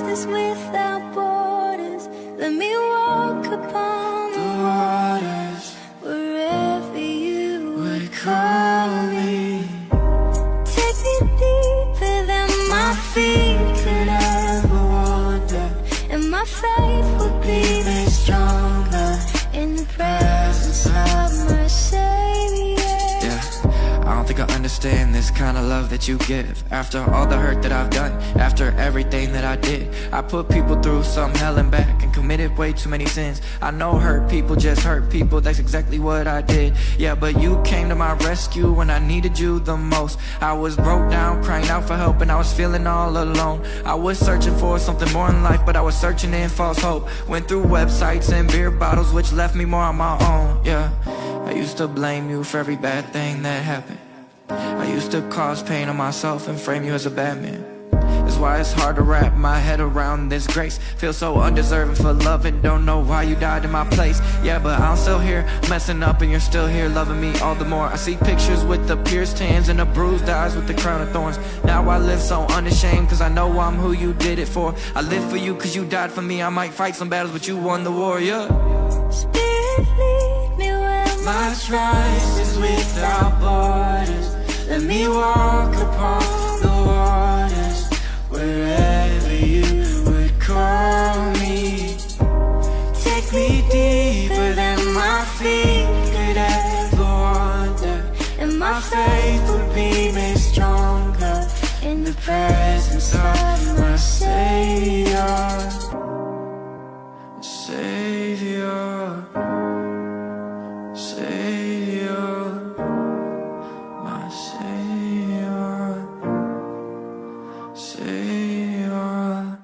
is without borders. Let me walk upon the waters wherever you would call me. Take me deeper than my feet could ever wander, and my faith will be made stronger in the presence of my Savior. Yeah, I don't think I understand this kind of love that you give. After all the hurt that I've done, after everything that I did, I put people through some hell and back and committed way too many sins. I know hurt people just hurt people, that's exactly what I did. Yeah, but you came to my rescue when I needed you the most. I was broke down, crying out for help, and I was feeling all alone. I was searching for something more in life, but I was searching in false hope. Went through websites and beer bottles, which left me more on my own. Yeah, I used to blame you for every bad thing that happened. I used to cause pain on myself and frame you as a bad man. That's why it's hard to wrap my head around this grace. Feel so undeserving for love and don't know why you died in my place. Yeah, but I'm still here messing up and you're still here loving me all the more. I see pictures with the pierced hands and the bruised eyes with the crown of thorns. Now I live so unashamed cause I know I'm who you did it for. I live for you cause you died for me. I might fight some battles but you won the war, yeah. Spirit, lead me where My trust is without borders. Let me walk upon the waters wherever you would call me. Take me deeper than my feet could ever wander, and my faith would be made stronger in the presence of my Savior. Savior, Savior, my Savior, Savior.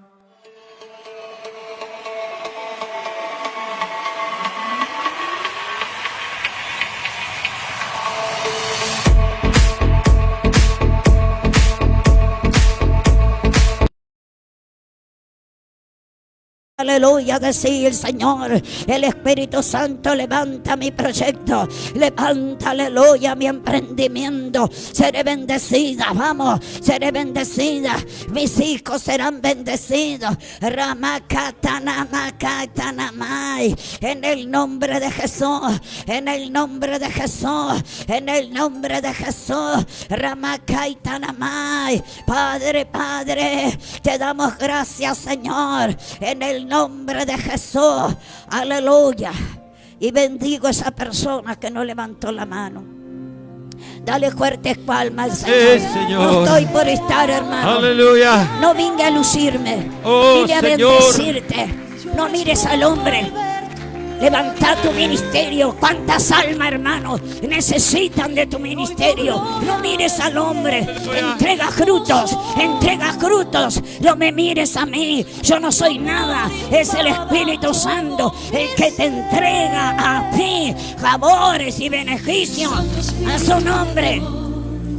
Aleluya, que sí, el Señor, el Espíritu Santo levanta mi proyecto, levanta, aleluya, mi emprendimiento. Seré bendecida, vamos, seré bendecida, mis hijos serán bendecidos. Ramakatanamakatanamay, en el nombre de Jesús, en el nombre de Jesús, en el nombre de Jesús. Ramakaitanamay, Padre, Padre, te damos gracias, Señor, en el nombre de Jesús, aleluya. Y bendigo a esa persona que no levantó la mano. Dale fuertes palmas al Señor. Señor. No estoy por estar, hermano. Aleluya. No vine a lucirme, Oh, vine a Señor. bendecirte. No mires al hombre. Levanta tu ministerio. ¿Cuántas almas, hermanos, necesitan de tu ministerio? No mires al hombre. Entrega frutos, entrega frutos. No me mires a mí. Yo no soy nada. Es el Espíritu Santo el que te entrega a ti favores y beneficios. A su nombre.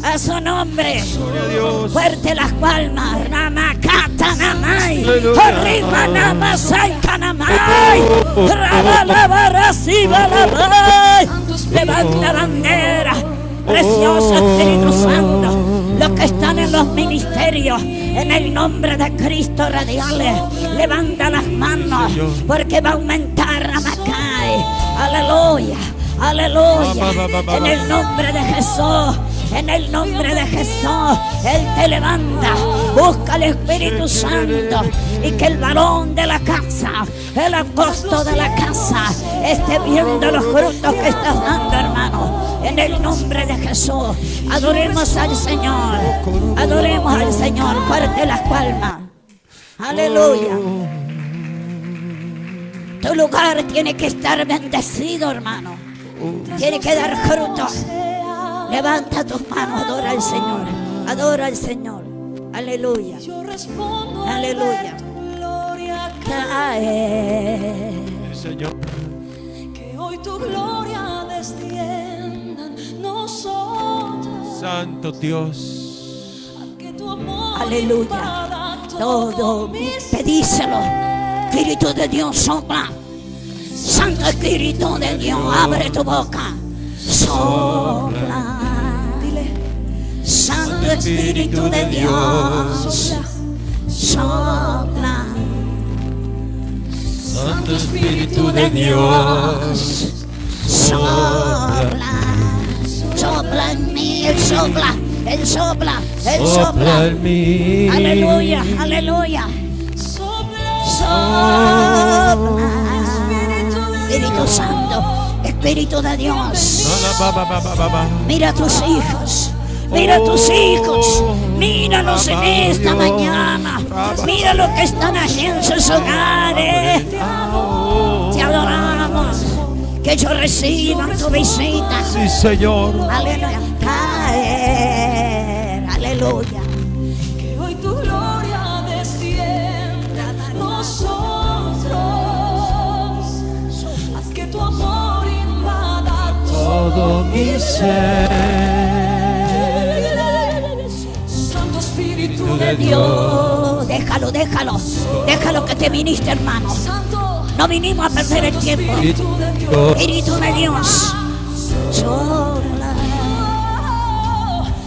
A su nombre. Fuerte las palmas. Ramakatanamay. Arribanamasaikanamay. Rabalabarasibalabay. Levanta bandera. Precioso Espíritu Santo. Los que están en los ministerios, en el nombre de Cristo radiales, levanta las manos porque va a aumentar Ramacay. Aleluya. Aleluya. En el nombre de Jesús. En el nombre de Jesús, Él te levanta. Busca al Espíritu Santo y que el varón de la casa, el apóstol de la casa, esté viendo los frutos que estás dando, hermano. En el nombre de Jesús, adoremos al Señor. Adoremos al Señor. Fuerte las palmas. Aleluya. Tu lugar tiene que estar bendecido, hermano. Tiene que dar frutos. Levanta tus manos, adora al Señor. Adora al Señor. Aleluya. Aleluya. Cae. Señor. Que hoy tu gloria descienda en nosotros. Santo Dios. Que tu amor Aleluya. Todo. Pedíselo. Espíritu de Dios, sopla. Santo Espíritu de Dios, abre tu boca. Sopla. Santo Espíritu de Dios, sopla. Espíritu de Dios. Sopla, sopla en mí, Él sopla, Él sopla, Él sopla. en mí. Aleluya, aleluya. Sopla, Espíritu Santo, Espíritu de Dios. Mira a tus hijos. Mira a tus hijos, míralos en esta mañana. Mira lo que están allí en sus hogares. Te adoramos. Que ellos reciban tu visita. Sí, Señor. Aleluya. Caer. Aleluya. Que hoy tu gloria descienda a nosotros. Haz que tu amor invada Todo mi ser. Santo Espíritu De Dios. Déjalo, déjalo. Déjalo que te viniste, hermano. Santo. No vinimos a perder el tiempo. Espíritu de Dios. Espíritu de Dios. Sopla.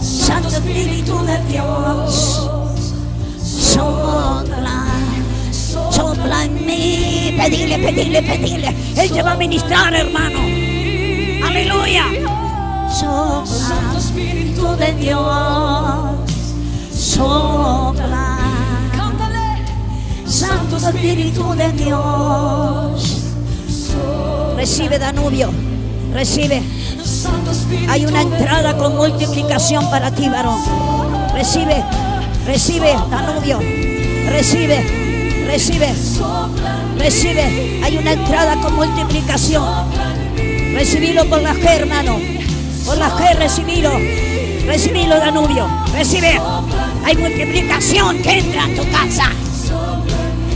Santo Espíritu de Dios. Sopla. Sopla en mí. Pedile, pedile, pedile. Él te va a ministrar, hermano. Aleluya. Sopla. Santo Espíritu De Dios. Sopla. cántale. Santo Espíritu de Dios. Recibe, Danubio. Recibe. Santo Espíritu. Hay una entrada con multiplicación para ti, varón. Recibe. Recibe, Danubio. Recibe. Recibe. Recibe. Hay una entrada con multiplicación. Recibilo por la fe, hermano. Por la fe, recibilo. Recibilo, Danubio. Recibe. Hay multiplicación que entra en tu casa.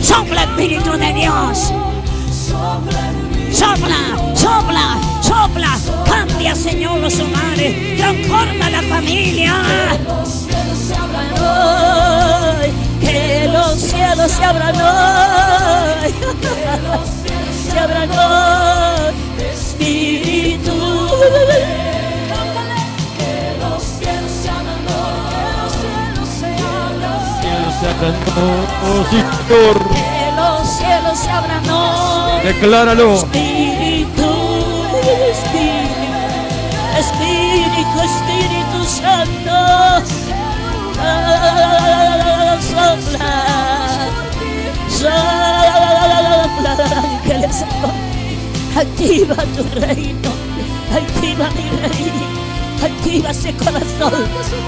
Sopla, Espíritu de Dios. Sopla, sopla, sopla. Cambia, Señor, los hogares. Transforma la familia. Hoy, que los cielos se abran hoy. Se abran hoy. Espíritu. Oh, sí, Señor. Que los cielos se abran hoy. Decláralo. Espíritu, Espíritu, Espíritu, Espíritu Santo. Sopla, sopla, ángeles. Activa tu reino. Activa mi reino. Activa ese corazón.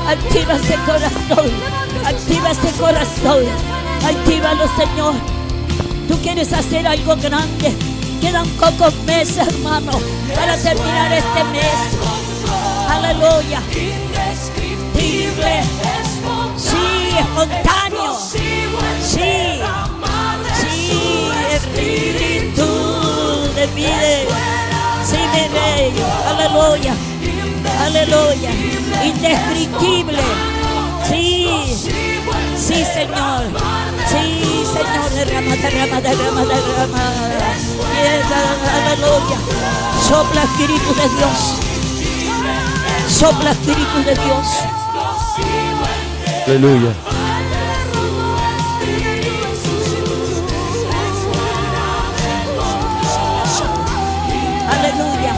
Activa ese corazón. Activa ese corazón. Actívalo, Señor. Tú quieres hacer algo grande. Quedan pocos meses, hermano, para terminar este mes. Aleluya. Indescriptible. Sí, espontáneo. Sí. Sí, Espíritu de vida. Sí, mi rey. Aleluya. Aleluya. Indescriptible. Sí. Sí, Señor. Sí, Señor. Derrama, derrama, derrama, derrama. Aleluya. Sopla, Espíritu de Dios. Sopla, Espíritu de Dios. Aleluya. Aleluya.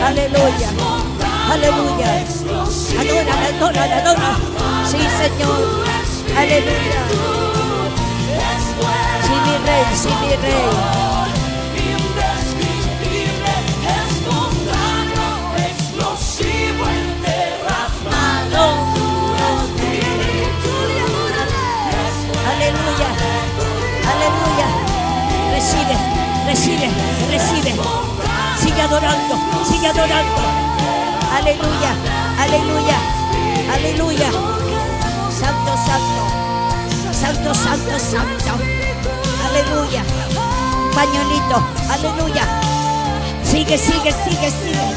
Aleluya. Aleluya. Adora, adora, adora. Sí, Señor. Aleluya. Sí, mi rey, sí, mi rey. Aleluya. Aleluya. Recibe, recibe, recibe. Sigue adorando, sigue adorando. Aleluya, aleluya, aleluya. Santo, santo, santo, santo, santo. Aleluya. Pañuelito, aleluya. Sigue, sigue, sigue, sigue.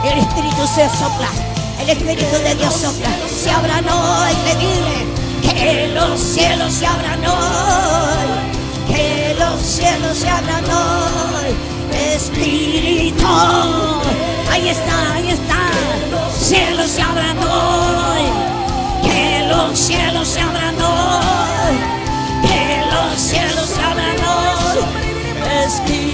El Espíritu se sopla. El Espíritu de Dios sopla. Se abran hoy, pedirle que los cielos se abran hoy. Que los cielos se abran hoy. Espíritu, ahí está, ahí está. Cielos se abran hoy. Que los cielos se abran hoy. Que los cielos se abran hoy. Espíritu.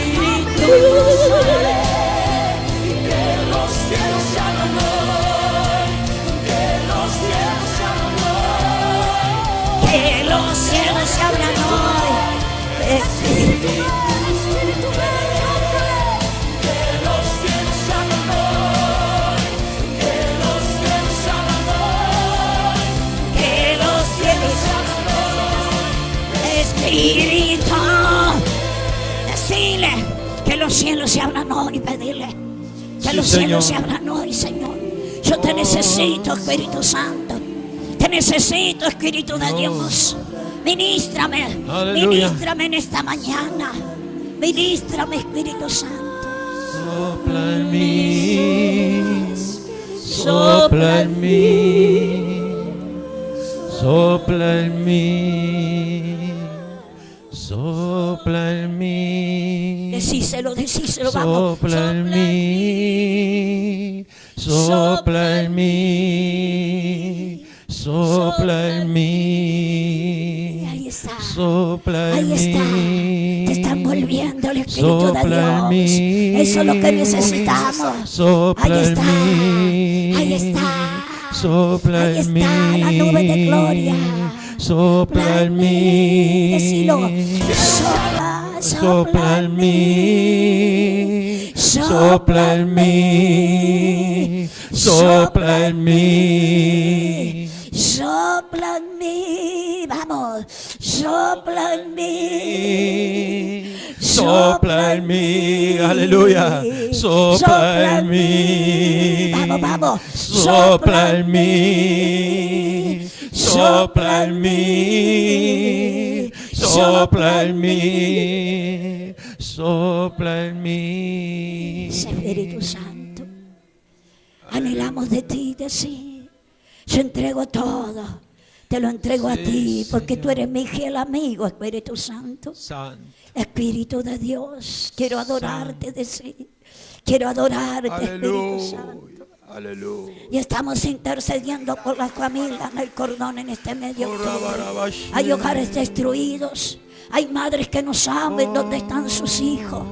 Que los cielos se abran hoy, pedirle. Que Sí, los cielos se Señor. abran hoy, Señor. Yo te necesito, Espíritu Santo. Te necesito, Espíritu de Dios. Ministrame. Aleluya. Ministrame en esta mañana. Ministrame, Espíritu Santo. Sopla en mí, sopla en mí, sopla en mí, sopla en mí, Decíselo, vamos. sopla en mí, sopla en mí, sopla en mí, Ahí está. sopla en Ahí está. mí. Te están volviendo el Espíritu Sopla en de Dios. mí. Eso es lo que necesitamos. Sopla Ahí en está. mí. Ahí está. Sopla Ahí en mí. está la nube de gloria. Sopla en mí. Decilo. Sopla, Sopla en mí. Sopla en mí. Sopla en mí. Sopla en mí. Vamos. Sopla en mí. Sopla en mí, aleluya. Sopla en mí. Vamos, vamos. Sopla en mí. Sopla en mí. Sopla en mí. Sopla en mí. Espíritu Santo, anhelamos de ti decir, yo entrego todo, te lo entrego a ti, porque tú eres mi fiel amigo, Espíritu Santo. Santo. Espíritu de Dios, quiero adorarte, decir, quiero adorarte, Espíritu Santo. Aleluya. Y estamos intercediendo por las familias en el cordón en este medio octubre. Hay hogares destruidos, hay madres que no saben dónde están sus hijos.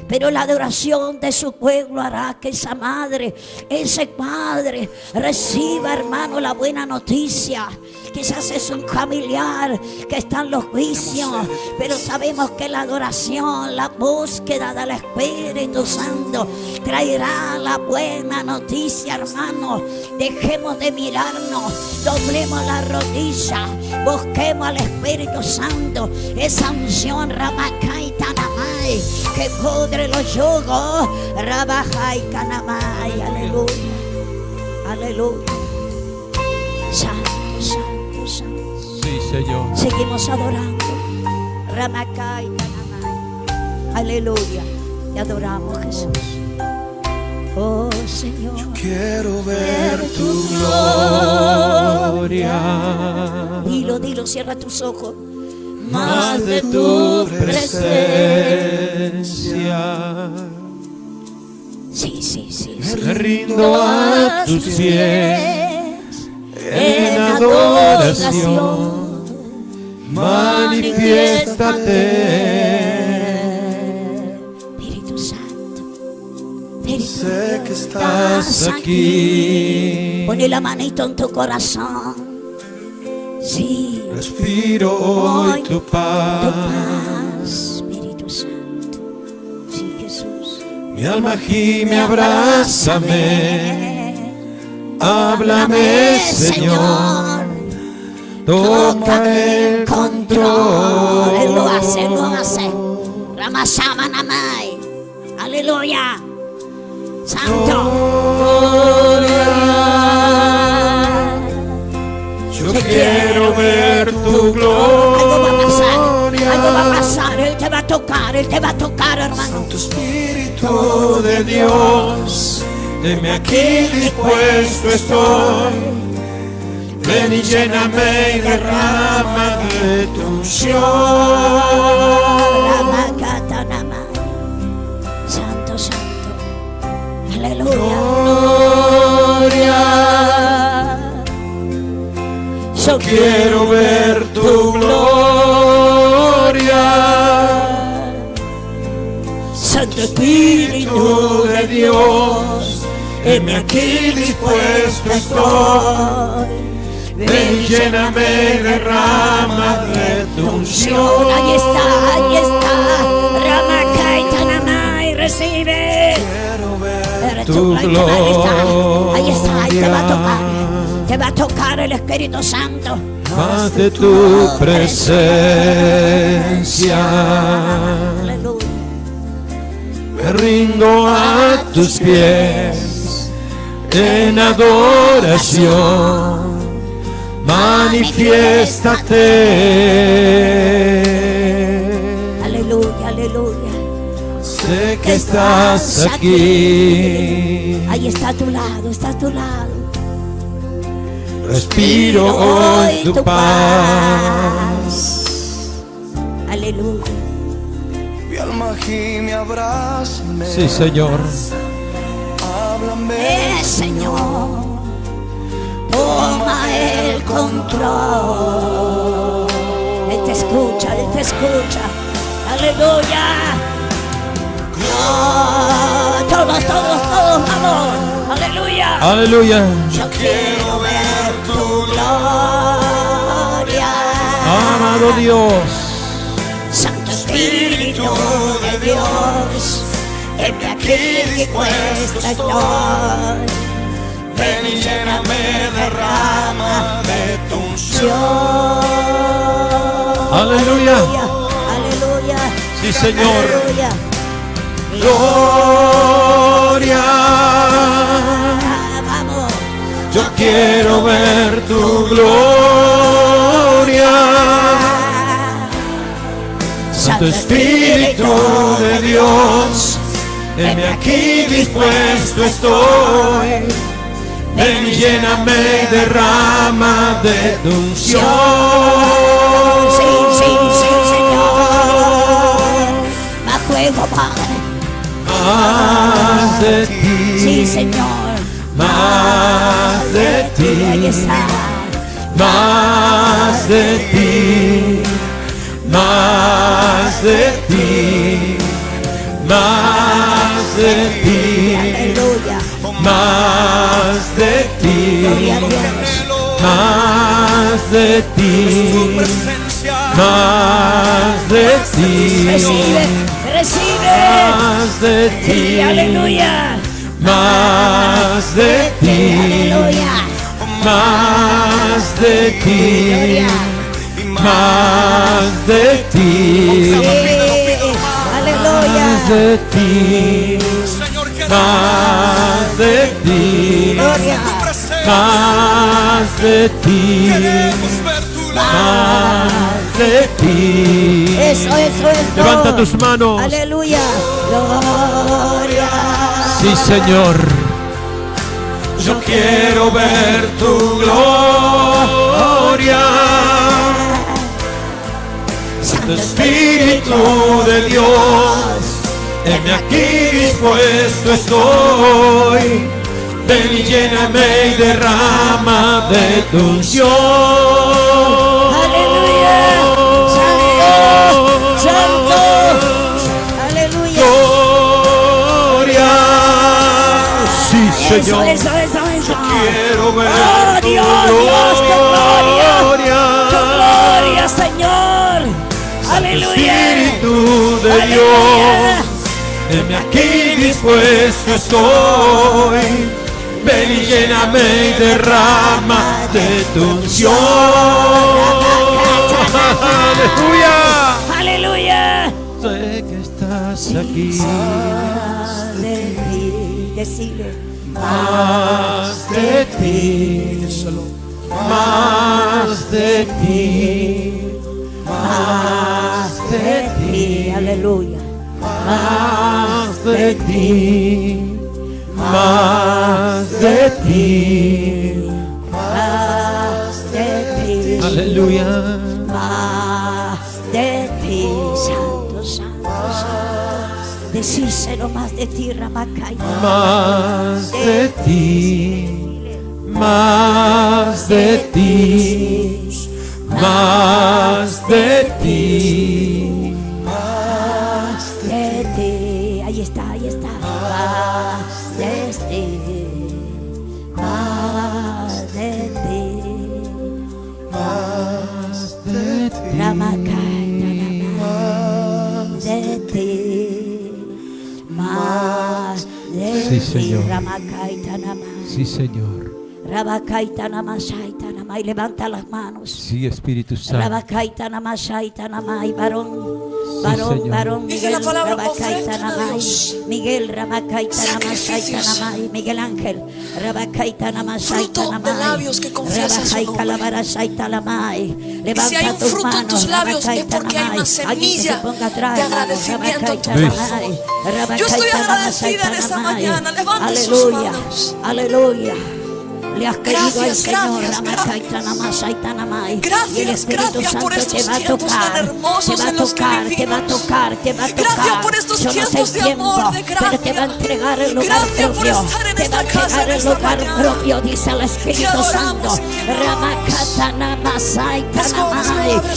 Pero la adoración de su pueblo hará que esa madre, ese padre reciba, hermano, la buena noticia. Quizás es un familiar que está en los juicios, pero sabemos que la adoración, la búsqueda del Espíritu Santo traerá la buena noticia, hermano. Dejemos de mirarnos, doblemos la rodilla, busquemos al Espíritu Santo, esa unción Ramacay Tanamay que pudre los yugos, Rabajay Canamay, aleluya, aleluya. Santo, santo, santo. Sí, Señor. Seguimos adorando. Ramacay, Tanamay. Aleluya. Te adoramos, Jesús. Oh, Señor. Quiero ver tu gloria. Dilo, dilo, cierra tus ojos. Más de tu presencia. Sí, sí, sí. Me rindo a tus pies en adoración. Manifiéstate. Espíritu Santo. Espíritu Sé que Santo, estás aquí. Pone la manito en tu corazón. Sí. Respiro hoy tu Tu paz. paz, Espíritu Santo. Sí, Jesús. Mi alma gime, abrázame. Háblame, Señor. Toma el control. Él lo hace, él lo hace. Ramasama Namay. Aleluya. Santo. Yo quiero ver tu Algo va a pasar. gloria. Algo va a pasar. Él te va a tocar. Él te va a tocar, hermano. Tu Espíritu de Dios, heme aquí dispuesto estoy. Ven y lléname y derrama de tu unción. Ramakatanama. Santo, santo. Aleluya. Gloria. Yo quiero ver tu gloria. Santo Espíritu de Dios, heme aquí dispuesto estoy. Ven y lléname y derrama de tu unción. Ahí está, ahí está. Ramakai Tanamai, recibe. Tu Ahí está, ahí te va a tocar. gloria. Te va a tocar el Espíritu Santo. Más de tu presencia. Aleluya. me rindo a tus pies en adoración. Manifiéstate. Aleluya, aleluya. Sé que estás aquí. Ahí está a tu lado, está a tu lado. Respiro hoy tu paz. Aleluya. Mi alma gime, abrázame. Sí, Señor. Háblame, Señor, toma el control. Él te escucha, Él te escucha. Aleluya. Todos, vamos. Aleluya. Aleluya. Yo quiero ver tu gloria. Amado Dios. Santo Espíritu de Dios, heme aquí dispuesto estoy. Ven y lléname, derrama de tu unción. Aleluya. Aleluya. Sí, Señor. Aleluya. Gloria. Vamos. Yo quiero ver tu gloria. Santo Espíritu de Dios, heme aquí dispuesto estoy. Ven y lléname y derrama de tu unción. Sí, Señor. Más fuego, Padre. Más de ti. Sí, Señor. Más de ti. Ahí está. Más de ti. Más de ti. Más de ti. Aleluya. Más de ti. Gloria a Dios. Más de ti. Más de ti. Recibe, recibe. Más de ti. Aleluya. Más de ti. Aleluya. Más de ti. Gloria. Más de ti. Sí. Aleluya. Más de ti. Más de ti. Gloria. Más de ti. Más de ti. Eso. Levanta tus manos. Aleluya. Gloria. Sí, Señor. Yo quiero ver tu gloria. Santo Espíritu de Dios, heme aquí dispuesto estoy. Ven y lléname y derrama de tu unción. Aleluya. Santo. Aleluya. Gloria. Sí, Señor. Eso. Quiero ver Oh, tu Dios, tu gloria. gloria, Señor. Aleluya. Espíritu de Aleluya. Dios, heme aquí dispuesto estoy. Ven y lléname y derrama de tu unción. Aleluya. Aleluya. Sé que estás aquí. De ti, decide. Más de ti. Más de ti. Más de ti. Aleluya. Más de ti. Más de ti. Más de ti. Aleluya. Más de ti, santo, santo, santo. Decíselo más de ti, Ramacay. Más de ti. Más de ti. Más de ti. De ti. Ahí está. Más de ti. Más de ti. Más de ti. Ramacay, de ti. Más de Sí, ti. Señor. Ramacay, Tanamá. Sí, Señor. Y levanta las manos. Sí, Espíritu Santo. Y varón, Señor. varón Dice Miguel la palabra, Rabacaitanamay, ofréndale a Miguel Rabacaitanamay, Miguel Ángel Fruto de labios que confiesan su nombre. Rabacaitanamay. Y Levanta si hay un tus fruto en manos, tus labios es porque hay una semilla de agradecimiento en tu corazón. Yo estoy agradecida en esta mañana. Levante sus Aleluya, manos. aleluya. Le has pedido al Gracias, Señor, gracias, y el Espíritu gracias por Santo estos te va a tiempos tocar, tan hermosos en los que te va a vivimos. tocar. Gracias por estos Yo no sé tiempos el de tiempo, amor, de pero te va a gracia. entregar el lugar Gracias por propio, estar en te va a esta casa entregar en el esta lugar mañana. propio, dice el Espíritu Te Santo. adoramos,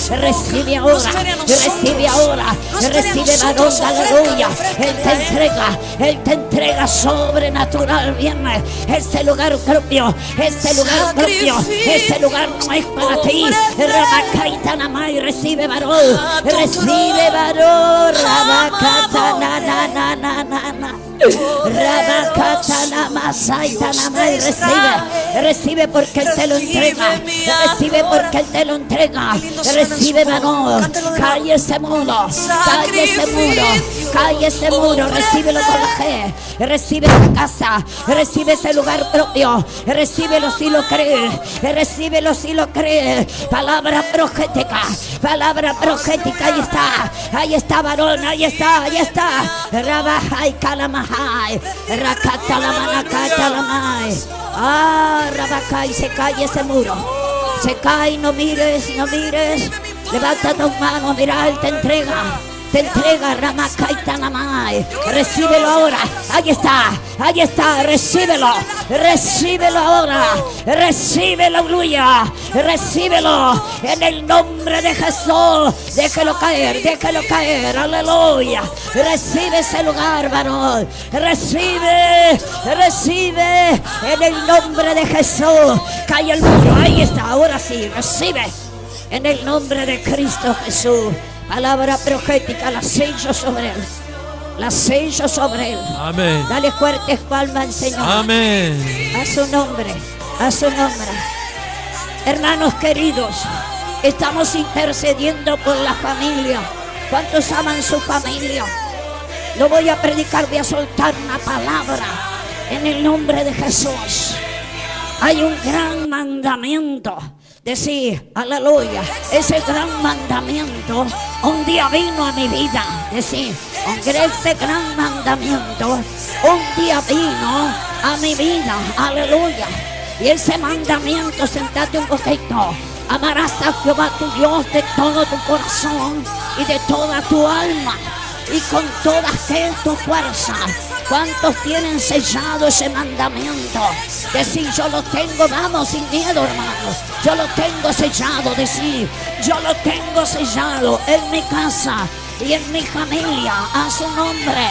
Recibe ahora, recibe ahora, recibe varón, aleluya. Él te entrega sobrenatural, viene ese lugar propio, ese lugar propio, ese lugar no es para ti. Rabacaitanamay, recibe varón, recibe varón, Rabacaitanamay. Rabacatanamasaitanamay, recibe porque Él te lo entrega, recibe porque Él te lo entrega, recibe varón, calle ese muro, recíbelo con la fe, recibe esa casa, recibe ese lugar propio, recíbelo si lo crees, palabra profética, ahí está varón, ahí está, Rabajai Kalamahai, Rakatalamanakalamai. Rabacay, se cae ese muro, se cae, no mires, levanta tus manos, mira, Él te entrega, Ramakaitanamai, recíbelo ahora, ahí está, recíbelo ahora, recíbelo, aleluya, recíbelo en el nombre de Jesús, déjelo caer, aleluya, recibe ese lugar, varón, recibe en el nombre de Jesús, cae el muro, ahí está, ahora sí, recibe en el nombre de Cristo Jesús. Palabra profética, la sello sobre él. Amén. Dale fuertes palmas al Señor. Amén. A su nombre. Hermanos queridos, estamos intercediendo por la familia. ¿Cuántos aman su familia? Lo voy a predicar, voy a soltar una palabra en el nombre de Jesús. Hay un gran mandamiento. Decir, aleluya, ese gran mandamiento un día vino a mi vida. Decir, ese gran mandamiento un día vino a mi vida, aleluya. Y ese mandamiento, sentate un poquito, amarás a Jehová tu Dios de todo tu corazón y de toda tu alma y con toda tu fuerza. ¿Cuántos tienen sellado ese mandamiento? Decir, yo lo tengo, vamos, sin miedo, hermanos. Yo lo tengo sellado, decir, yo lo tengo sellado en mi casa y en mi familia, a su nombre.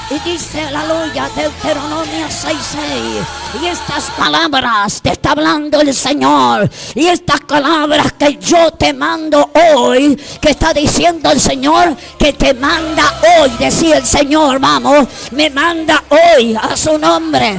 Y dice, aleluya, Deuteronomio 6:6. Y estas palabras te está hablando el Señor. Y estas palabras que yo te mando hoy, que está diciendo el Señor, que te manda hoy. Decía el Señor, vamos, me manda hoy a su nombre.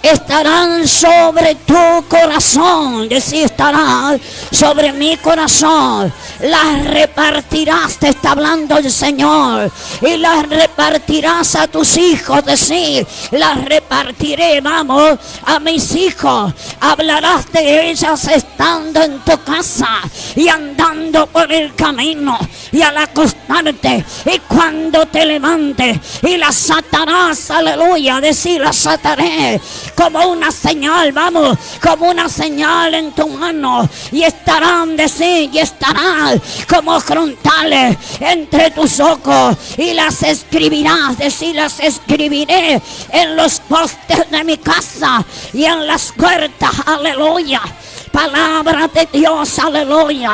Estarán sobre tu corazón, decir, estarán sobre mi corazón. Las repartirás, te está hablando el Señor, y las repartirás a tus hijos, decir, las repartiré, vamos, a mis hijos. Hablarás de ellas estando en tu casa y andando por el camino y al acostarte y cuando te levantes, y las atarás, aleluya, decir, las ataré como una señal, vamos, como una señal en tu mano, y estarán, decir, y estarán como frontales entre tus ojos, y las escribirás, decir, las escribiré en los postes de mi casa y en las puertas, aleluya. Palabra de Dios, aleluya.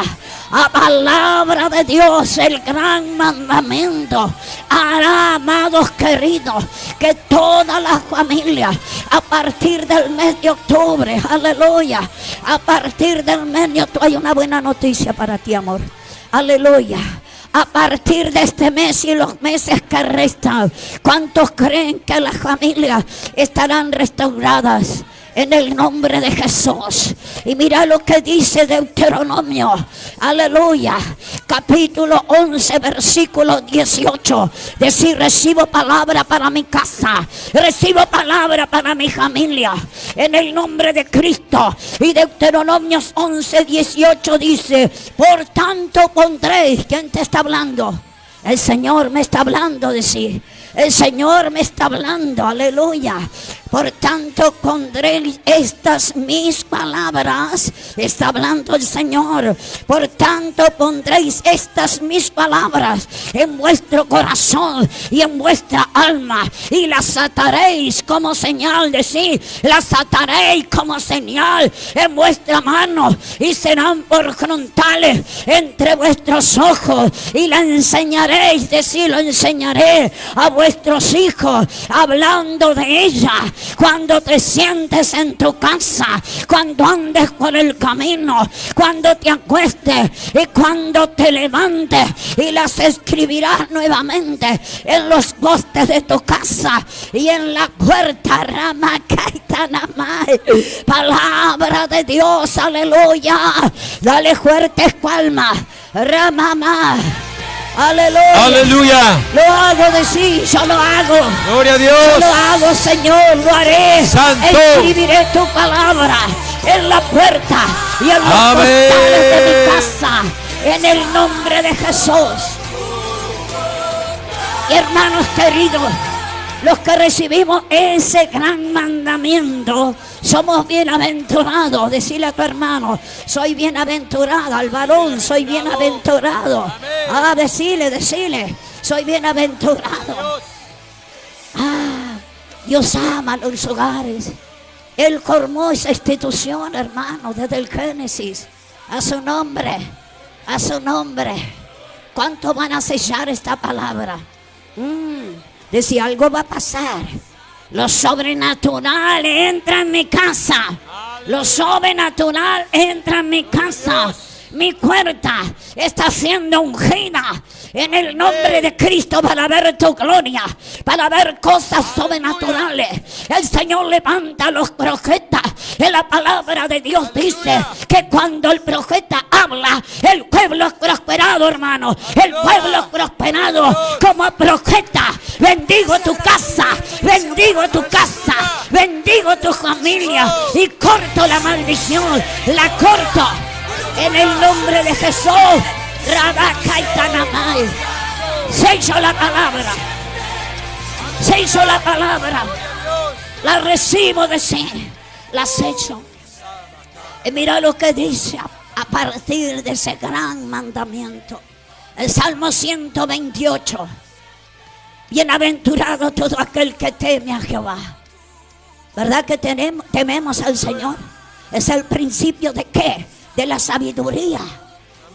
A palabra de Dios, el gran mandamiento hará, amados queridos, que toda la familia a partir del mes de octubre, aleluya, a partir del mes de octubre, hay una buena noticia para ti, amor, aleluya. A partir de este mes y los meses que restan, ¿cuántos creen que las familias estarán restauradas? en el nombre de Jesús. Y mira lo que dice Deuteronomio, aleluya, capítulo 11, versículo 18. Decir, recibo palabra para mi casa, recibo palabra para mi familia, en el nombre de Cristo. Y Deuteronomio 11, 18 dice, por tanto pondréis. ¿Quién te está hablando? El Señor me está hablando, decir. El Señor me está hablando, aleluya. Por tanto pondré estas mis palabras. Está hablando el Señor. Por tanto pondréis estas mis palabras en vuestro corazón y en vuestra alma. Y las ataréis como señal, decir, las ataréis como señal en vuestra mano. Y serán por frontales entre vuestros ojos. Y la enseñaréis, decir, lo enseñaré a vuestros hijos, hablando de ella. Cuando te sientes en tu casa, cuando andes por el camino, cuando te acuestes y cuando te levantes, y las escribirás nuevamente en los postes de tu casa y en la puerta. Rama Kaitanamai, palabra de Dios, aleluya. Dale fuertes palmas, Ramamá. Aleluya. Aleluya. Lo hago, decir, yo lo hago. Gloria a Dios. Yo lo hago, Señor, lo haré. Santo. Escribiré tu palabra en la puerta y en los costales de mi casa, en el nombre de Jesús. Y hermanos queridos, los que recibimos ese gran mandamiento, somos bienaventurados. Decirle a tu hermano, soy bienaventurado. Al varón, soy bienaventurado. Ah, decirle, soy bienaventurado. Ah, Dios ama los hogares. Él formó esa institución, hermano, desde el Génesis. A su nombre, a su nombre. ¿Cuánto van a sellar esta palabra? Decía, algo va a pasar. Lo sobrenatural entra en mi casa. Lo sobrenatural entra en mi casa. Mi puerta está siendo ungida en el nombre de Cristo para ver tu gloria, para ver cosas sobrenaturales. El Señor levanta a los profetas. En la palabra de Dios dice que cuando el profeta habla, el pueblo es prosperado, hermano. El pueblo es prosperado como profeta. Bendigo tu casa, bendigo tu casa, bendigo tu familia y corto la maldición, la corto. En el nombre de Jesús, Rabakaitanamai. Se hizo la palabra. Se hizo la palabra. La recibo de sí. La sello. Y mira lo que dice a partir de ese gran mandamiento. El Salmo 128. Bienaventurado todo aquel que teme a Jehová. ¿Verdad que tememos al Señor? Es el principio de ¿qué? De la sabiduría.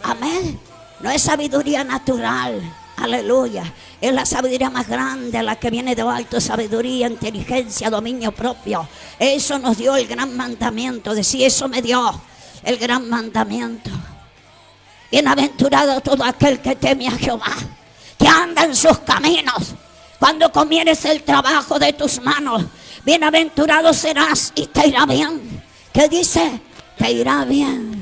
Amén. No es sabiduría natural. Aleluya. Es la sabiduría más grande, la que viene de alto. Sabiduría, inteligencia, dominio propio. Eso nos dio el gran mandamiento. Decía, eso me dio el gran mandamiento. Bienaventurado todo aquel que teme a Jehová, que anda en sus caminos. Cuando comieres el trabajo de tus manos, bienaventurado serás y te irá bien. ¿Qué dice? Te irá bien.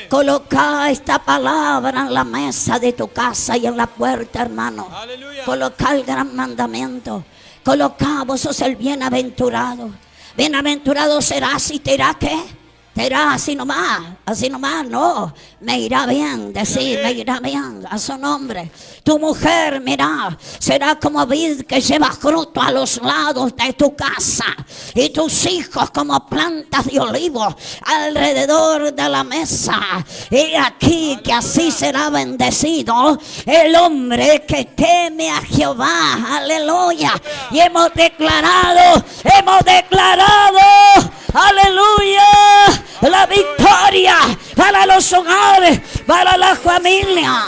Coloca esta palabra en la mesa de tu casa y en la puerta, hermano. Aleluya. Coloca el gran mandamiento. Coloca, vos sos el bienaventurado. Bienaventurado serás y te irá ¿qué? Te irá así nomás, no. Me irá bien, decir, me irá bien, a su nombre. Tu mujer, mira, será como vid que lleva fruto a los lados de tu casa. Y tus hijos como plantas de olivo alrededor de la mesa. Y aquí que así será bendecido el hombre que teme a Jehová. Aleluya. Y hemos declarado, aleluya, la victoria para los hogares, para la familia.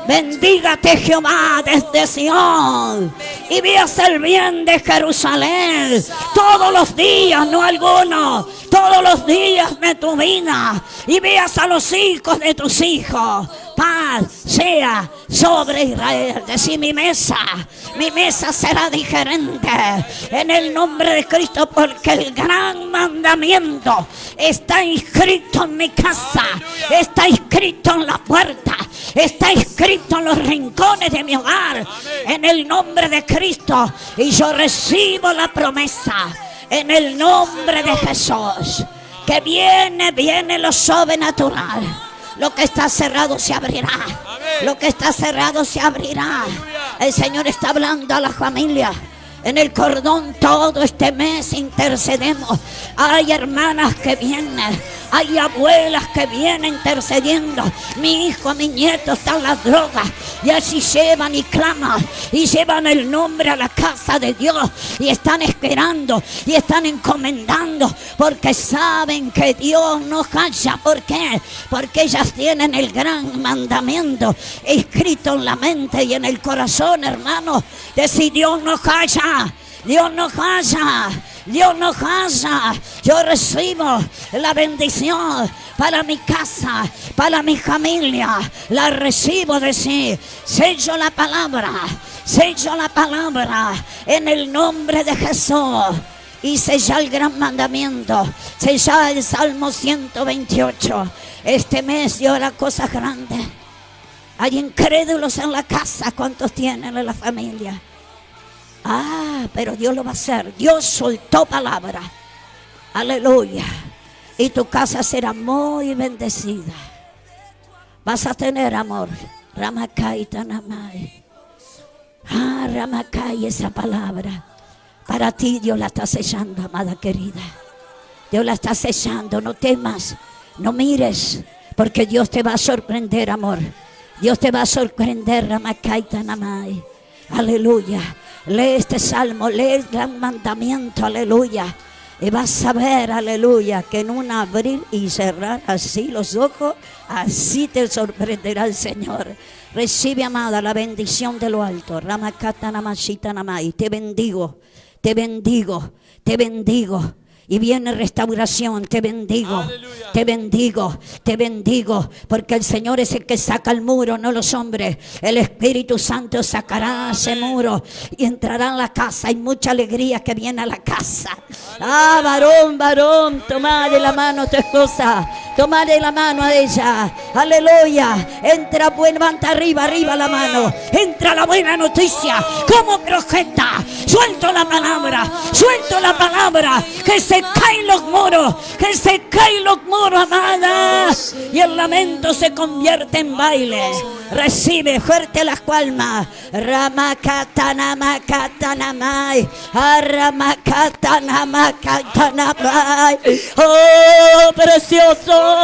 Bendígate Jehová desde Sión y veas el bien de Jerusalén todos los días, no algunos, todos los días de tu vida, y veas a los hijos de tus hijos. Paz sea sobre Israel. Decí: mi mesa será diferente en el nombre de Cristo, porque el gran mandamiento está inscrito en mi casa, está inscrito en la puerta, está inscrito en los rincones de mi hogar, en el nombre de Cristo. Y yo recibo la promesa en el nombre de Jesús, que viene lo sobrenatural. Lo que está cerrado se abrirá. Lo que está cerrado se abrirá. El Señor está hablando a la familia. En el cordón todo este mes intercedemos. Hay hermanas que vienen, hay abuelas que vienen intercediendo. Mi hijo, mi nieto están las drogas, y así llevan y claman y llevan el nombre a la casa de Dios, y están esperando y están encomendando, porque saben que Dios no calla. ¿Por qué? Porque ellas tienen el gran mandamiento escrito en la mente y en el corazón, hermanos. Decir: Dios no calla. Dios no calla, Dios no calla. Yo recibo la bendición para mi casa, para mi familia. La recibo, decir: sello la palabra en el nombre de Jesús. Y sella el gran mandamiento, sella el Salmo 128. Este mes Dios hará cosas grandes. Hay incrédulos en la casa. ¿Cuántos tienen en la familia? Pero Dios lo va a hacer. Dios soltó palabra. Aleluya. Y tu casa será muy bendecida. Vas a tener amor. Ramakai Tanamai. Ramakai, esa palabra. Para ti Dios la está sellando, amada querida. Dios la está sellando. No temas, no mires, porque Dios te va a sorprender, amor. Dios te va a sorprender, Ramakai Tanamai. Aleluya. Lee este salmo, lee el gran mandamiento, aleluya. Y vas a ver, aleluya, que en un abrir y cerrar así los ojos, así te sorprenderá el Señor. Recibe, amada, la bendición de lo alto. Ramakatanamashitanabai. Te bendigo, te bendigo, te bendigo. Y viene restauración. Te bendigo, aleluya. Te bendigo, te bendigo, porque el Señor es el que saca el muro, no los hombres. El Espíritu Santo sacará ese muro y entrará en la casa. Hay mucha alegría que viene a la casa. Varón, toma de la mano a tu esposa, toma de la mano a ella, aleluya. Entra, levanta arriba la mano. Entra la buena noticia. Como profeta suelto la palabra, que se caen los muros, amada, y el lamento se convierte en baile. Recibe fuerte las palmas. Ramakatanamakatanamai, Ramakatanamakatanamai. Oh, precioso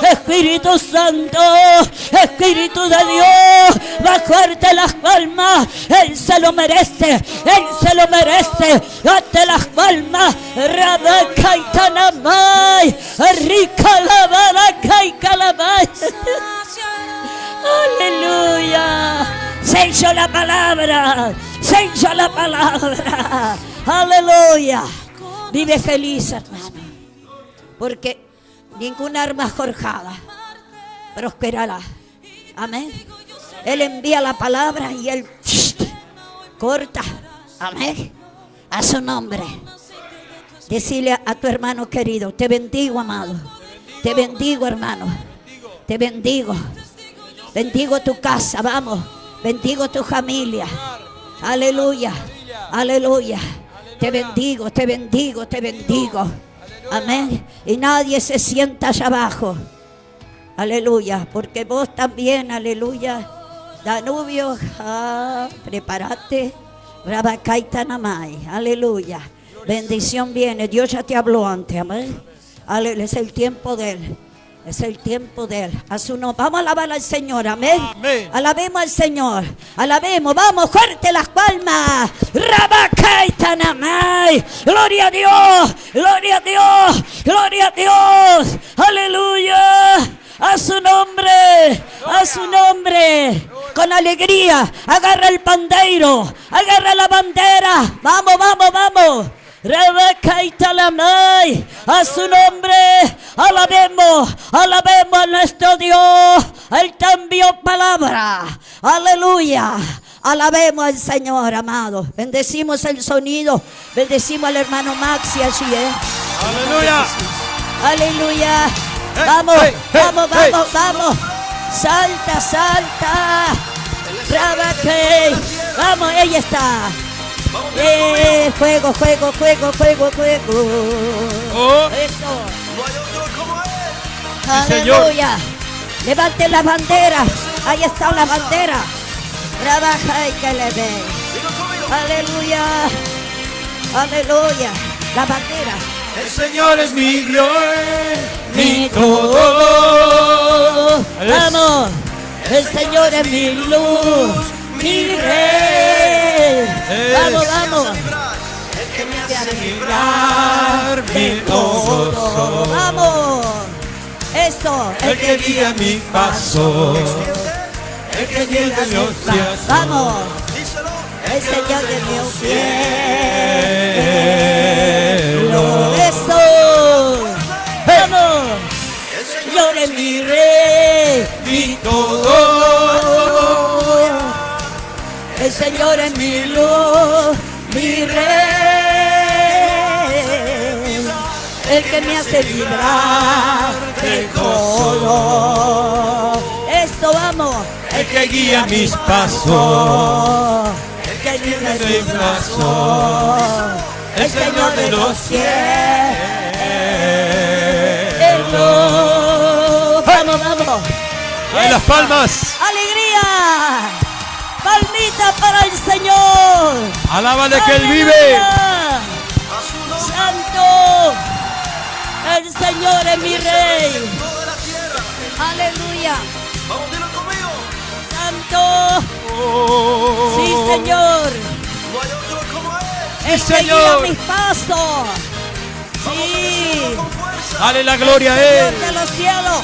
Espíritu Santo, Espíritu de Dios, va fuerte las palmas. Él se lo merece, date las palmas. Rabakaitanamai, Rikalabarakai. Aleluya. Sello la palabra. Aleluya. Vive feliz, hermano, porque ninguna arma forjada prosperará. Amén. Él envía la palabra y él corta. Amén. A su nombre. Decirle a tu hermano querido: te bendigo, amado. Te bendigo, hermano. Te bendigo. Bendigo tu casa, vamos. Bendigo tu familia. Aleluya. Aleluya. Te bendigo. Amén. Y nadie se sienta allá abajo. Aleluya. Porque vos también, aleluya. Danubio, prepárate. Rabakaitanamai. Aleluya. Bendición viene. Dios ya te habló antes. Amén. Aleluya. Es el tiempo de él. Es el tiempo de él. A su nombre. Vamos a alabar al Señor. Amén. Amén. Alabemos al Señor. Alabemos. Vamos, fuerte las palmas. Rabakaitanamai. Gloria a Dios. Gloria a Dios. Gloria a Dios. Aleluya. a su nombre, a su nombre. Con alegría, agarra el pandeiro, agarra la bandera. Vamos, vamos, vamos. Rebeca y Talamay, a su nombre, alabemos, alabemos a nuestro Dios. Él te envió palabra, aleluya. Alabemos al Señor, amado. Bendecimos el sonido, bendecimos al hermano Maxi, así es. Aleluya. Aleluya. Vamos, vamos, vamos, vamos. Salta, salta. Rabaque. Vamos, ella está. Fuego, fuego, fuego, fuego, fuego. Oh. Eso. No hay otro como él. Sí, Señor. Aleluya. Levanten las banderas. Ahí está la bandera. Trabaja y que le ve. Dilo conmigo. Aleluya. Aleluya. La bandera. El Señor es mi gloria, mi todo. todo. Vamos. El Señor es mi luz, mi rey. Vamos, vamos. El que me hace Librar mi todo. Vamos. Eso. El que guía mi paso. El que guía mi océano. Vamos. díselo. El Señor de mi cielo. Eso. Vamos. El Señor Señor es mi rey. Mi todo. El Señor es mi luz, mi rey, el que me hace librar de todo. Esto vamos, El que guía mis pasos. el que guía Mi mis paso. el Señor de los cielos. Vamos, vamos. ¡Ay, las palmas! ¡Alegría! ¡Palmita para el Señor! ¡Alábale que Él vive! ¡Aleluya! ¡Santo! El Señor es mi rey. toda la tierra. ¡Aleluya! Vamos, dilo conmigo. ¡Santo! ¡Sí, Señor! No hay otro como él. ¡El que guía Señor! mis pasos! ¡Sí! Con fuerza. ¡Dale la gloria a ¡Señor Él! de los cielos!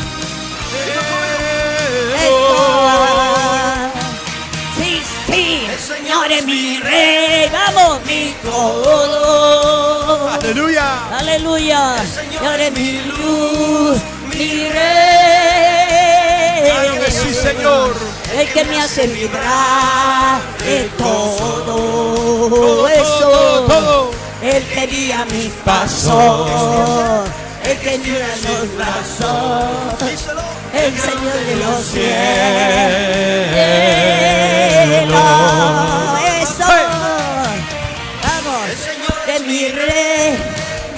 Sí, sí, el Señor es mi rey, vamos, mi todo. ¡Aleluya! Aleluya, Señor es mi luz, mi rey. ¡Claro que sí, Señor! El que me hace vibrar de todo Todo, eso. todo. El que guía mis pasos, el que guía los brazos. Díselo. El Señor de los cielos. Eso. Vamos. De mi rey,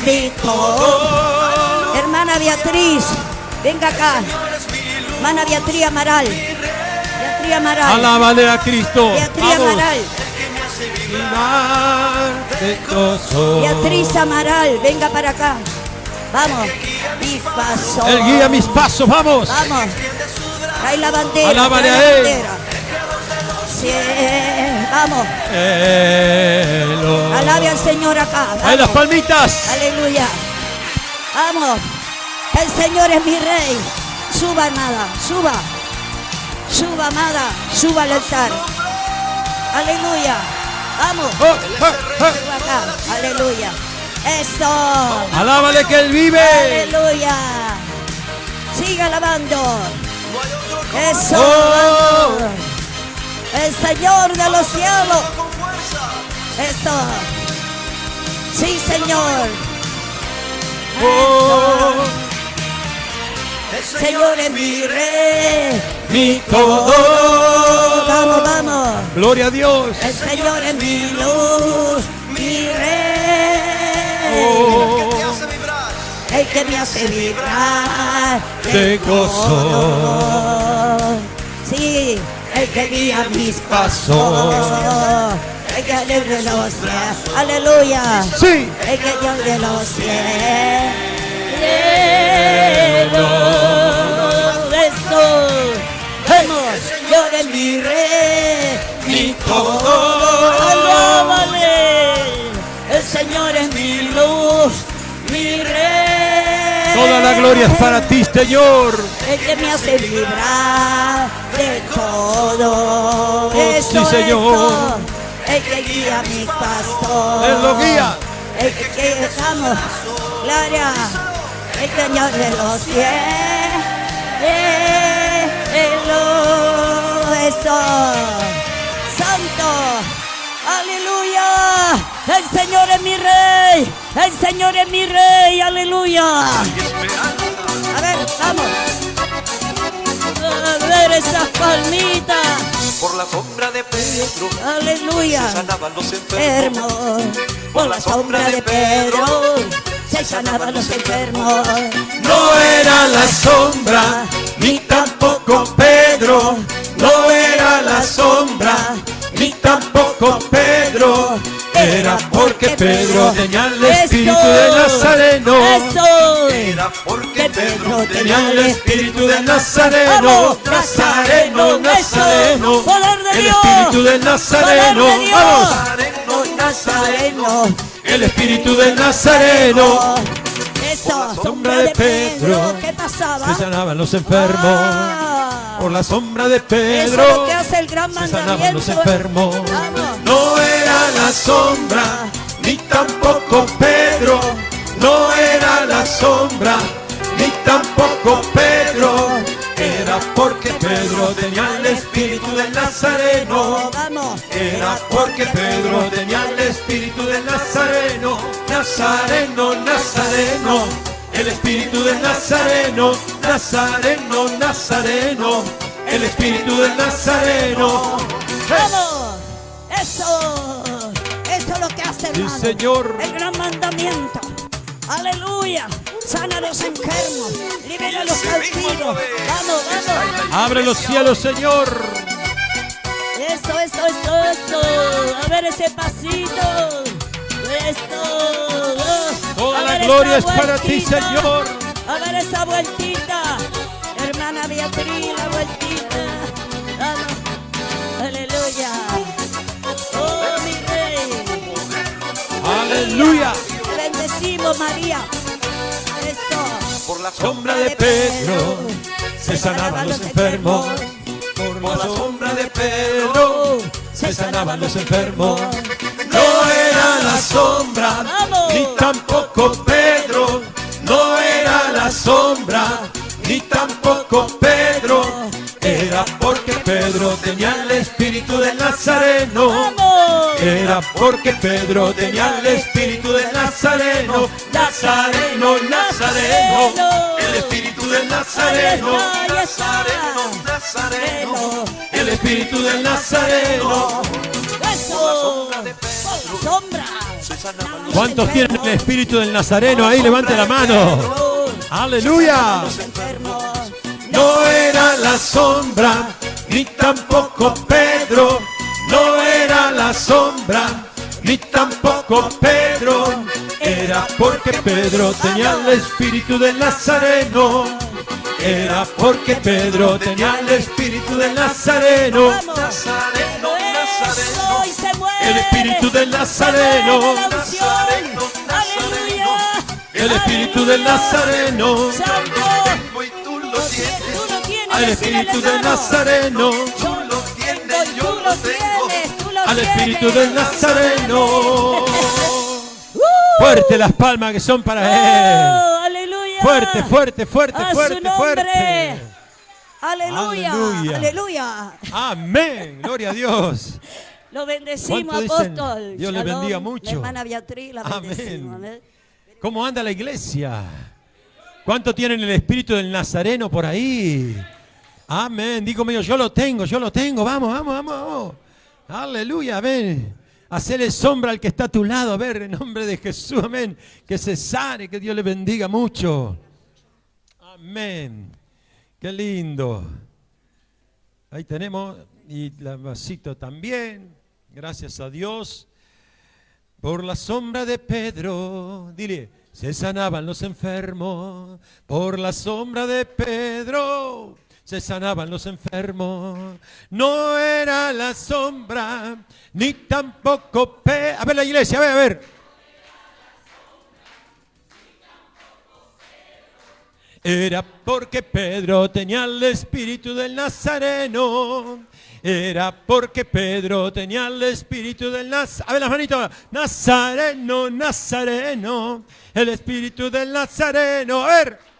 mi todo. Hermana Beatriz, venga acá. Hermana Beatriz Amaral. Beatriz Amaral. ¡Alábale a Cristo! Beatriz ¡Vamos! Amaral. De gozo. Beatriz Amaral, venga para acá. Vamos. Y paso. Él guía mis pasos, vamos. Vamos. Trae la bandera. Alábale trae a la Él. bandera. Sí, vamos. Elo. Alabe al Señor acá. ¡Ay, las Vamos. palmitas! Aleluya. Vamos. El Señor es mi rey. Suba, amada. Suba. Suba, amada. Suba al altar. Aleluya. Vamos. Oh, oh, oh. Suba acá. Aleluya. Eso. ¡Alábale que Él vive! Aleluya. Siga alabando. No hay otro como Eso. Oh. El Señor de los cielos. con fuerza. Eso. Sí, Señor. Oh. El Señor es mi rey. Mi todo. Vamos, vamos. Gloria a Dios. El Señor es mi luz, mi rey. Oh. te hace vibrar. El que me hace vibrar De gozo. todo. Sí, el que guía mis pasos. El que libre los pies. Aleluya. Sí. El que Dios de los cielos. Esto. Vamos. Yo de mi rey. Mi todo. Alábale. El Señor es mi luz. Mi rey. Toda la gloria es para ti, Señor. el que me hace librar de todo. Oh, sí, Eso, Señor. eso, el que guía mi paso. Él lo guía. El que dejamos, gloria, el Señor de los cielos. Eso, santo, aleluya. El Señor es mi rey, el Señor es mi rey, aleluya. A ver, vamos. A ver esas palmitas. Por la sombra de Pedro Aleluya. se sanaban los enfermos. Por la sombra de Pedro se sanaban los enfermos. No era la sombra, ni tampoco Pedro. No era la sombra, ni tampoco Pedro. Era porque Pedro tenía el espíritu de Nazareno. Eso. Era porque Pedro Tenía el espíritu de Nazareno. Nazareno, Nazareno. Poder de El Dios. espíritu del Nazareno. Poder de Dios. Vamos. Nazareno. El espíritu del Nazareno. Eso. Sombra de Pedro. ¿Qué pasaba? Se sanaban los enfermos. Ah. Por la sombra de Eso es lo Pedro. que hace el gran Se mandamiento. sanaban los enfermos. Vamos. No era la sombra, ni tampoco Pedro. No era la sombra, ni tampoco Pedro. Era porque Pedro tenía el espíritu del Nazareno. Vamos. Era porque Pedro tenía el espíritu del Nazareno. Nazareno, Nazareno. El espíritu del Nazareno. Nazareno, Nazareno. El espíritu del Nazareno. Vamos. Eso. Eso es lo que hace, Sí, hermano. Señor. El gran mandamiento. Aleluya. Sana a los enfermos. Libera a los cautivos. Vamos, vamos. Abre los cielos, Señor. Eso, eso, eso, eso. A ver ese pasito. Esto. Toda A la ver gloria esa es para ti, vueltita. Señor. A ver esa vueltita. Hermana Beatriz, la vueltita. Vamos. Aleluya. Oh, mi rey. Aleluya. Te bendecimos, María. Esto. Por la Sombra de Pedro. Se sanaban los enfermos. Por la sombra de Pedro. Se sanaban los enfermos. No era la sombra, Vamos. ni tampoco Pedro. No era la sombra, ni tampoco Pedro. Era porque Pedro tenía el espíritu del Nazareno. Vamos. Era porque Pedro tenía el espíritu del Nazareno. Nazareno, Nazareno. El espíritu del Nazareno. Ahí está. Nazareno. El espíritu del Nazareno. Eso. Por la sombra. ¿Cuántos tienen el espíritu del Nazareno? Ahí levante la mano. Aleluya. Los enfermos. No era la sombra, ni tampoco Pedro. No era la sombra, ni tampoco Pedro. Era porque Pedro tenía el espíritu del Nazareno. Era porque Pedro tenía el espíritu del Nazareno. Vamos. Nazareno, Eso, y se mueve. El espíritu del Nazareno. Se mueve la unción. Aleluya. El espíritu del Nazareno. Santo. y tú lo tienes. Tú lo tienes. Al espíritu del Nazareno. Tú lo tienes, yo lo tengo. Al espíritu del Nazareno. Fuerte las palmas que son para él. Oh, aleluya. Fuerte, fuerte, fuerte, A su fuerte, nombre. fuerte. Aleluya. Aleluya. Aleluya. Amén. Gloria a Dios. Lo bendecimos, ¿Cuánto dicen? apóstol. Dios le Shalom. bendiga mucho. La hermana Beatriz, la Amén. bendecimos. Amén. ¿Cómo anda la iglesia? ¿Cuánto tienen el espíritu del Nazareno por ahí? Amén. Digo mío, yo lo tengo, yo lo tengo. Vamos, vamos, vamos, vamos. Aleluya, amén. Hacerle sombra al que está a tu lado. A ver, en nombre de Jesús, amén. Que se sane, que Dios le bendiga mucho. Amén. Qué lindo. Ahí tenemos, y la vasito también. Gracias a Dios. Por la sombra de Pedro, dile, se sanaban los enfermos. Por la sombra de Pedro, se sanaban los enfermos. No era la sombra, ni tampoco Pedro. A ver la iglesia, a ver. Era porque Pedro tenía el espíritu del Nazareno. Era porque Pedro tenía el espíritu del Nazareno. A ver las manitos. Nazareno, Nazareno. El espíritu del Nazareno. A ver.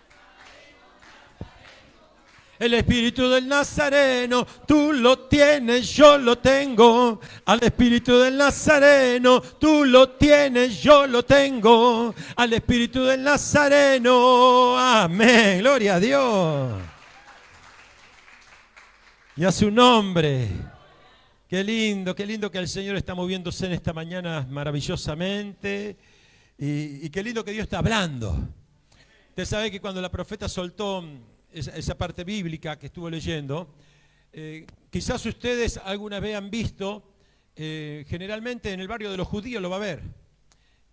El espíritu del Nazareno, tú lo tienes, yo lo tengo. Al espíritu del Nazareno, tú lo tienes, yo lo tengo. Al espíritu del Nazareno, amén, gloria a Dios. Y a su nombre. Qué lindo que el Señor está moviéndose en esta mañana maravillosamente. Y qué lindo que Dios está hablando. Usted sabe que cuando la profeta soltó esa parte bíblica que estuvo leyendo, quizás ustedes alguna vez han visto, generalmente en el barrio de los judíos lo va a ver,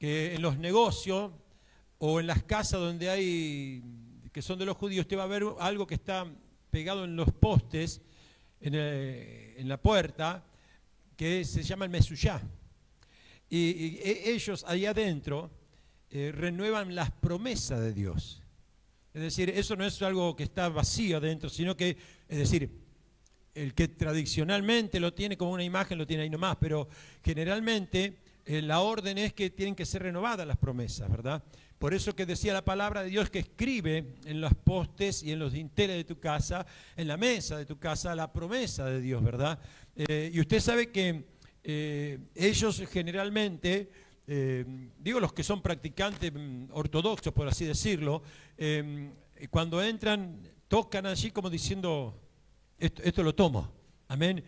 que en los negocios o en las casas donde hay, que son de los judíos, usted va a ver algo que está pegado en los postes, en la puerta, que se llama el mesuyá. Y ellos ahí adentro renuevan las promesas de Dios. Es decir, eso no es algo que está vacío adentro, sino que, es decir, el que tradicionalmente lo tiene como una imagen lo tiene ahí nomás, pero generalmente la orden es que tienen que ser renovadas las promesas, ¿verdad? Por eso que decía la palabra de Dios que escribe en los postes y en los dinteles de tu casa, en la mesa de tu casa, la promesa de Dios, ¿verdad? Y usted sabe que ellos generalmente, digo los que son practicantes ortodoxos, por así decirlo, cuando entran, tocan allí como diciendo, esto lo tomo, amén.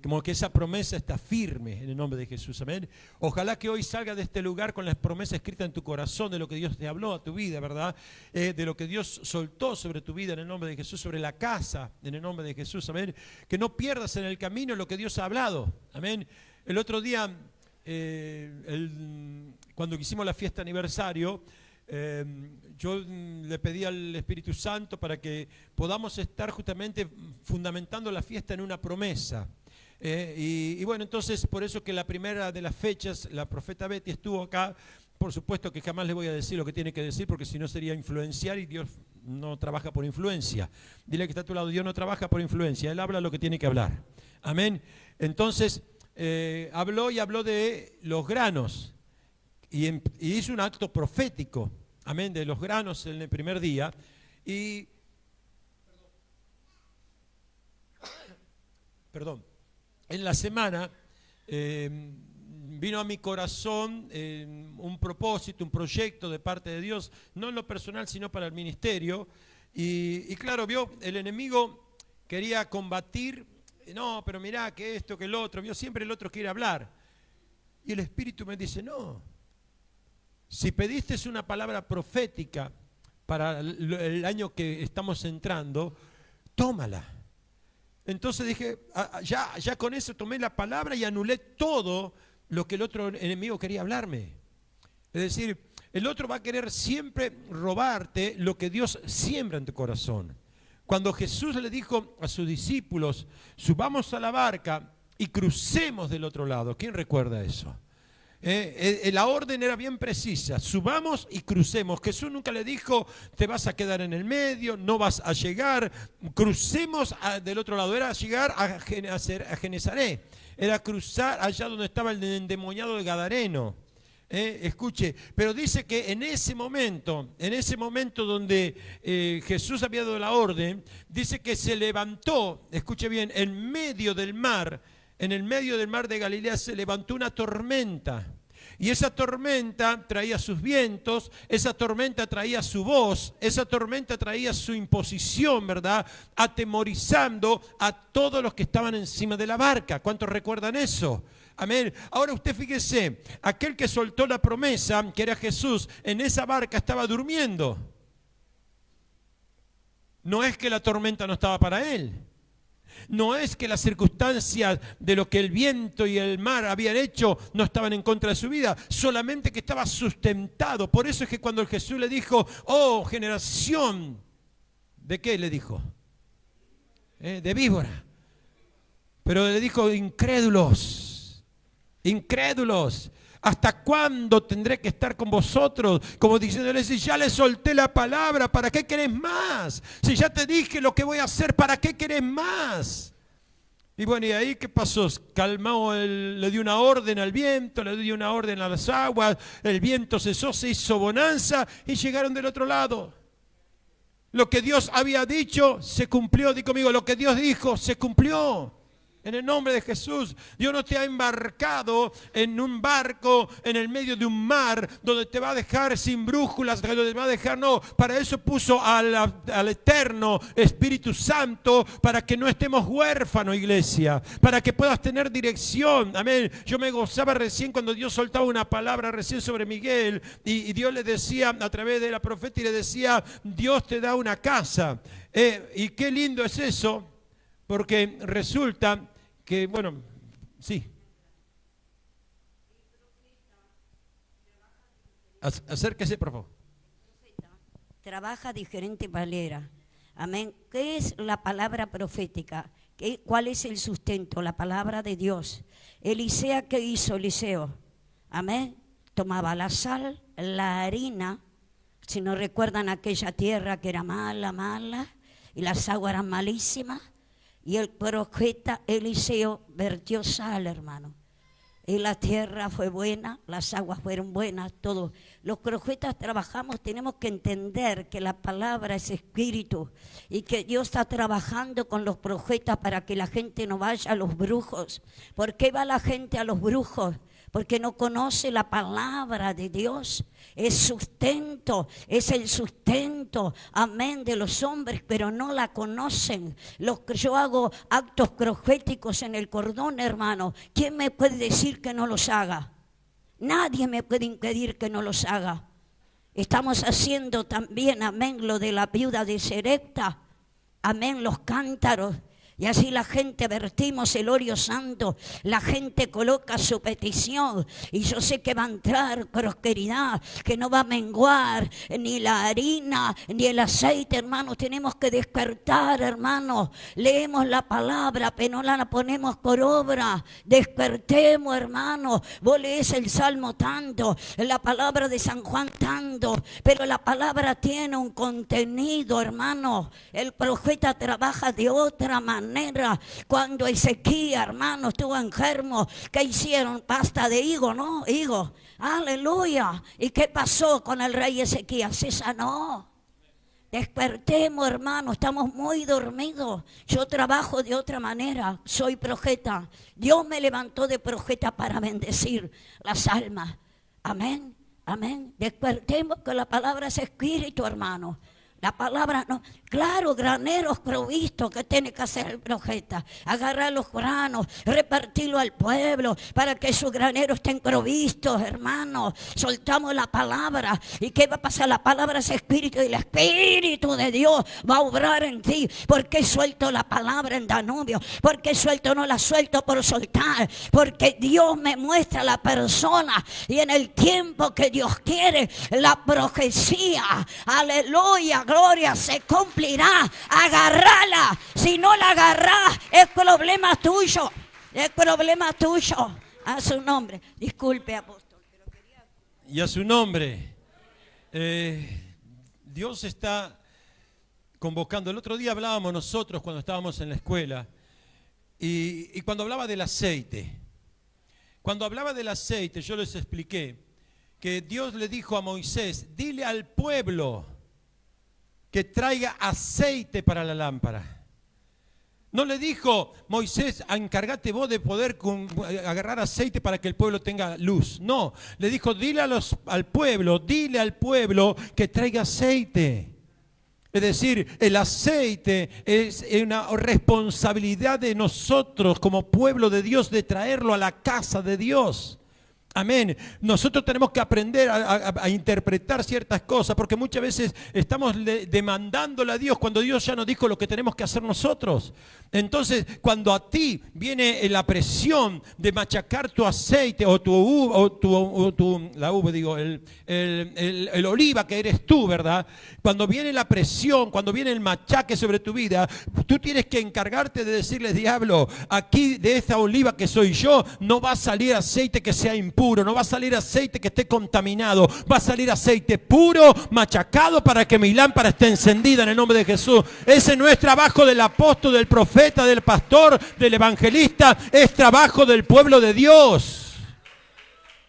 Como que esa promesa está firme en el nombre de Jesús, amén. Ojalá que hoy salga de este lugar con las promesas escritas en tu corazón de lo que Dios te habló a tu vida, ¿verdad? De lo que Dios soltó sobre tu vida en el nombre de Jesús, sobre la casa en el nombre de Jesús, amén. Que no pierdas en el camino lo que Dios ha hablado, amén. El otro día, cuando hicimos la fiesta aniversario, yo le pedí al Espíritu Santo para que podamos estar justamente fundamentando la fiesta en una promesa. Y bueno, entonces por eso que la primera de las fechas, la profeta Betty estuvo acá. Por supuesto que jamás le voy a decir lo que tiene que decir, porque si no sería influenciar, y Dios no trabaja por influencia. Dile que está a tu lado, Dios no trabaja por influencia, Él habla lo que tiene que hablar. Amén. Entonces habló de los granos y hizo un acto profético, amén, de los granos en el primer día. Y en la semana vino a mi corazón un propósito, un proyecto de parte de Dios, no en lo personal, sino para el ministerio. Y claro, vio, el enemigo quería combatir, no, pero mirá, que esto, que el otro, vio, siempre el otro quiere hablar. Y el Espíritu me dice, no, si pediste una palabra profética para el año que estamos entrando, tómala. Entonces dije, ya con eso tomé la palabra y anulé todo lo que el otro enemigo quería hablarme. Es decir, el otro va a querer siempre robarte lo que Dios siembra en tu corazón. Cuando Jesús le dijo a sus discípulos, subamos a la barca y crucemos del otro lado. ¿Quién recuerda eso? La orden era bien precisa, subamos y crucemos. Jesús nunca le dijo, te vas a quedar en el medio, no vas a llegar, crucemos del otro lado. Era llegar a Genesaret, era cruzar allá donde estaba el endemoniado de Gadareno. Escuche, pero dice que en ese momento donde Jesús había dado la orden, dice que se levantó, escuche bien, en el medio del mar de Galilea se levantó una tormenta. Y esa tormenta traía sus vientos, esa tormenta traía su voz, esa tormenta traía su imposición, ¿verdad? Atemorizando a todos los que estaban encima de la barca. ¿Cuántos recuerdan eso? Amén. Ahora usted fíjese, aquel que soltó la promesa, que era Jesús, en esa barca estaba durmiendo. No es que la tormenta no estaba para él. No es que las circunstancias de lo que el viento y el mar habían hecho no estaban en contra de su vida, solamente que estaba sustentado. Por eso es que cuando Jesús le dijo, oh generación, ¿de qué le dijo? De víbora. Pero le dijo incrédulos. ¿Hasta cuándo tendré que estar con vosotros? Como diciéndoles, si ya les solté la palabra, ¿para qué querés más? Si ya te dije lo que voy a hacer, ¿para qué querés más? Y bueno, ¿y ahí qué pasó? Calmó, le dio una orden al viento, le dio una orden a las aguas, el viento cesó, se hizo bonanza y llegaron del otro lado. Lo que Dios había dicho se cumplió. Di conmigo, lo que Dios dijo se cumplió. En el nombre de Jesús, Dios no te ha embarcado en un barco en el medio de un mar donde te va a dejar sin brújulas, donde te va a dejar, no. Para eso puso al eterno Espíritu Santo, para que no estemos huérfanos, iglesia, para que puedas tener dirección. Amén. Yo me gozaba recién cuando Dios soltaba una palabra recién sobre Miguel y Dios le decía a través de la profeta y le decía, Dios te da una casa. Y qué lindo es eso, porque resulta que, bueno, sí. Acérquese, por favor. Trabaja diferente manera. Amén. ¿Qué es la palabra profética? ¿Cuál es el sustento? La palabra de Dios. Eliseo, ¿qué hizo Eliseo? Amén. Tomaba la sal, la harina. Si no recuerdan aquella tierra que era mala, y las aguas eran malísimas. Y el profeta Eliseo vertió sal, hermano. Y la tierra fue buena, las aguas fueron buenas, todo. Los profetas trabajamos, tenemos que entender que la palabra es espíritu y que Dios está trabajando con los profetas para que la gente no vaya a los brujos. ¿Por qué va la gente a los brujos? Porque no conoce la palabra de Dios. Es sustento, es el sustento, amén, de los hombres, pero no la conocen. Yo hago actos proféticos en el cordón, hermano. ¿Quién me puede decir que no los haga? Nadie me puede impedir que no los haga. Estamos haciendo también, amén, lo de la viuda de Sarepta, amén, los cántaros. Y así la gente vertimos el óleo santo, la gente coloca su petición y yo sé que va a entrar prosperidad, que no va a menguar ni la harina ni el aceite, hermanos. Tenemos que despertar, hermanos. Leemos la palabra, pero no la ponemos por obra. Despertemos, hermanos. Vos lees el Salmo tanto, la palabra de San Juan tanto, pero la palabra tiene un contenido, hermanos. El profeta trabaja de otra manera. Cuando Ezequías, hermano, estuvo enfermo, ¿qué hicieron? Pasta de higo, ¿no? Higo. Aleluya. ¿Y qué pasó con el rey Ezequías? Se sanó. Despertemos, hermano, estamos muy dormidos. Yo trabajo de otra manera, soy profeta. Dios me levantó de profeta para bendecir las almas. Amén, amén. Despertemos, que la palabra es espíritu, hermano. La palabra no, claro, graneros provistos que tiene que hacer el profeta. Agarrar los granos, repartirlo al pueblo para que sus graneros estén provistos, hermanos. Soltamos la palabra. ¿Y qué va a pasar? La palabra es espíritu y el espíritu de Dios va a obrar en ti. Porque suelto la palabra en Danubio. Porque suelto, no la suelto por soltar. Porque Dios me muestra la persona y en el tiempo que Dios quiere, la profecía, aleluya, gloria, se cumplirá. Agarrala. Si no la agarrás, es problema tuyo. Es problema tuyo. A su nombre. Disculpe, apóstol. Y a su nombre. Dios está convocando. El otro día hablábamos nosotros cuando estábamos en la escuela. Y cuando hablaba del aceite. Cuando hablaba del aceite, yo les expliqué que Dios le dijo a Moisés, dile al pueblo que traiga aceite para la lámpara. No le dijo, Moisés, encárgate vos de poder agarrar aceite para que el pueblo tenga luz. No, le dijo, dile al pueblo que traiga aceite. Es decir, el aceite es una responsabilidad de nosotros como pueblo de Dios de traerlo a la casa de Dios. Amén. Nosotros tenemos que aprender a interpretar ciertas cosas, porque muchas veces estamos demandándole a Dios cuando Dios ya nos dijo lo que tenemos que hacer nosotros. Entonces, cuando a ti viene la presión de machacar tu aceite o el oliva que eres tú, ¿verdad? Cuando viene la presión, cuando viene el machaque sobre tu vida, tú tienes que encargarte de decirle, diablo, aquí de esta oliva que soy yo, no va a salir aceite que sea impuro. puro, no va a salir aceite que esté contaminado, va a salir aceite puro, machacado para que mi lámpara esté encendida en el nombre de Jesús. Ese no es trabajo del apóstol, del profeta, del pastor, del evangelista, es trabajo del pueblo de Dios.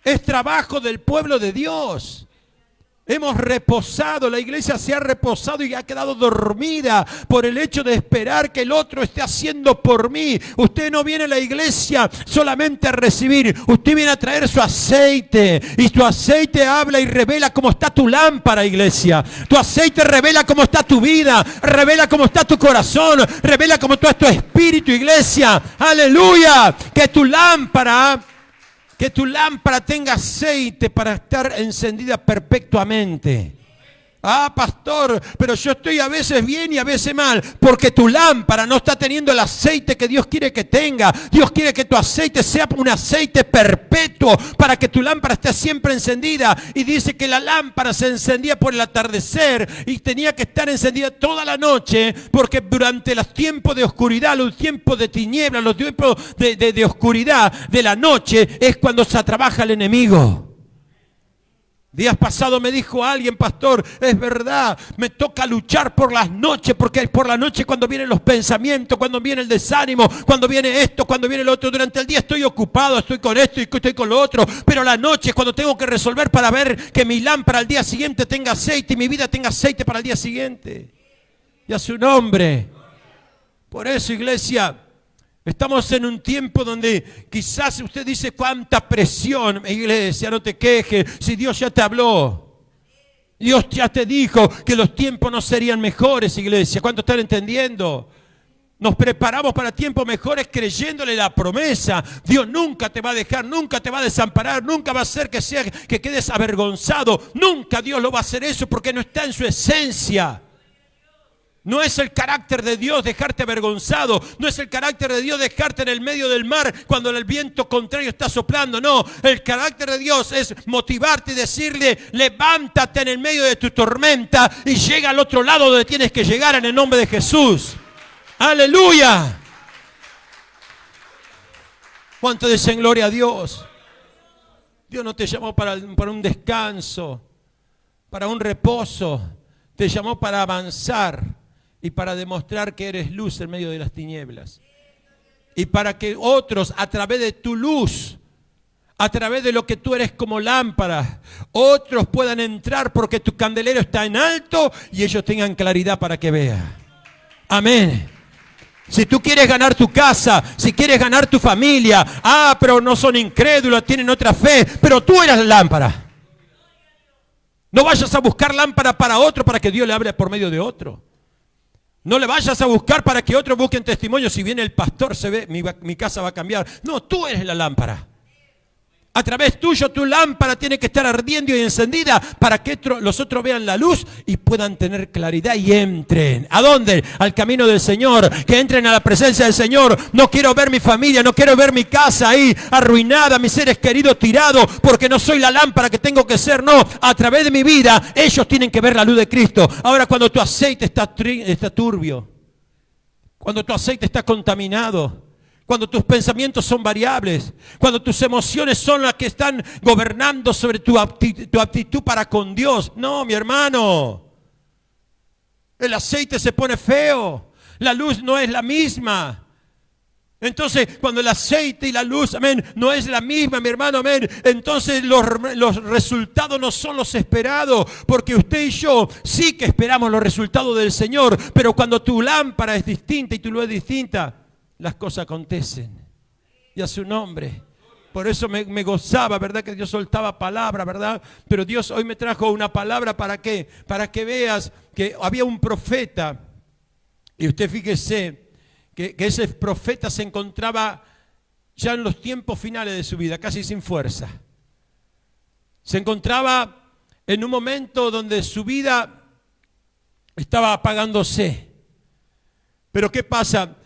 Es trabajo del pueblo de Dios. Hemos reposado, la iglesia se ha reposado y ha quedado dormida por el hecho de esperar que el otro esté haciendo por mí. Usted no viene a la iglesia solamente a recibir, usted viene a traer su aceite. Y tu aceite habla y revela cómo está tu lámpara, iglesia. Tu aceite revela cómo está tu vida, revela cómo está tu corazón, revela cómo está tu espíritu, iglesia. Aleluya, que tu lámpara tenga aceite para estar encendida perpetuamente. Ah, pastor, pero yo estoy a veces bien y a veces mal, porque tu lámpara no está teniendo el aceite que Dios quiere que tenga. Dios quiere que tu aceite sea un aceite perpetuo, para que tu lámpara esté siempre encendida. Y dice que la lámpara se encendía por el atardecer y tenía que estar encendida toda la noche, porque durante los tiempos de oscuridad, los tiempos de tinieblas, los tiempos de oscuridad de la noche, es cuando se trabaja el enemigo. Días pasados me dijo alguien, pastor, es verdad, me toca luchar por las noches, porque por la noche cuando vienen los pensamientos, cuando viene el desánimo, cuando viene esto, cuando viene lo otro. Durante el día estoy ocupado, estoy con esto y estoy con lo otro, pero la noche es cuando tengo que resolver para ver que mi lámpara al día siguiente tenga aceite y mi vida tenga aceite para el día siguiente. Y a su nombre. Por eso, iglesia, estamos en un tiempo donde quizás usted dice cuánta presión. Iglesia, no te quejes, si Dios ya te habló. Dios ya te dijo que los tiempos no serían mejores, iglesia. ¿Cuánto están entendiendo? Nos preparamos para tiempos mejores creyéndole la promesa. Dios nunca te va a dejar, nunca te va a desamparar, nunca va a hacer que quedes avergonzado. Nunca Dios lo va a hacer eso, porque no está en su esencia. No es el carácter de Dios dejarte avergonzado. No es el carácter de Dios dejarte en el medio del mar cuando el viento contrario está soplando. No, el carácter de Dios es motivarte y decirle, levántate en el medio de tu tormenta y llega al otro lado donde tienes que llegar en el nombre de Jesús. ¡Aleluya! ¿Cuánto dicen gloria a Dios? Dios no te llamó para un descanso, para un reposo. Te llamó para avanzar. Y para demostrar que eres luz en medio de las tinieblas. Y para que otros, a través de tu luz, a través de lo que tú eres como lámpara, otros puedan entrar porque tu candelero está en alto y ellos tengan claridad para que vean. Amén. Si tú quieres ganar tu casa, si quieres ganar tu familia, pero no son incrédulos, tienen otra fe, pero tú eres la lámpara. No vayas a buscar lámpara para otro para que Dios le hable por medio de otro. No le vayas a buscar para que otros busquen testimonio. Si viene el pastor, se ve, mi casa va a cambiar. No, tú eres la lámpara. A través tuyo, tu lámpara tiene que estar ardiendo y encendida para que los otros vean la luz y puedan tener claridad y entren. ¿A dónde? Al camino del Señor. Que entren a la presencia del Señor. No quiero ver mi familia, no quiero ver mi casa ahí arruinada, mis seres queridos tirados, porque no soy la lámpara que tengo que ser. No, a través de mi vida, ellos tienen que ver la luz de Cristo. Ahora, cuando tu aceite está turbio, cuando tu aceite está contaminado, cuando tus pensamientos son variables, cuando tus emociones son las que están gobernando sobre tu actitud para con Dios. No, mi hermano. El aceite se pone feo. La luz no es la misma. Entonces, cuando el aceite y la luz, amén, no es la misma, mi hermano, amén, entonces los resultados no son los esperados, porque usted y yo sí que esperamos los resultados del Señor, pero cuando tu lámpara es distinta y tu luz es distinta, las cosas acontecen. Y a su nombre. Por eso me gozaba, ¿verdad? Que Dios soltaba palabra, ¿verdad? Pero Dios hoy me trajo una palabra, ¿para qué? Para que veas que había un profeta. Y usted fíjese que ese profeta se encontraba ya en los tiempos finales de su vida, casi sin fuerza. Se encontraba en un momento donde su vida estaba apagándose. Pero ¿qué pasa?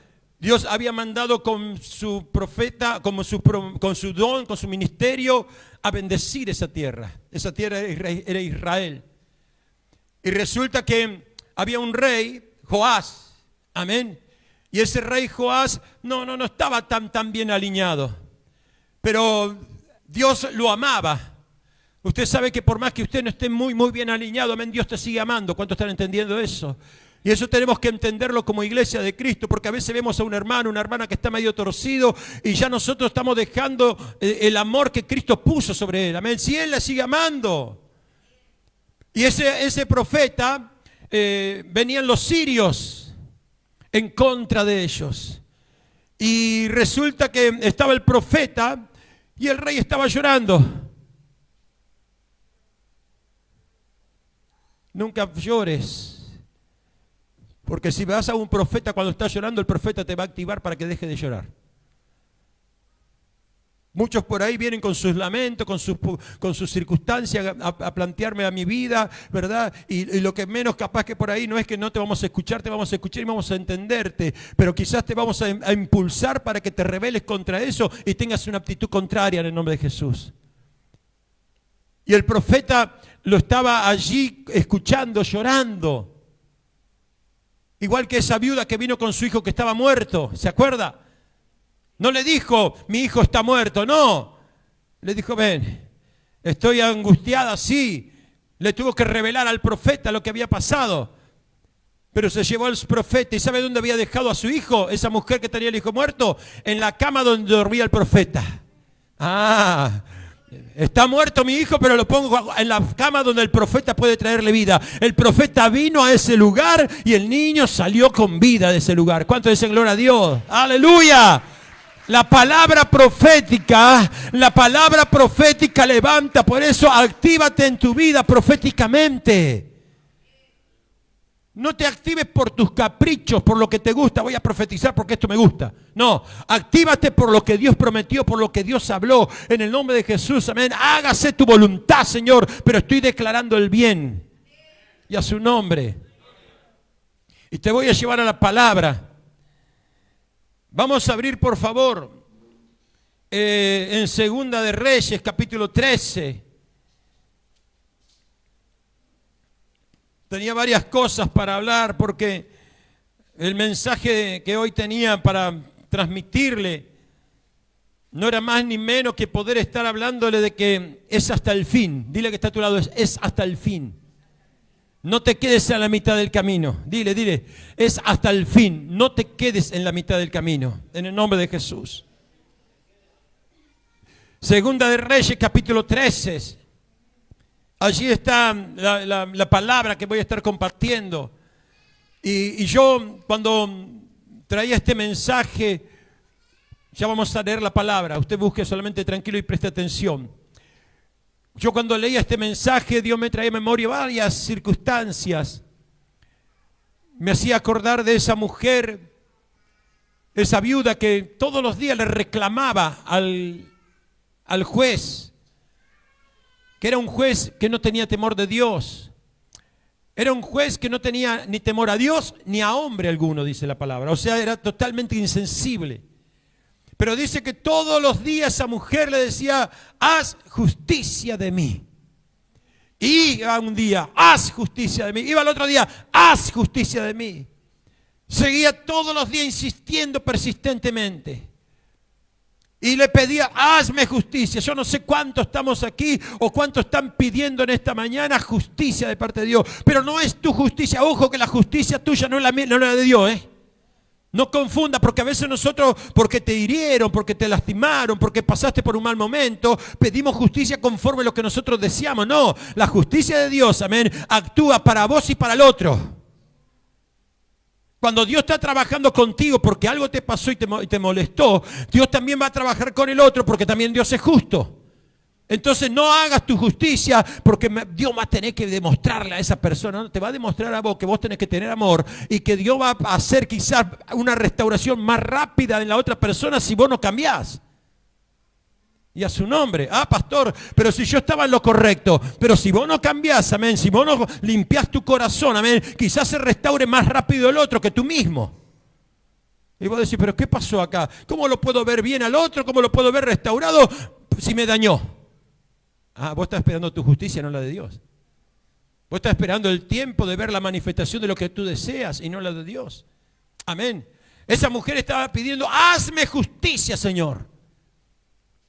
Dios había mandado con su profeta, con su don, con su ministerio, a bendecir esa tierra. Esa tierra era Israel. Y resulta que había un rey, Joás, amén. Y ese rey Joás no estaba tan bien alineado. Pero Dios lo amaba. Usted sabe que por más que usted no esté muy bien alineado, amén, Dios te sigue amando. ¿Cuántos están entendiendo eso? Y eso tenemos que entenderlo como iglesia de Cristo, porque a veces vemos a un hermano, una hermana que está medio torcido y ya nosotros estamos dejando el amor que Cristo puso sobre él. Amén. Si él la sigue amando. Y ese profeta, venían los sirios en contra de ellos. Y resulta que estaba el profeta y el rey estaba llorando. Nunca llores. Porque si vas a un profeta cuando está llorando, el profeta te va a activar para que deje de llorar. Muchos por ahí vienen con sus lamentos, con sus circunstancias a plantearme a mi vida, ¿verdad? Y lo que menos capaz que por ahí no es que no te vamos a escuchar, te vamos a escuchar y vamos a entenderte. Pero quizás te vamos a impulsar para que te rebeles contra eso y tengas una actitud contraria en el nombre de Jesús. Y el profeta lo estaba allí escuchando, llorando. Igual que esa viuda que vino con su hijo que estaba muerto, ¿se acuerda? No le dijo, mi hijo está muerto, no. Le dijo, ven, estoy angustiada, sí. Le tuvo que revelar al profeta lo que había pasado. Pero se llevó al profeta y ¿sabe dónde había dejado a su hijo? Esa mujer que tenía el hijo muerto, en la cama donde dormía el profeta. Ah, está muerto mi hijo, pero lo pongo en la cama donde el profeta puede traerle vida. El profeta vino a ese lugar y el niño salió con vida de ese lugar. ¿Cuánto dicen gloria a Dios? ¡Aleluya! La palabra profética levanta. Por eso actívate en tu vida proféticamente. No te actives por tus caprichos, por lo que te gusta. Voy a profetizar porque esto me gusta. No, actívate por lo que Dios prometió, por lo que Dios habló. En el nombre de Jesús, amén. Hágase tu voluntad, Señor, pero estoy declarando el bien. Y a su nombre. Y te voy a llevar a la palabra. Vamos a abrir, por favor, en Segunda de Reyes, capítulo 13. Tenía varias cosas para hablar porque el mensaje que hoy tenía para transmitirle no era más ni menos que poder estar hablándole de que es hasta el fin. Dile que está a tu lado, es hasta el fin. No te quedes en la mitad del camino. Dile, es hasta el fin. No te quedes en la mitad del camino. En el nombre de Jesús. Segunda de Reyes, capítulo 13. Allí está la palabra que voy a estar compartiendo. Y yo cuando traía este mensaje, ya vamos a leer la palabra. Usted busque solamente tranquilo y preste atención. Yo cuando leía este mensaje, Dios me traía a memoria varias circunstancias. Me hacía acordar de esa mujer, esa viuda que todos los días le reclamaba al juez. Que era un juez que no tenía temor de Dios. Era un juez que no tenía ni temor a Dios ni a hombre alguno, dice la palabra. O sea, era totalmente insensible. Pero dice que todos los días esa mujer le decía, haz justicia de mí. Y iba un día, haz justicia de mí. Iba al otro día, haz justicia de mí. Seguía todos los días insistiendo persistentemente. Y le pedía, hazme justicia. Yo no sé cuántos estamos aquí o cuántos están pidiendo en esta mañana justicia de parte de Dios. Pero no es tu justicia. Ojo que la justicia tuya no es la de Dios, ¿eh? No confunda, porque a veces nosotros, porque te hirieron, porque te lastimaron, porque pasaste por un mal momento, pedimos justicia conforme a lo que nosotros deseamos. No, la justicia de Dios, amén, actúa para vos y para el otro. Cuando Dios está trabajando contigo porque algo te pasó y te molestó, Dios también va a trabajar con el otro porque también Dios es justo. Entonces no hagas tu justicia porque Dios va a tener que demostrarle a esa persona. No, te va a demostrar a vos que vos tenés que tener amor y que Dios va a hacer quizás una restauración más rápida en la otra persona si vos no cambiás. Y a su nombre, pastor, pero si yo estaba en lo correcto, pero si vos no cambiás, amén, si vos no limpiás tu corazón, amén, quizás se restaure más rápido el otro que tú mismo. Y vos decís, pero ¿qué pasó acá? ¿Cómo lo puedo ver bien al otro? ¿Cómo lo puedo ver restaurado si me dañó? Vos estás esperando tu justicia, no la de Dios. Vos estás esperando el tiempo de ver la manifestación de lo que tú deseas y no la de Dios. Amén. Esa mujer estaba pidiendo, hazme justicia, Señor.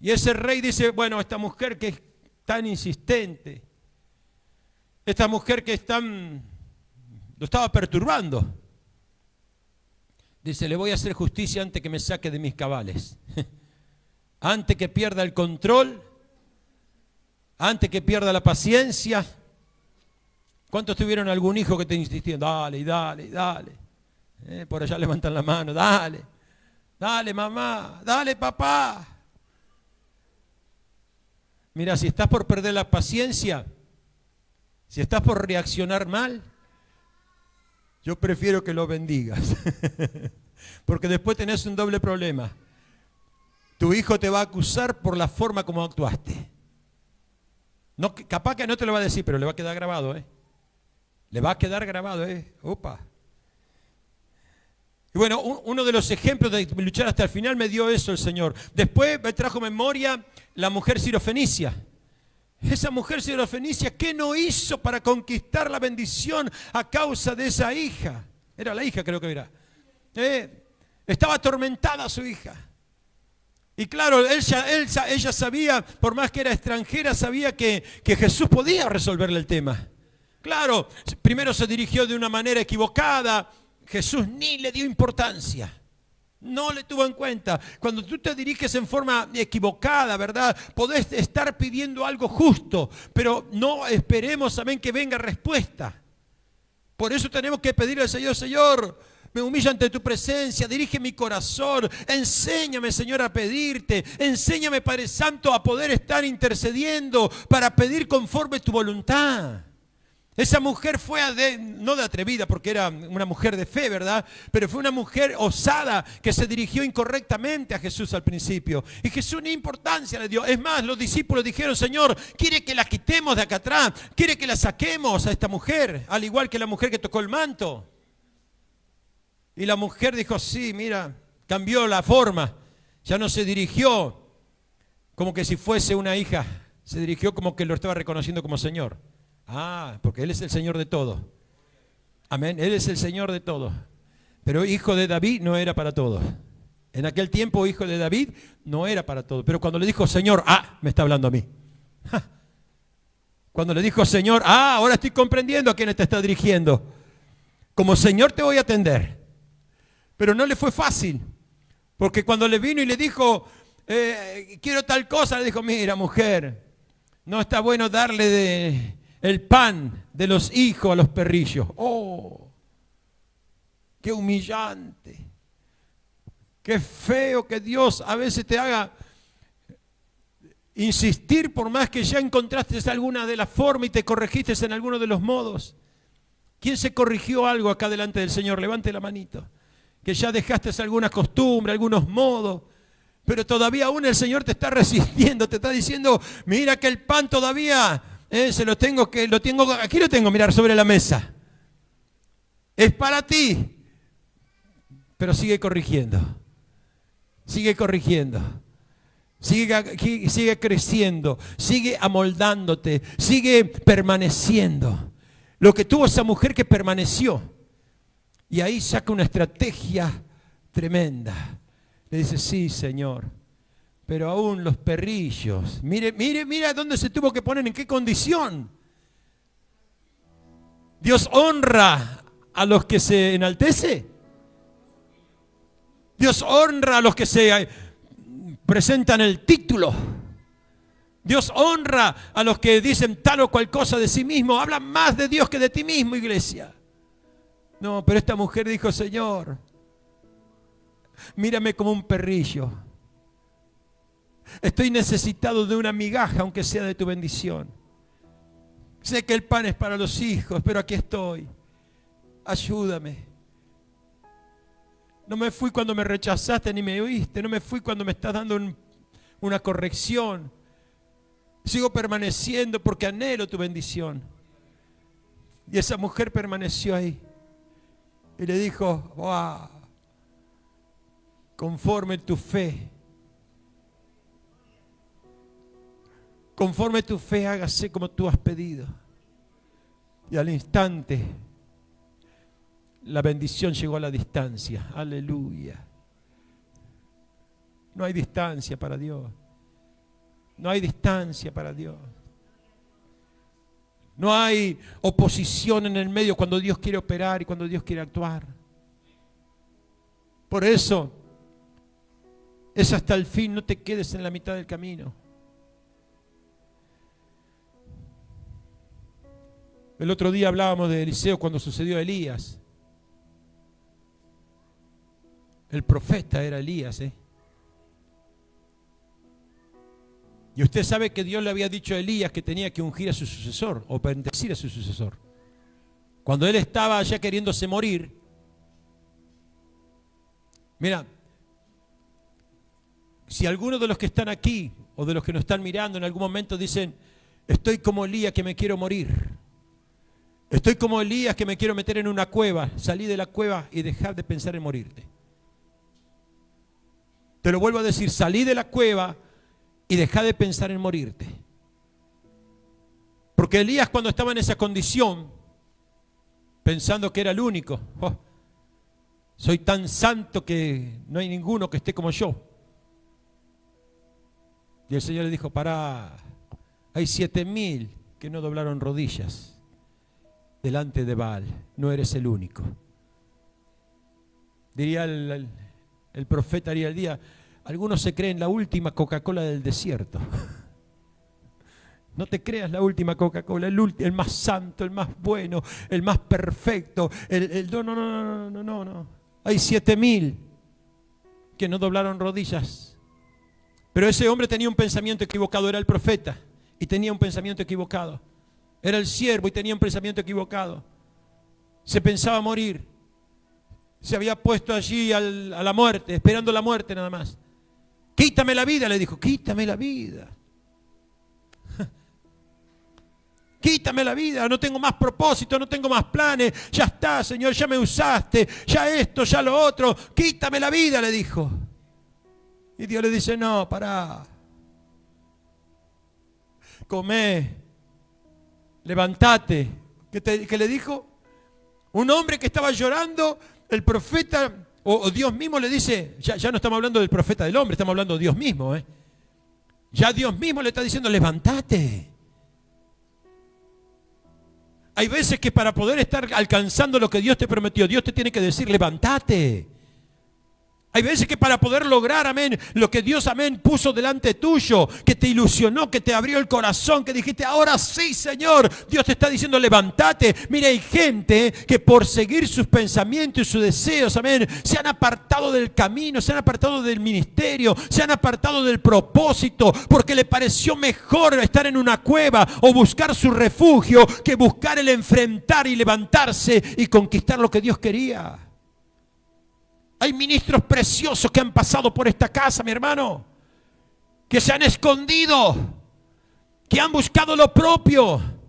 Y ese rey dice, bueno, esta mujer que es tan insistente, esta mujer que es tan, lo estaba perturbando, dice, le voy a hacer justicia antes que me saque de mis cabales, antes que pierda el control, antes que pierda la paciencia. ¿Cuántos tuvieron algún hijo que te insistía? Dale, dale, dale. Por allá levantan la mano, dale, dale mamá, dale papá. Mira, si estás por perder la paciencia, si estás por reaccionar mal, yo prefiero que lo bendigas. Porque después tenés un doble problema. Tu hijo te va a acusar por la forma como actuaste. No, capaz que no te lo va a decir, pero le va a quedar grabado, Le va a quedar grabado, Opa. Y bueno, uno de los ejemplos de luchar hasta el final me dio eso el Señor. Después me trajo memoria la mujer sirofenicia. Esa mujer sirofenicia, ¿qué no hizo para conquistar la bendición a causa de esa hija? Era la hija, creo que era. Estaba atormentada su hija. Y claro, ella sabía, por más que era extranjera, sabía que Jesús podía resolverle el tema. Claro, primero se dirigió de una manera equivocada. Jesús ni le dio importancia, no le tuvo en cuenta. Cuando tú te diriges en forma equivocada, ¿verdad? Podés estar pidiendo algo justo, pero no esperemos, amén, que venga respuesta. Por eso tenemos que pedirle al Señor, Señor, me humillo ante tu presencia, dirige mi corazón, enséñame, Señor, a pedirte, enséñame, Padre Santo, a poder estar intercediendo para pedir conforme tu voluntad. Esa mujer fue, no de atrevida, porque era una mujer de fe, ¿verdad? Pero fue una mujer osada que se dirigió incorrectamente a Jesús al principio. Y Jesús ni importancia le dio. Es más, los discípulos dijeron, Señor, ¿quiere que la quitemos de acá atrás? ¿Quiere que la saquemos a esta mujer? Al igual que la mujer que tocó el manto. Y la mujer dijo, sí, mira, cambió la forma. Ya no se dirigió como que si fuese una hija. Se dirigió como que lo estaba reconociendo como Señor. Porque Él es el Señor de todo. Amén, Él es el Señor de todo. Pero hijo de David no era para todos. En aquel tiempo hijo de David no era para todos. Pero cuando le dijo Señor, me está hablando a mí. Cuando le dijo Señor, ahora estoy comprendiendo a quién te está dirigiendo. Como Señor te voy a atender. Pero no le fue fácil. Porque cuando le vino y le dijo, quiero tal cosa, le dijo, mira mujer, no está bueno darle el pan de los hijos a los perrillos. ¡Qué humillante! ¡Qué feo que Dios a veces te haga insistir por más que ya encontraste alguna de las formas y te corregiste en alguno de los modos! ¿Quién se corrigió algo acá delante del Señor? Levante la manito. Que ya dejaste algunas costumbres, algunos modos, pero todavía aún el Señor te está resistiendo, te está diciendo, mira que el pan todavía... aquí lo tengo, mirar sobre la mesa. Es para ti. Pero sigue corrigiendo. Sigue corrigiendo. Sigue creciendo. Sigue amoldándote. Sigue permaneciendo. Lo que tuvo esa mujer que permaneció. Y ahí saca una estrategia tremenda. Le dice, sí, Señor. Pero aún los perrillos, mire dónde se tuvo que poner, en qué condición. Dios honra a los que se enaltece. Dios honra a los que se presentan el título. Dios honra a los que dicen tal o cual cosa de sí mismo. Hablan más de Dios que de ti mismo, iglesia. No, pero esta mujer dijo, Señor, mírame como un perrillo. Estoy necesitado de una migaja, aunque sea de tu bendición. Sé que el pan es para los hijos, pero aquí estoy. Ayúdame. No me fui cuando me rechazaste ni me oíste. No me fui cuando me estás dando una corrección. Sigo permaneciendo porque anhelo tu bendición. Y esa mujer permaneció ahí. Y le dijo, wow, conforme tu fe. Conforme tu fe, hágase como tú has pedido. Y al instante, la bendición llegó a la distancia. Aleluya. No hay distancia para Dios. No hay distancia para Dios. No hay oposición en el medio cuando Dios quiere operar y cuando Dios quiere actuar. Por eso es hasta el fin, no te quedes en la mitad del camino. El otro día hablábamos de Eliseo cuando sucedió a Elías. El profeta era Elías, Y usted sabe que Dios le había dicho a Elías que tenía que ungir a su sucesor o bendecir a su sucesor. Cuando él estaba ya queriéndose morir, mira, si alguno de los que están aquí o de los que nos están mirando en algún momento dicen, estoy como Elías que me quiero morir, estoy como Elías que me quiero meter en una cueva, salí de la cueva y dejar de pensar en morirte. Te lo vuelvo a decir, salí de la cueva y deja de pensar en morirte. Porque Elías, cuando estaba en esa condición, pensando que era el único, soy tan santo que no hay ninguno que esté como yo. Y el Señor le dijo, pará, hay 7,000 que no doblaron rodillas delante de Baal, no eres el único. Diría el profeta Ariel Díaz, algunos se creen la última Coca-Cola del desierto. No te creas la última Coca-Cola, el más santo, el más bueno, el más perfecto. No. Hay 7,000 que no doblaron rodillas. Pero ese hombre tenía un pensamiento equivocado, era el profeta y tenía un pensamiento equivocado. Era el siervo y tenía un pensamiento equivocado. Se pensaba morir. Se había puesto allí a la muerte, esperando la muerte nada más. Quítame la vida, le dijo, quítame la vida. Quítame la vida, no tengo más propósito, no tengo más planes. Ya está, Señor, ya me usaste, ya esto, ya lo otro. Quítame la vida, le dijo. Y Dios le dice, no, pará. Comé, levántate. ¿Qué le dijo? Un hombre que estaba llorando, el profeta... O Dios mismo le dice, ya no estamos hablando del profeta del hombre, estamos hablando de Dios mismo. Ya Dios mismo le está diciendo, levántate. Hay veces que para poder estar alcanzando lo que Dios te prometió, Dios te tiene que decir, levántate. Hay veces que para poder lograr, amén, lo que Dios, amén, puso delante tuyo, que te ilusionó, que te abrió el corazón, que dijiste, ahora sí, Señor, Dios te está diciendo, levántate. Mira, hay gente que por seguir sus pensamientos y sus deseos, amén, se han apartado del camino, se han apartado del ministerio, se han apartado del propósito, porque le pareció mejor estar en una cueva o buscar su refugio que buscar el enfrentar y levantarse y conquistar lo que Dios quería. Hay ministros preciosos que han pasado por esta casa, mi hermano, que se han escondido, que han buscado lo propio,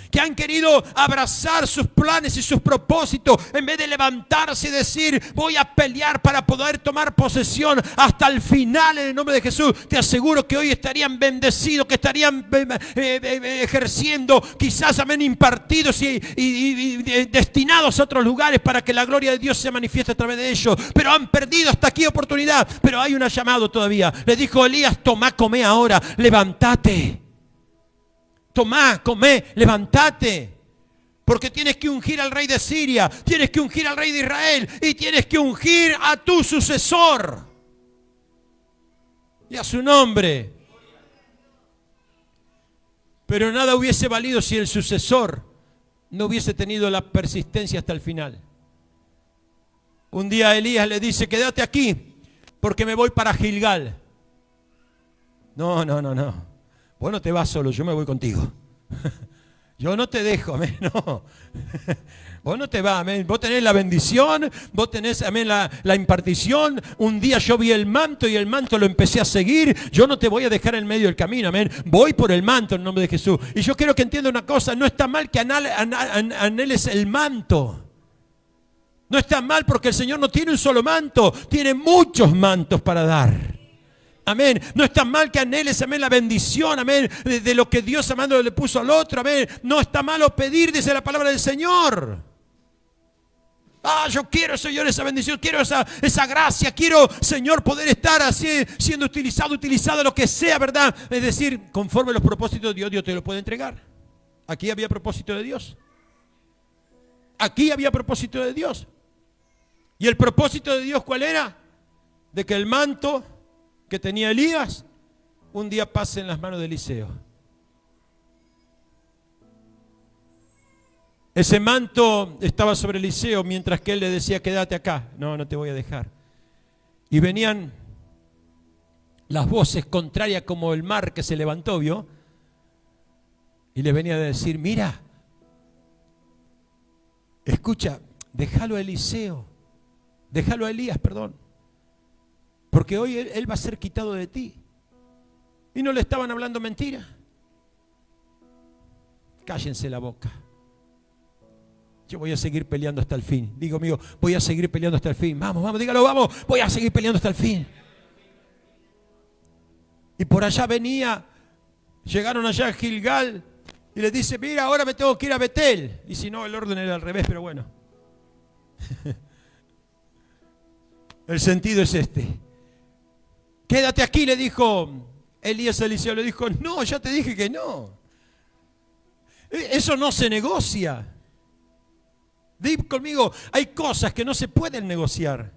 que han querido abrazar sus planes y sus propósitos en vez de levantarse y decir, voy a pelear para poder tomar posesión hasta el final en el nombre de Jesús. Te aseguro que hoy estarían bendecidos, que estarían ejerciendo, quizás amén, impartidos y destinados a otros lugares para que la gloria de Dios se manifieste a través de ellos. Pero han perdido hasta aquí oportunidad. Pero hay un llamado todavía. Le dijo Elías, tomá, comé ahora, levántate. Tomá, comé, levántate. Porque tienes que ungir al rey de Siria, tienes que ungir al rey de Israel y tienes que ungir a tu sucesor. Y a su nombre. Pero nada hubiese valido si el sucesor no hubiese tenido la persistencia hasta el final. Un día Elías le dice, quédate aquí porque me voy para Gilgal. No. Vos no te vas solo, yo me voy contigo. Yo no te dejo, amén, no. Vos no te vas, amén. Vos tenés la bendición, vos tenés, amén, la impartición. Un día yo vi el manto y el manto lo empecé a seguir. Yo no te voy a dejar en medio del camino, amén. Voy por el manto en nombre de Jesús. Y yo quiero que entienda una cosa, no está mal que anheles el manto. No está mal porque el Señor no tiene un solo manto, tiene muchos mantos para dar. Amén. No está mal que anheles, amén, la bendición, amén, de lo que Dios amando le puso al otro, amén. No está malo pedir, dice la palabra del Señor. Yo quiero, Señor, esa bendición, quiero esa gracia, quiero, Señor, poder estar así, siendo utilizado, lo que sea, ¿verdad? Es decir, conforme a los propósitos de Dios, Dios te lo puede entregar. Aquí había propósito de Dios. Aquí había propósito de Dios. ¿Y el propósito de Dios cuál era? De que el manto que tenía Elías un día pase en las manos de Eliseo. Ese manto estaba sobre Eliseo mientras que él le decía, quédate acá. No, no te voy a dejar. Y venían las voces contrarias como el mar que se levantó, ¿vio? Y le venía a decir, mira, escucha, déjalo a Eliseo, déjalo a Elías, perdón. Porque hoy él va a ser quitado de ti. Y no le estaban hablando mentira. Cállense la boca. Yo voy a seguir peleando hasta el fin. Digo, amigo, voy a seguir peleando hasta el fin. Vamos, vamos, dígalo, vamos. Voy a seguir peleando hasta el fin. Y por allá llegaron allá a Gilgal y les dice, mira, ahora me tengo que ir a Betel. Y si no, el orden era al revés, pero bueno. El sentido es este. Quédate aquí, le dijo Elías a Eliseo. Le dijo, no, ya te dije que no. Eso no se negocia. Di conmigo, hay cosas que no se pueden negociar.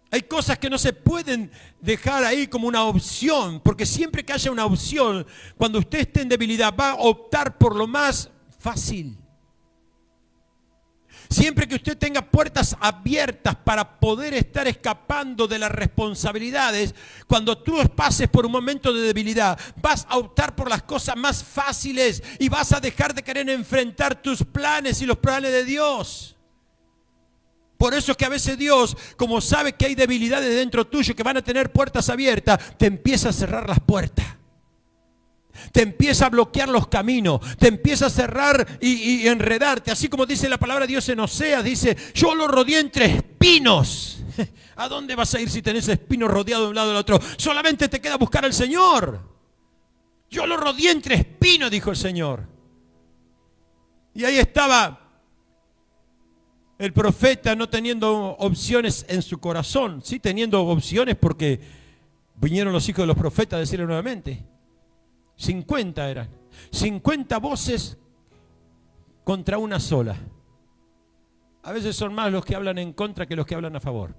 Hay cosas que no se pueden dejar ahí como una opción, porque siempre que haya una opción, cuando usted esté en debilidad, va a optar por lo más fácil. Siempre que usted tenga puertas abiertas para poder estar escapando de las responsabilidades, cuando tú pases por un momento de debilidad, vas a optar por las cosas más fáciles y vas a dejar de querer enfrentar tus planes y los planes de Dios. Por eso es que a veces Dios, como sabe que hay debilidades dentro tuyo que van a tener puertas abiertas, te empieza a cerrar las puertas. Te empieza a bloquear los caminos, te empieza a cerrar y enredarte. Así como dice la palabra de Dios en Oseas, dice, yo lo rodeé entre espinos. ¿A dónde vas a ir si tenés espinos rodeados de un lado del otro? Solamente te queda buscar al Señor. Yo lo rodeé entre espinos, dijo el Señor. Y ahí estaba el profeta no teniendo opciones en su corazón. Sí teniendo opciones porque vinieron los hijos de los profetas a decirle nuevamente. 50 eran. 50 voces contra una sola. A veces son más los que hablan en contra que los que hablan a favor.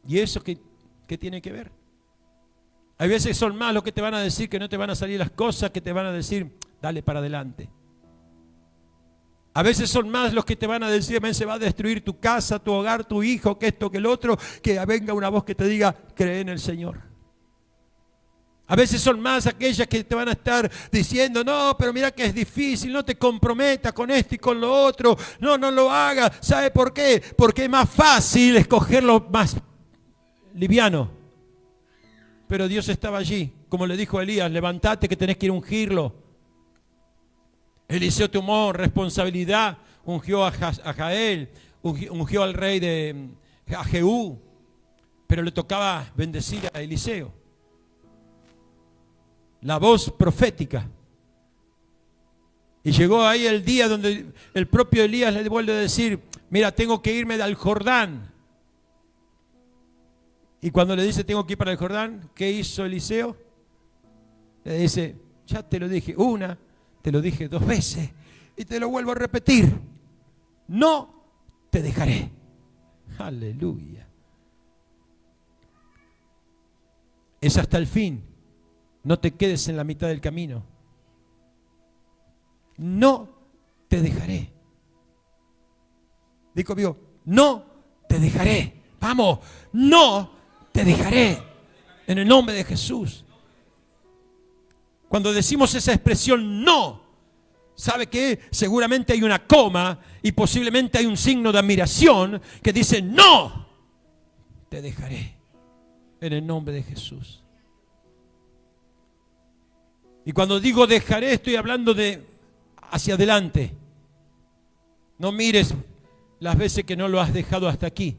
¿Y eso qué tiene que ver? Hay veces son más los que te van a decir que no te van a salir las cosas, que te van a decir, dale para adelante. A veces son más los que te van a decir, se va a destruir tu casa, tu hogar, tu hijo, que esto, que el otro, que venga una voz que te diga, cree en el Señor. A veces son más aquellas que te van a estar diciendo, no, pero mira que es difícil, no te comprometas con esto y con lo otro, no lo hagas. ¿Sabe por qué? Porque es más fácil escoger lo más liviano. Pero Dios estaba allí, como le dijo a Elías, levantate que tenés que ir a ungirlo. Eliseo tomó responsabilidad, ungió a Jael, ungió al rey a Jehú, pero le tocaba bendecir a Eliseo. La voz profética. Y llegó ahí el día donde el propio Elías le vuelve a decir, mira, tengo que irme al Jordán. Y cuando le dice, tengo que ir para el Jordán, ¿qué hizo Eliseo? Le dice, ya te lo dije una, te lo dije 2 veces y te lo vuelvo a repetir. No te dejaré. Aleluya. Es hasta el fin. No te quedes en la mitad del camino. No te dejaré. Digo, amigo, no te dejaré. Vamos, no te dejaré. En el nombre de Jesús. Cuando decimos esa expresión no, ¿sabe qué? Seguramente hay una coma y posiblemente hay un signo de admiración que dice no te dejaré. En el nombre de Jesús. Y cuando digo dejaré, estoy hablando de hacia adelante. No mires las veces que no lo has dejado hasta aquí.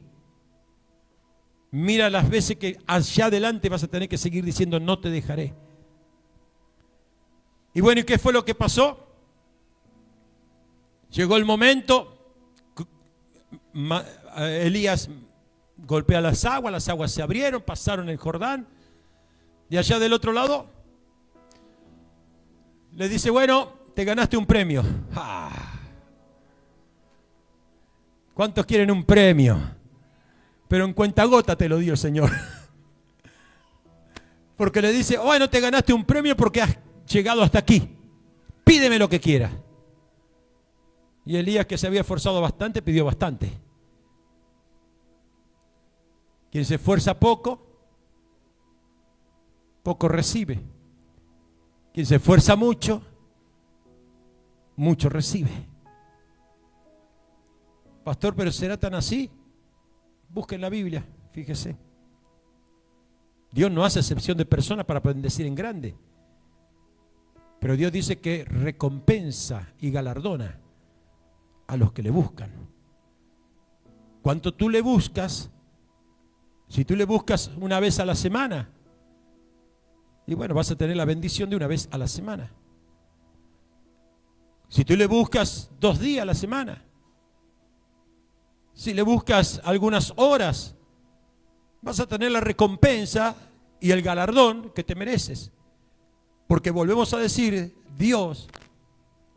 Mira las veces que hacia adelante vas a tener que seguir diciendo no te dejaré. Y bueno, ¿y qué fue lo que pasó? Llegó el momento Elías golpea las aguas se abrieron, pasaron el Jordán. Y allá del otro lado le dice, bueno, te ganaste un premio. ¿Cuántos quieren un premio? Pero en cuentagota te lo dio el Señor. Porque le dice, bueno, te ganaste un premio porque has llegado hasta aquí. Pídeme lo que quieras. Y Elías, que se había esforzado bastante, pidió bastante. Quien se esfuerza poco, poco recibe. Quien se esfuerza mucho, mucho recibe. Pastor, ¿pero será tan así? Busquen la Biblia, fíjese. Dios no hace excepción de personas para bendecir en grande. Pero Dios dice que recompensa y galardona a los que le buscan. Cuanto tú le buscas, si tú le buscas una vez a la semana, y bueno, vas a tener la bendición de una vez a la semana. Si tú le buscas 2 días a la semana, si le buscas algunas horas, vas a tener la recompensa y el galardón que te mereces. Porque volvemos a decir, Dios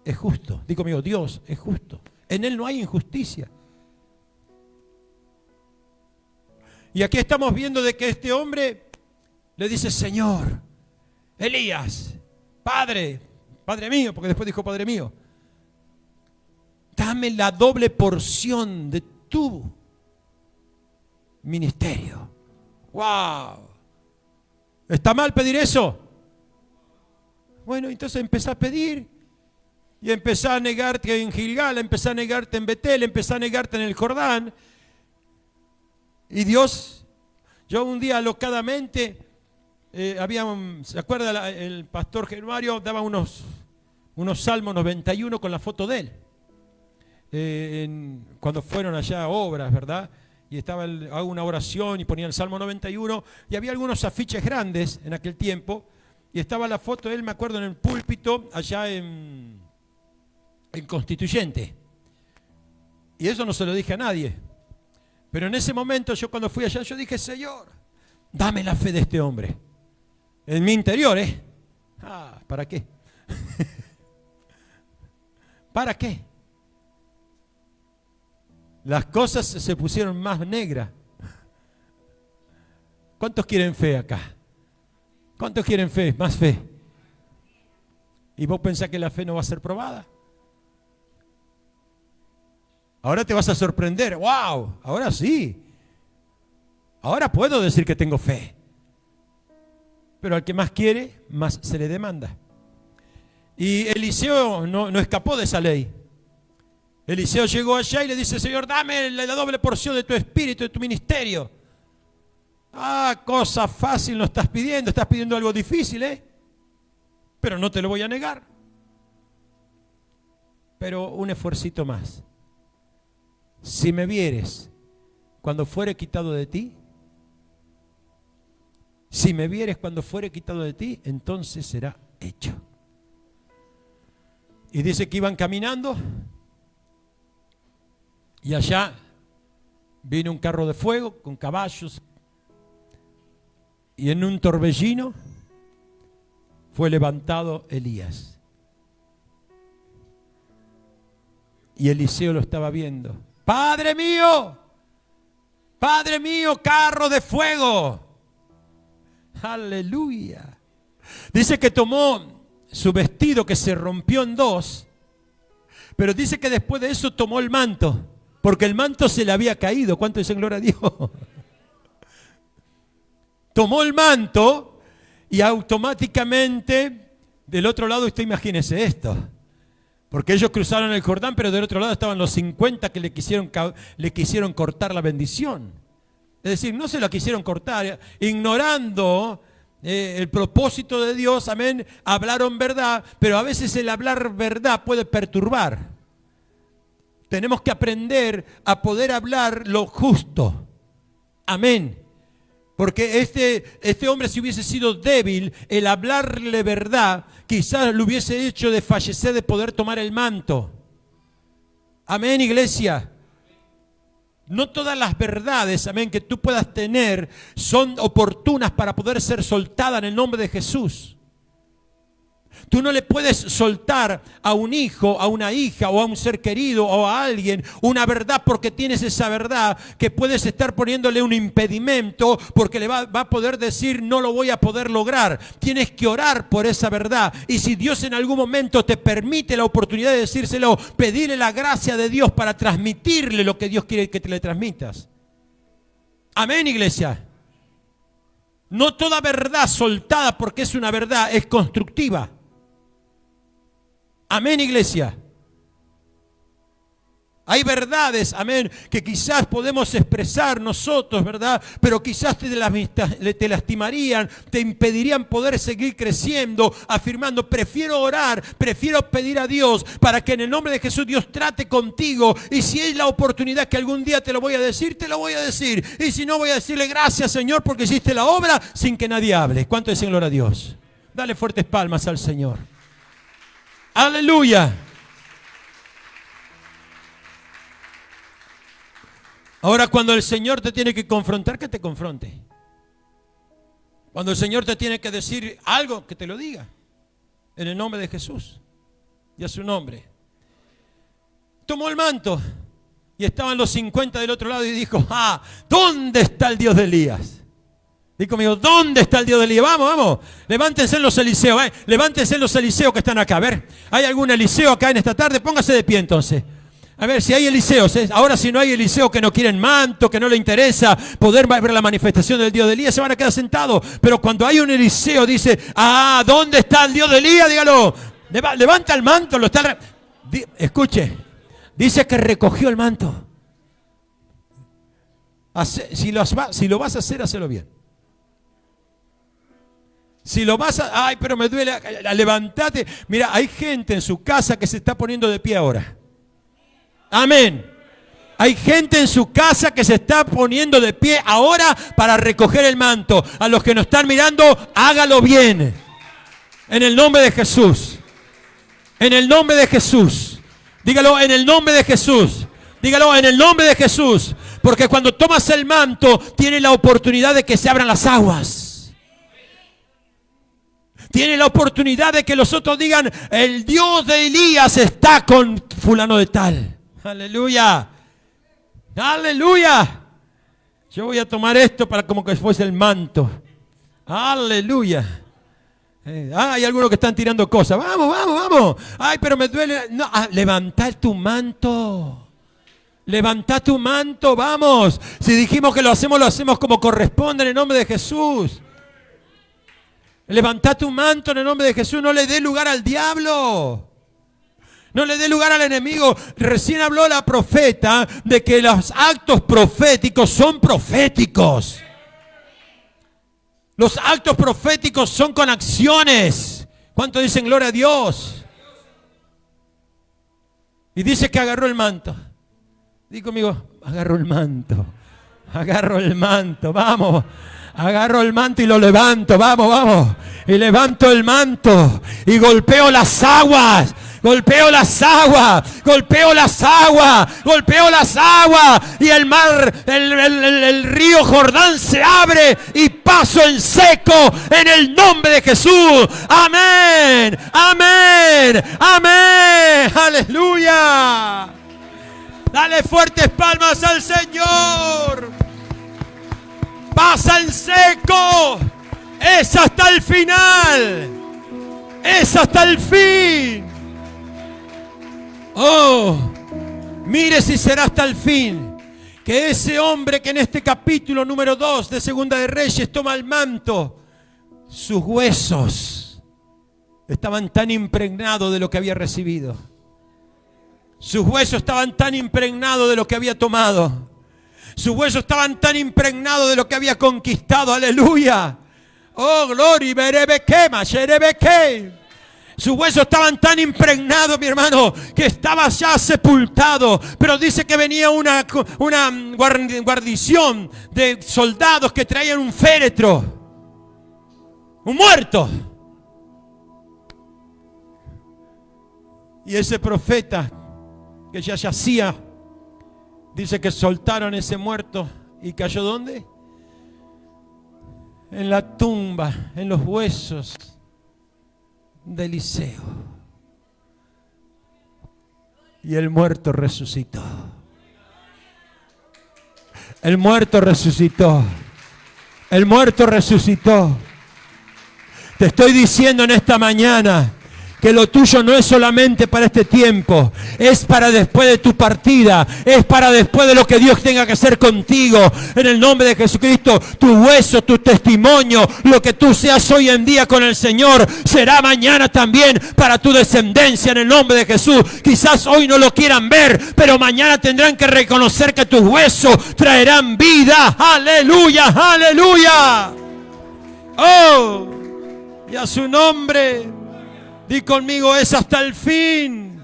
es justo. Digo conmigo, Dios es justo. En Él no hay injusticia. Y aquí estamos viendo de que este hombre le dice, Señor, Elías, Padre mío, porque después dijo Padre mío, dame la doble porción de tu ministerio. ¡Wow! ¿Está mal pedir eso? Bueno, entonces empezá a pedir y empezá a negarte en Gilgal, empezá a negarte en Betel, empezá a negarte en el Jordán. Y Dios, yo un día alocadamente, ¿se acuerda? El pastor Genuario daba unos Salmos 91 con la foto de él. Cuando fueron allá a obras, ¿verdad? Y hago una oración y ponía el Salmo 91 y había algunos afiches grandes en aquel tiempo y estaba la foto de él, me acuerdo, en el púlpito allá en Constituyente. Y eso no se lo dije a nadie. Pero en ese momento yo cuando fui allá, yo dije, Señor, dame la fe de este hombre. En mi interior, ¿para qué? ¿Para qué? Las cosas se pusieron más negras. ¿Cuántos quieren fe acá? ¿Cuántos quieren fe? Más fe. ¿Y vos pensás que la fe no va a ser probada? Ahora te vas a sorprender. ¡Wow! Ahora sí. Ahora puedo decir que tengo fe. Pero al que más quiere, más se le demanda. Y Eliseo no escapó de esa ley. Eliseo llegó allá y le dice, Señor, dame la doble porción de tu espíritu, de tu ministerio. Cosa fácil no estás pidiendo algo difícil, pero no te lo voy a negar. Pero un esfuercito más. Si me vieres cuando fuere quitado de ti, entonces será hecho. Y dice que iban caminando y allá vino un carro de fuego con caballos y en un torbellino fue levantado Elías. Y Eliseo lo estaba viendo. Padre mío, carro de fuego. Aleluya. Dice que tomó su vestido que se rompió en 2, pero dice que después de eso tomó el manto, porque el manto se le había caído. ¿Cuánto dicen gloria a Dios? Tomó el manto y automáticamente del otro lado, usted imagínese esto, porque ellos cruzaron el Jordán, pero del otro lado estaban los 50 que le quisieron cortar la bendición. Es decir, no se la quisieron cortar, ignorando el propósito de Dios, amén, hablaron verdad, pero a veces el hablar verdad puede perturbar. Tenemos que aprender a poder hablar lo justo, amén. Porque este hombre, si hubiese sido débil, el hablarle verdad, quizás lo hubiese hecho desfallecer de poder tomar el manto. Amén, iglesia. No todas las verdades, amén, que tú puedas tener son oportunas para poder ser soltadas en el nombre de Jesús. Tú no le puedes soltar a un hijo, a una hija o a un ser querido o a alguien una verdad porque tienes esa verdad que puedes estar poniéndole un impedimento porque le va a poder decir no lo voy a poder lograr. Tienes que orar por esa verdad y si Dios en algún momento te permite la oportunidad de decírselo, pedirle la gracia de Dios para transmitirle lo que Dios quiere que te le transmitas. Amén, iglesia. No toda verdad soltada porque es una verdad es constructiva. Amén, iglesia. Hay verdades, amén, que quizás podemos expresar nosotros, ¿verdad? Pero quizás te lastimarían, te impedirían poder seguir creciendo, afirmando, prefiero orar, prefiero pedir a Dios para que en el nombre de Jesús Dios trate contigo. Y si es la oportunidad que algún día te lo voy a decir, te lo voy a decir. Y si no, voy a decirle gracias, Señor, porque hiciste la obra sin que nadie hable. ¿Cuánto dicen gloria a Dios? Dale fuertes palmas al Señor. Aleluya. Ahora cuando el Señor te tiene que confrontar, que te confronte. Cuando el Señor te tiene que decir algo, que te lo diga. En el nombre de Jesús y a su nombre. Tomó el manto y estaban los 50 del otro lado y dijo, ¿dónde está el Dios de Elías? Dí conmigo, ¿dónde está el Dios de Elías? Vamos, vamos. Levántense en los Eliseos, levántense en los Eliseos que están acá. A ver, ¿hay algún Eliseo acá en esta tarde? Póngase de pie entonces. A ver, si hay Eliseos, ahora si no hay Eliseos que no quieren manto, que no le interesa poder ver la manifestación del Dios de Elías, se van a quedar sentados. Pero cuando hay un Eliseo, dice, ¿dónde está el Dios de Elías? Dígalo. Levanta el manto, escuche, dice que recogió el manto. Si lo vas a hacer, hazlo bien. Si lo vas a... Ay, pero me duele. Levántate. Mira, hay gente en su casa que se está poniendo de pie ahora. Amén. Hay gente en su casa que se está poniendo de pie ahora para recoger el manto. A los que nos están mirando, hágalo bien. En el nombre de Jesús. En el nombre de Jesús. Dígalo, en el nombre de Jesús. Dígalo, en el nombre de Jesús. Porque cuando tomas el manto, tienes la oportunidad de que se abran las aguas. Tiene la oportunidad de que los otros digan, el Dios de Elías está con fulano de tal. Aleluya. Aleluya. Yo voy a tomar esto para como que fuese el manto. Aleluya. Hay algunos que están tirando cosas. Vamos, vamos, vamos. Ay, pero me duele. No, levantad tu manto. Levantad tu manto, vamos. Si dijimos que lo hacemos como corresponde en el nombre de Jesús. Levanta tu manto en el nombre de Jesús. No le dé lugar al diablo. No le dé lugar al enemigo. Recién habló la profeta de que los actos proféticos son proféticos. Los actos proféticos son con acciones. ¿Cuánto dicen gloria a Dios? Y dice que agarró el manto. Dí conmigo, agarró el manto. Agarro el manto, vamos. Agarro el manto y lo levanto, vamos, vamos. Y levanto el manto y golpeo las aguas. Golpeo las aguas, golpeo las aguas, golpeo las aguas. Y el mar, el río Jordán se abre y paso en seco en el nombre de Jesús. Amén, amén, amén. Aleluya. Dale fuertes palmas al Señor. Pasa en seco. Es hasta el final. Es hasta el fin. Oh, mire si será hasta el fin. Que ese hombre que en este capítulo número 2 de Segunda de Reyes toma el manto, sus huesos estaban tan impregnados de lo que había recibido. Sus huesos estaban tan impregnados de lo que había tomado. Sus huesos estaban tan impregnados de lo que había conquistado. Aleluya. Oh, gloria. Sus huesos estaban tan impregnados, mi hermano, que estaba ya sepultado. Pero dice que venía una guarnición de soldados que traían un féretro. Un muerto. Y ese profeta que ya yacía Dice que soltaron ese muerto y cayó ¿dónde? En la tumba, en los huesos de Eliseo. Y el muerto resucitó. El muerto resucitó. El muerto resucitó. Te estoy diciendo en esta mañana que lo tuyo no es solamente para este tiempo, es para después de tu partida, es para después de lo que Dios tenga que hacer contigo. En el nombre de Jesucristo, tu hueso, tu testimonio, lo que tú seas hoy en día con el Señor, será mañana también para tu descendencia en el nombre de Jesús. Quizás hoy no lo quieran ver, pero mañana tendrán que reconocer que tus huesos traerán vida. Aleluya, aleluya. Oh, y a su nombre. Di conmigo, es hasta el fin.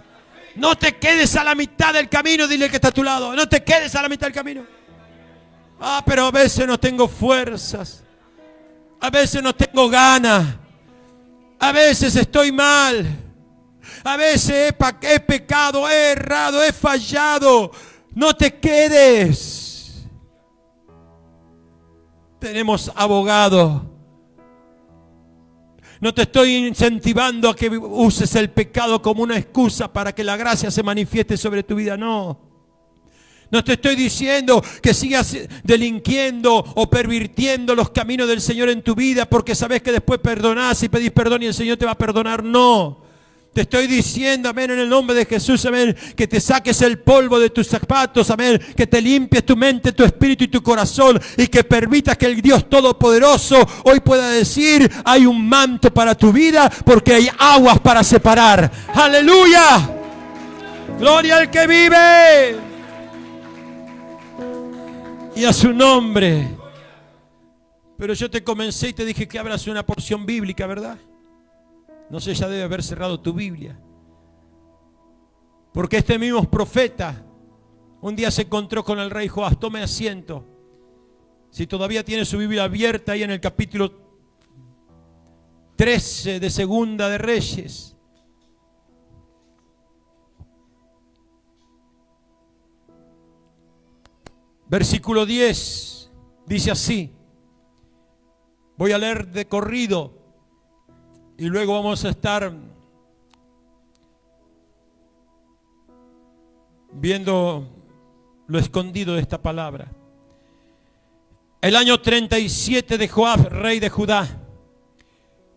No te quedes a la mitad del camino. Dile que está a tu lado. No te quedes a la mitad del camino. Pero a veces no tengo fuerzas. A veces no tengo ganas. A veces estoy mal. A veces he pecado, he errado, he fallado. No te quedes. Tenemos abogado. No te estoy incentivando a que uses el pecado como una excusa para que la gracia se manifieste sobre tu vida, no. No te estoy diciendo que sigas delinquiendo o pervirtiendo los caminos del Señor en tu vida porque sabes que después perdonás y pedís perdón y el Señor te va a perdonar, no. Te estoy diciendo, amén, en el nombre de Jesús, amén, que te saques el polvo de tus zapatos, amén, que te limpies tu mente, tu espíritu y tu corazón y que permitas que el Dios Todopoderoso hoy pueda decir, hay un manto para tu vida porque hay aguas para separar. ¡Aleluya! ¡Gloria al que vive! Y a su nombre. Pero yo te comencé y te dije que abras una porción bíblica, ¿verdad? No sé, ya debe haber cerrado tu Biblia. Porque este mismo profeta un día se encontró con el rey Joás. Tome asiento. Si todavía tiene su Biblia abierta ahí en el capítulo 13 de Segunda de Reyes. Versículo 10. Dice así. Voy a leer de corrido. Y luego vamos a estar viendo lo escondido de esta palabra. El año 37 de Joás, rey de Judá,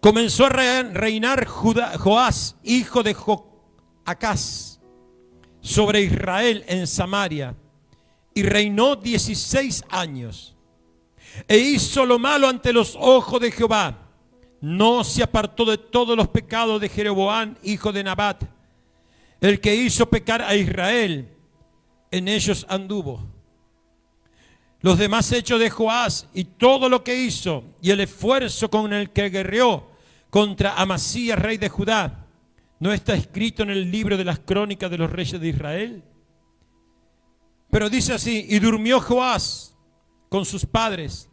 comenzó a reinar Joás, hijo de Joacás, sobre Israel en Samaria, y reinó 16 años. E hizo lo malo ante los ojos de Jehová. No se apartó de todos los pecados de Jeroboam, hijo de Nabat, el que hizo pecar a Israel. En ellos anduvo. Los demás hechos de Joás y todo lo que hizo y el esfuerzo con el que guerreó contra Amasías, rey de Judá, ¿no está escrito en el libro de las crónicas de los reyes de Israel? Pero dice así, y durmió Joás con sus padres.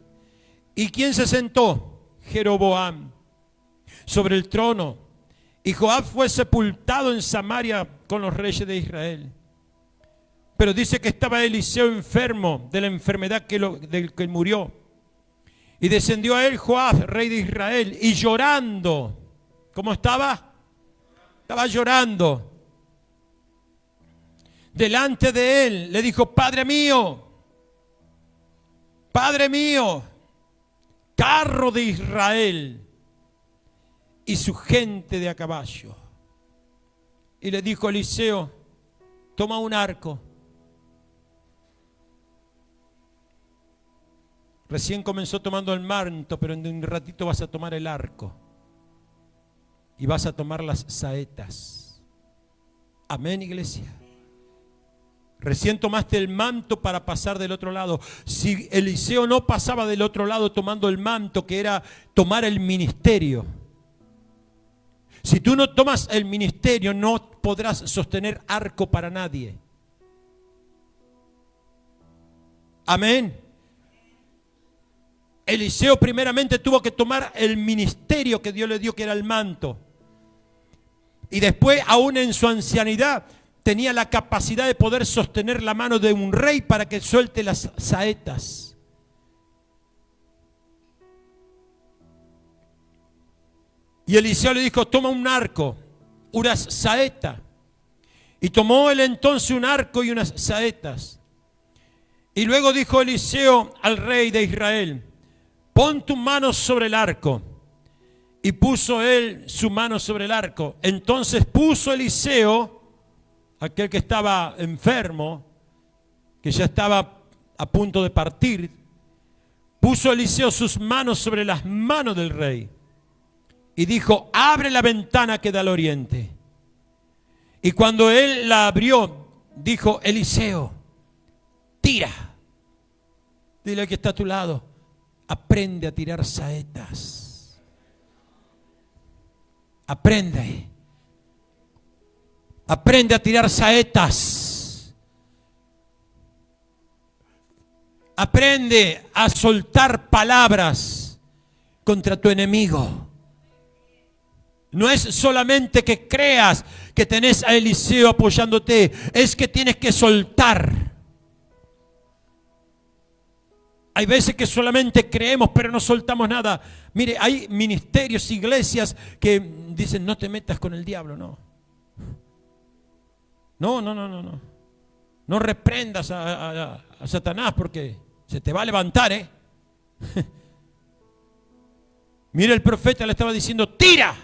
¿Y quién se sentó? Jeroboam sobre el trono, y Joás fue sepultado en Samaria con los reyes de Israel. Pero dice que estaba Eliseo enfermo de la enfermedad del que murió, y descendió a él Joás, rey de Israel, y llorando. ¿Cómo estaba? Estaba llorando. Delante de él le dijo, Padre mío, carro de Israel y su gente de a caballo. Y le dijo Eliseo, toma un arco. Recién comenzó tomando el manto, pero en un ratito vas a tomar el arco. Y vas a tomar las saetas. Amén, iglesia. Recién tomaste el manto para pasar del otro lado. Si Eliseo no pasaba del otro lado tomando el manto, que era tomar el ministerio. Si tú no tomas el ministerio, no podrás sostener arco para nadie. Amén. Eliseo primeramente tuvo que tomar el ministerio que Dios le dio, que era el manto. Y después, aún en su ancianidad, tenía la capacidad de poder sostener la mano de un rey para que suelte las saetas. Y Eliseo le dijo, toma un arco, unas saetas. Y tomó él entonces un arco y unas saetas. Y luego dijo Eliseo al rey de Israel, pon tu mano sobre el arco. Y puso él su mano sobre el arco. Entonces puso Eliseo, aquel que estaba enfermo, que ya estaba a punto de partir, puso Eliseo sus manos sobre las manos del rey. Y dijo, abre la ventana que da al oriente. Y cuando él la abrió, dijo, Eliseo, tira. Dile al que está a tu lado, aprende a tirar saetas. Aprende. Aprende a tirar saetas. Aprende a soltar palabras contra tu enemigo. No es solamente que creas que tenés a Eliseo apoyándote, es que tienes que soltar. Hay veces que solamente creemos, pero no soltamos nada. Mire, hay ministerios, iglesias que dicen, no te metas con el diablo, no. No. No reprendas a Satanás porque se te va a levantar, ¿eh? Mire, el profeta le estaba diciendo, tira.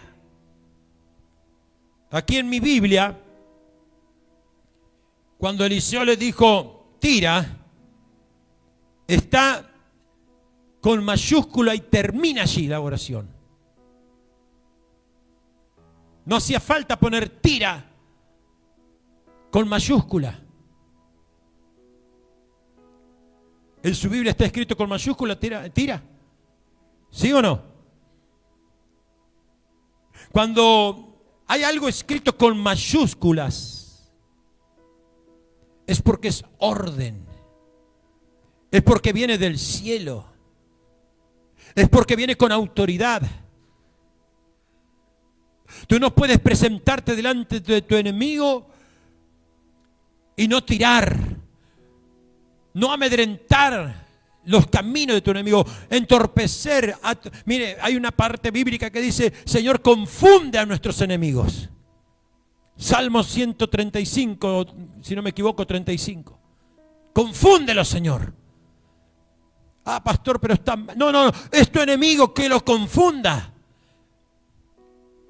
Aquí en mi Biblia, cuando Eliseo le dijo, tira, está con mayúscula y termina allí la oración. No hacía falta poner tira con mayúscula. En su Biblia está escrito con mayúscula, tira. ¿Sí o no? Cuando hay algo escrito con mayúsculas, es porque es orden. Es porque viene del cielo. Es porque viene con autoridad. Tú no puedes presentarte delante de tu enemigo y no tirar, no amedrentar los caminos de tu enemigo, entorpecer. Mire, hay una parte bíblica que dice, Señor, confunde a nuestros enemigos. Salmo 135, si no me equivoco, 35. Confúndelo, Señor. Ah, pastor, pero está... No, es tu enemigo que lo confunda.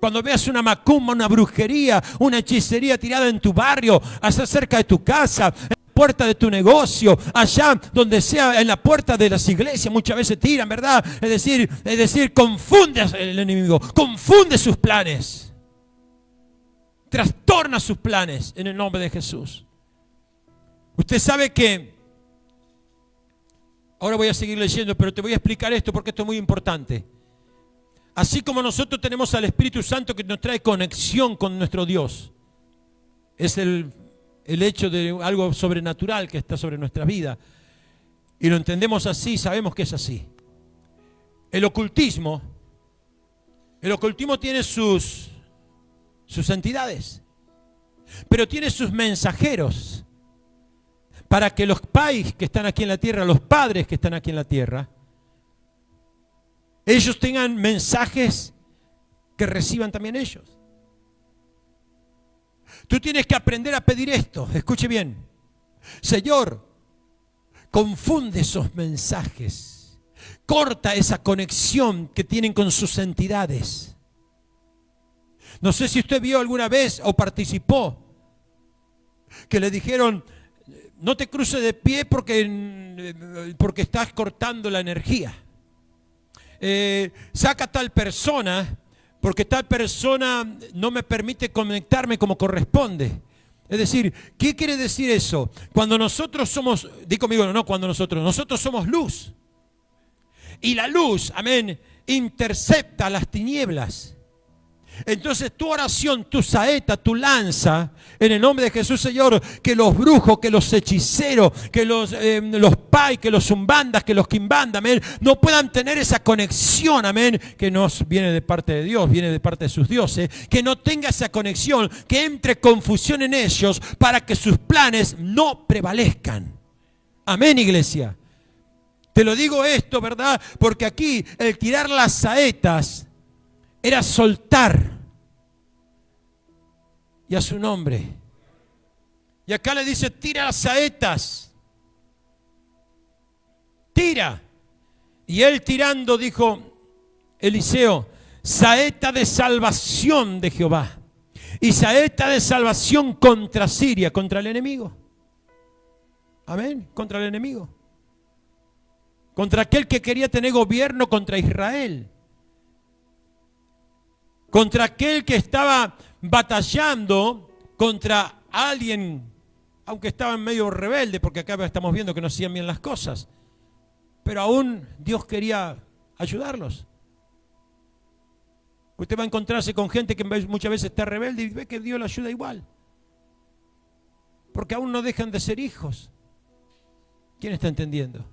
Cuando veas una macumba, una brujería, una hechicería tirada en tu barrio, hasta cerca de tu casa, en la puerta de tu negocio, allá donde sea, en la puerta de las iglesias, muchas veces tiran, ¿verdad? Es decir, confunde al enemigo, confunde sus planes, trastorna sus planes en el nombre de Jesús. Usted sabe que, ahora voy a seguir leyendo, pero te voy a explicar esto porque esto es muy importante. Así como nosotros tenemos al Espíritu Santo que nos trae conexión con nuestro Dios, es el hecho de algo sobrenatural que está sobre nuestra vida, y lo entendemos así, sabemos que es así. El ocultismo tiene sus entidades, pero tiene sus mensajeros, para que los pais que están aquí en la tierra, los padres que están aquí en la tierra, ellos tengan mensajes que reciban también ellos. Tú tienes que aprender a pedir esto. Escuche bien. Señor, confunde esos mensajes. Corta esa conexión que tienen con sus entidades. No sé si usted vio alguna vez o participó que le dijeron, no te cruces de pie porque estás cortando la energía. Saca a tal persona porque tal persona no me permite conectarme como corresponde. Es decir, ¿qué quiere decir eso? Cuando nosotros somos, di conmigo, no cuando nosotros somos luz. Y la luz, amén, intercepta las tinieblas. Entonces tu oración, tu saeta, tu lanza, en el nombre de Jesús, Señor, que los brujos, que los hechiceros, que los pai, que los zumbandas, que los quimbanda, amén, no puedan tener esa conexión, amén, que nos viene de parte de Dios, viene de parte de sus dioses, que no tenga esa conexión, que entre confusión en ellos para que sus planes no prevalezcan. Amén, iglesia. Te lo digo esto, ¿verdad? Porque aquí el tirar las saetas era soltar. Y a su nombre. Y acá le dice, tira las saetas. Tira. Y él tirando dijo, Eliseo, saeta de salvación de Jehová. Y saeta de salvación contra Siria, contra el enemigo. Amén, contra el enemigo. Contra aquel que quería tener gobierno contra Israel. Contra aquel que estaba batallando contra alguien, aunque estaba medio rebelde, porque acá estamos viendo que no hacían bien las cosas. Pero aún Dios quería ayudarlos. Usted va a encontrarse con gente que muchas veces está rebelde y ve que Dios le ayuda igual. Porque aún no dejan de ser hijos. ¿Quién está entendiendo?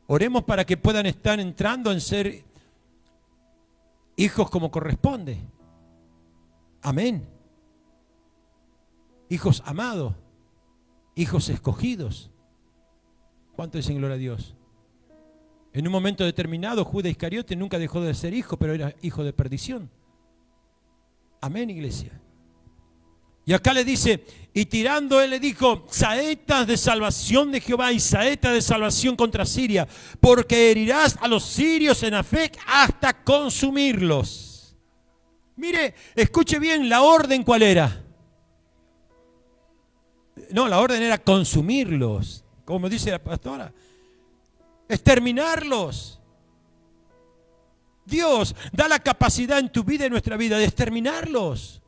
Oremos para que puedan estar entrando en ser hijos como corresponde. Amén. Hijos amados. Hijos escogidos. ¿Cuánto dicen gloria a Dios? En un momento determinado, Judas Iscariote nunca dejó de ser hijo, pero era hijo de perdición. Amén, iglesia. Y acá le dice, y tirando él le dijo, saetas de salvación de Jehová y saetas de salvación contra Siria, porque herirás a los sirios en Afec hasta consumirlos. Mire, escuche bien, la orden ¿cuál era? No, la orden era consumirlos, como dice la pastora, exterminarlos. Dios da la capacidad en tu vida y en nuestra vida de exterminarlos.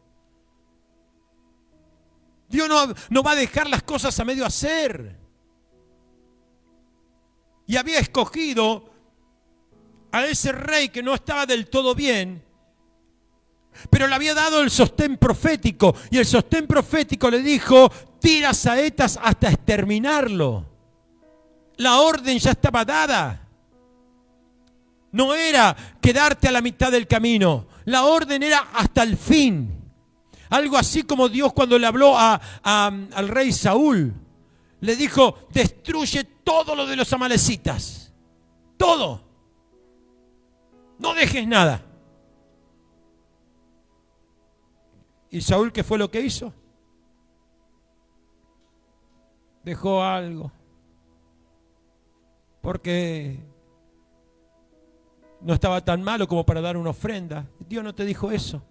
Dios no va a dejar las cosas a medio hacer. Y había escogido a ese rey que no estaba del todo bien, pero le había dado el sostén profético. Y el sostén profético le dijo, tira saetas hasta exterminarlo. La orden ya estaba dada. No era quedarte a la mitad del camino. La orden era hasta el fin. Algo así como Dios cuando le habló al rey Saúl, le dijo, destruye todo lo de los amalecitas. Todo. No dejes nada. ¿Y Saúl qué fue lo que hizo? Dejó algo. Porque no estaba tan malo como para dar una ofrenda. Dios no te dijo eso.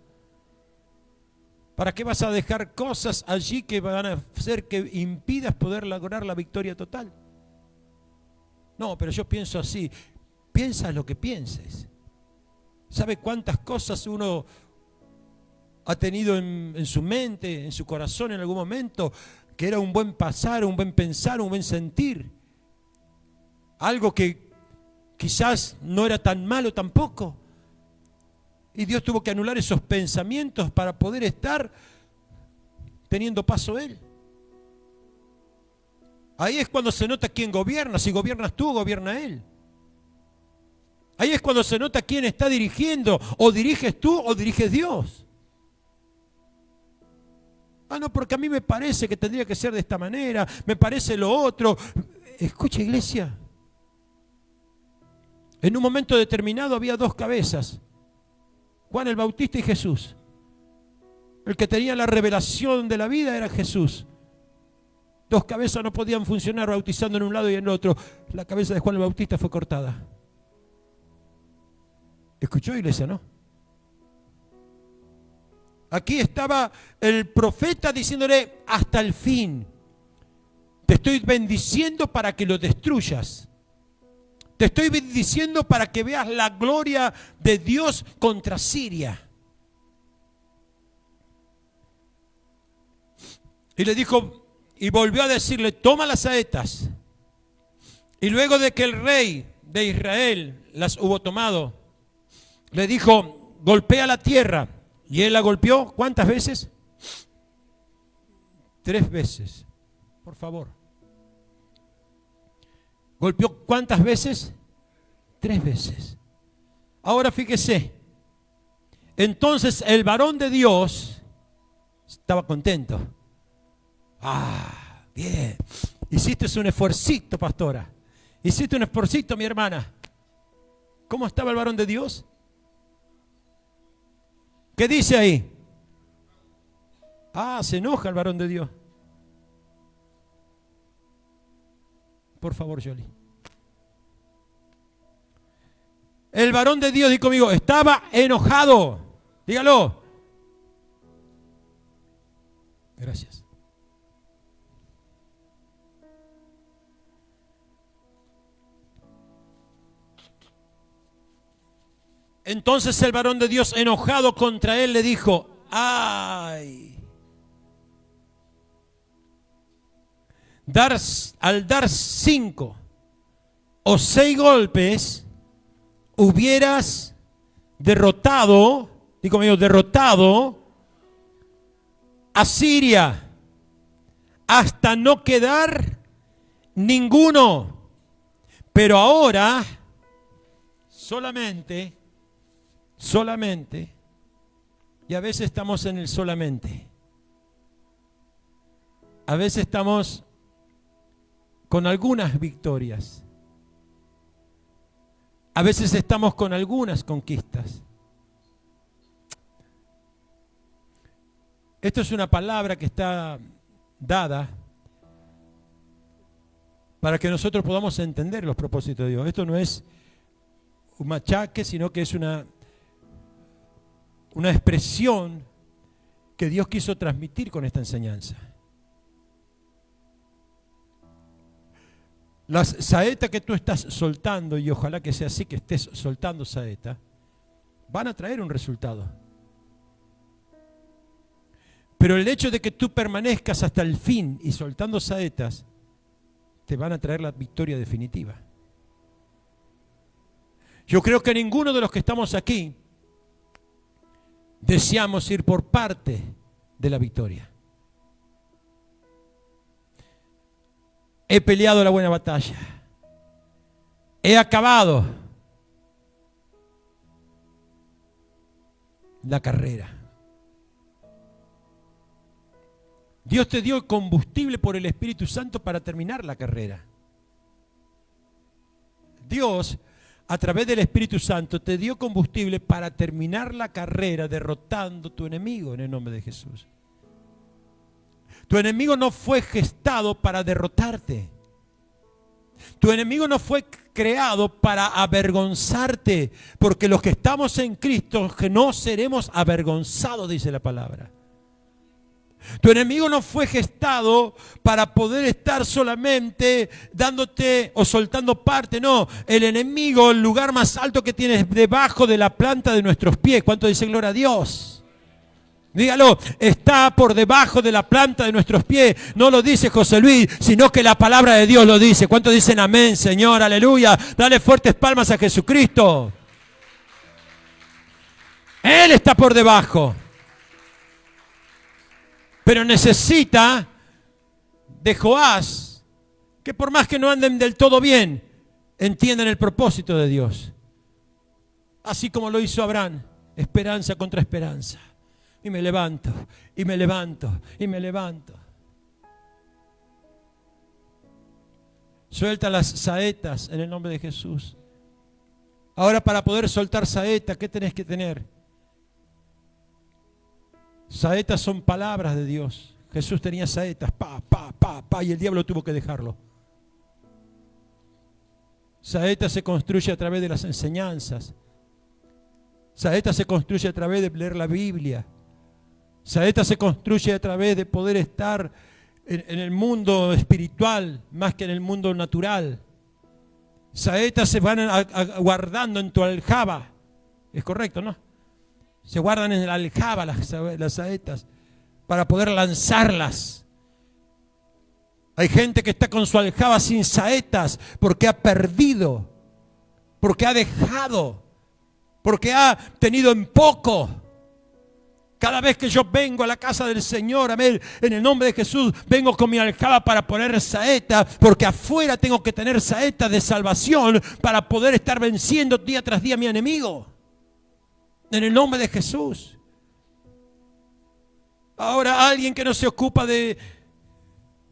¿Para qué vas a dejar cosas allí que van a hacer que impidas poder lograr la victoria total? No, pero yo pienso así. Piensa lo que pienses. ¿Sabe cuántas cosas uno ha tenido en su mente, en su corazón en algún momento, que era un buen pasar, un buen pensar, un buen sentir? Algo que quizás no era tan malo tampoco. Y Dios tuvo que anular esos pensamientos para poder estar teniendo paso Él. Ahí es cuando se nota quién gobierna. Si gobiernas tú, gobierna Él. Ahí es cuando se nota quién está dirigiendo. O diriges tú o diriges Dios. Ah, no, porque a mí me parece que tendría que ser de esta manera. Me parece lo otro. Escucha, iglesia. En un momento determinado había dos cabezas. Juan el Bautista y Jesús. El que tenía la revelación de la vida era Jesús. Dos cabezas no podían funcionar bautizando en un lado y en el otro. La cabeza de Juan el Bautista fue cortada. ¿Escuchó, iglesia, no? Aquí estaba el profeta diciéndole hasta el fin. Te estoy bendiciendo para que lo destruyas. Te estoy diciendo para que veas la gloria de Dios contra Siria. Y le dijo, y volvió a decirle, toma las saetas. Y luego de que el rey de Israel las hubo tomado, le dijo, golpea la tierra. Y él la golpeó, ¿cuántas veces? 3 veces. Por favor. ¿Golpeó cuántas veces? 3 veces. Ahora fíjese. Entonces el varón de Dios estaba contento. Ah, bien. Hiciste un esfuercito, pastora. Hiciste un esfuercito, mi hermana. ¿Cómo estaba el varón de Dios? ¿Qué dice ahí? Ah, se enoja el varón de Dios. Por favor, Jolie. El varón de Dios, dijo conmigo, estaba enojado. Dígalo. Gracias. Entonces el varón de Dios, enojado contra él, le dijo, ay, al dar 5 o 6 golpes, hubieras derrotado, digo conmigo, derrotado a Siria hasta no quedar ninguno. Pero ahora solamente, y a veces estamos en el solamente. A veces estamos con algunas victorias. A veces estamos con algunas conquistas. Esto es una palabra que está dada para que nosotros podamos entender los propósitos de Dios. Esto no es un machaque, sino que es una expresión que Dios quiso transmitir con esta enseñanza. Las saetas que tú estás soltando, y ojalá que sea así, que estés soltando saeta, van a traer un resultado. Pero el hecho de que tú permanezcas hasta el fin y soltando saetas, te van a traer la victoria definitiva. Yo creo que ninguno de los que estamos aquí deseamos ir por parte de la victoria. He peleado la buena batalla. He acabado la carrera. Dios te dio combustible por el Espíritu Santo para terminar la carrera. Dios, a través del Espíritu Santo, te dio combustible para terminar la carrera derrotando a tu enemigo en el nombre de Jesús. Tu enemigo no fue gestado para derrotarte. Tu enemigo no fue creado para avergonzarte, porque los que estamos en Cristo que no seremos avergonzados, dice la palabra. Tu enemigo no fue gestado para poder estar solamente dándote o soltando parte, no. El enemigo, el lugar más alto que tienes debajo de la planta de nuestros pies. ¿Cuánto dice gloria a Dios? Dígalo, está por debajo de la planta de nuestros pies. No lo dice José Luis, sino que la palabra de Dios lo dice. ¿Cuántos dicen amén, Señor? Aleluya. Dale fuertes palmas a Jesucristo. Él está por debajo. Pero necesita de Joás, que por más que no anden del todo bien, entiendan el propósito de Dios. Así como lo hizo Abraham, esperanza contra esperanza. Y me levanto, y me levanto, y me levanto. Suelta las saetas en el nombre de Jesús. Ahora, para poder soltar saeta, ¿qué tenés que tener? Saetas son palabras de Dios. Jesús tenía saetas, y el diablo tuvo que dejarlo. Saeta se construye a través de las enseñanzas. Saeta se construye a través de leer la Biblia. Saeta se construye a través de poder estar en el mundo espiritual más que en el mundo natural. Saetas se van guardando en tu aljaba. Es correcto, ¿no? Se guardan en la aljaba las saetas para poder lanzarlas. Hay gente que está con su aljaba sin saetas porque ha perdido, porque ha dejado, porque ha tenido en poco. Cada vez que yo vengo a la casa del Señor, amén, en el nombre de Jesús, vengo con mi aljaba para poner saeta, porque afuera tengo que tener saeta de salvación para poder estar venciendo día tras día a mi enemigo. En el nombre de Jesús. Ahora alguien que no se ocupa de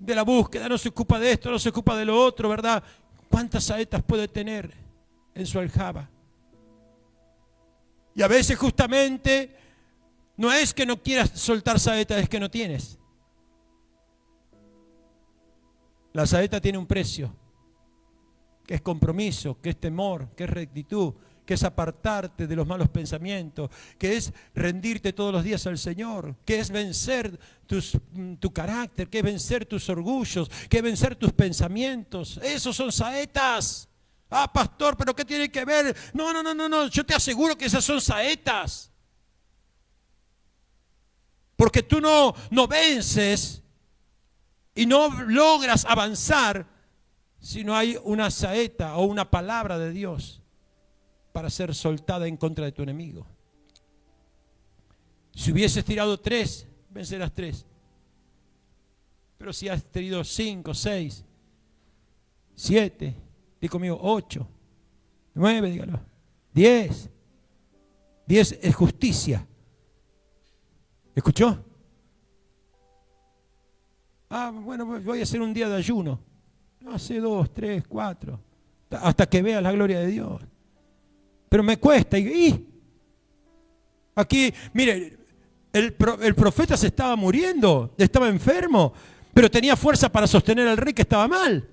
la búsqueda, no se ocupa de esto, no se ocupa de lo otro, ¿verdad? ¿Cuántas saetas puede tener en su aljaba? Y a veces justamente no es que no quieras soltar saeta, es que no tienes. La saeta tiene un precio, que es compromiso, que es temor, que es rectitud, que es apartarte de los malos pensamientos, que es rendirte todos los días al Señor, que es vencer tu carácter, que es vencer tus orgullos, que es vencer tus pensamientos. Esos son saetas. Ah, pastor, ¿pero qué tiene que ver? No, yo te aseguro que esas son saetas. Porque tú no vences y no logras avanzar si no hay una saeta o una palabra de Dios para ser soltada en contra de tu enemigo. Si hubieses tirado 3, vencerás 3. Pero si has tenido 5, 6, 7, di conmigo 8, 9, dígalo, 10. 10 es justicia. ¿Escuchó? Bueno, voy a hacer un día de ayuno. Hace 2, 3, 4, hasta que veas la gloria de Dios. Pero me cuesta. Aquí, mire, el profeta se estaba muriendo, estaba enfermo, pero tenía fuerza para sostener al rey que estaba mal.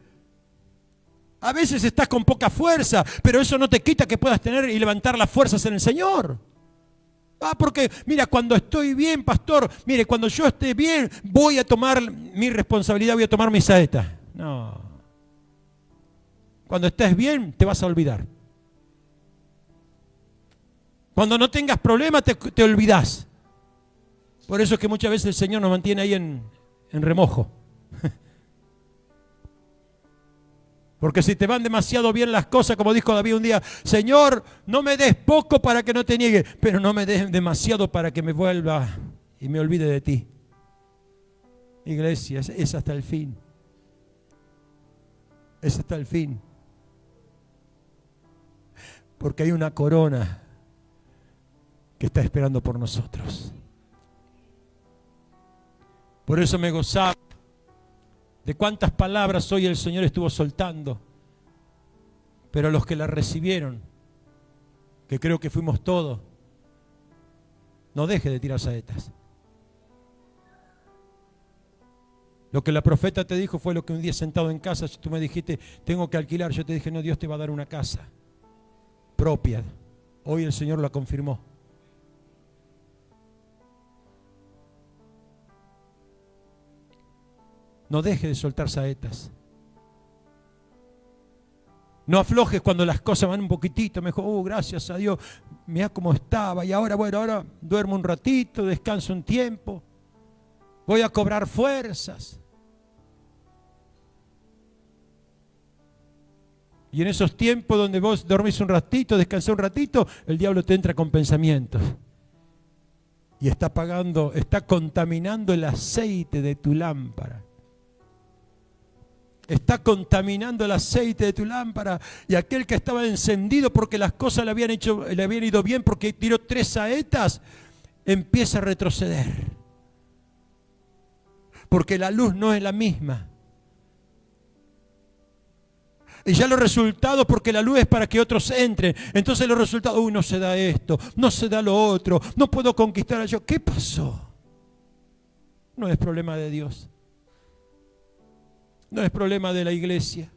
A veces estás con poca fuerza, pero eso no te quita que puedas tener y levantar las fuerzas en el Señor. Porque, mira, cuando estoy bien, pastor, mire, cuando yo esté bien, voy a tomar mi responsabilidad, voy a tomar mi saeta. No. Cuando estés bien, te vas a olvidar. Cuando no tengas problemas, te olvidás. Por eso es que muchas veces el Señor nos mantiene ahí en remojo. Porque si te van demasiado bien las cosas, como dijo David un día, Señor, no me des poco para que no te niegue, pero no me des demasiado para que me vuelva y me olvide de ti. Iglesia, es hasta el fin. Es hasta el fin. Porque hay una corona que está esperando por nosotros. Por eso me gozaba de cuántas palabras hoy el Señor estuvo soltando, pero los que la recibieron, que creo que fuimos todos, no deje de tirar saetas. Lo que la profeta te dijo fue lo que un día sentado en casa, tú me dijiste, tengo que alquilar, yo te dije, no, Dios te va a dar una casa propia. Hoy el Señor la confirmó. No deje de soltar saetas. No aflojes cuando las cosas van un poquitito. Mejor, gracias a Dios, mira cómo estaba. Y ahora, bueno, ahora duermo un ratito, descanso un tiempo. Voy a cobrar fuerzas. Y en esos tiempos donde vos dormís un ratito, descansás un ratito, el diablo te entra con pensamientos. Y está contaminando el aceite de tu lámpara. Está contaminando el aceite de tu lámpara, y aquel que estaba encendido porque las cosas le habían ido bien, porque tiró 3 saetas, empieza a retroceder. Porque la luz no es la misma. Y ya los resultados, porque la luz es para que otros entren. Entonces los resultados, no se da esto, no se da lo otro, no puedo conquistar a yo. ¿Qué pasó? No es problema de Dios. No es problema de la iglesia.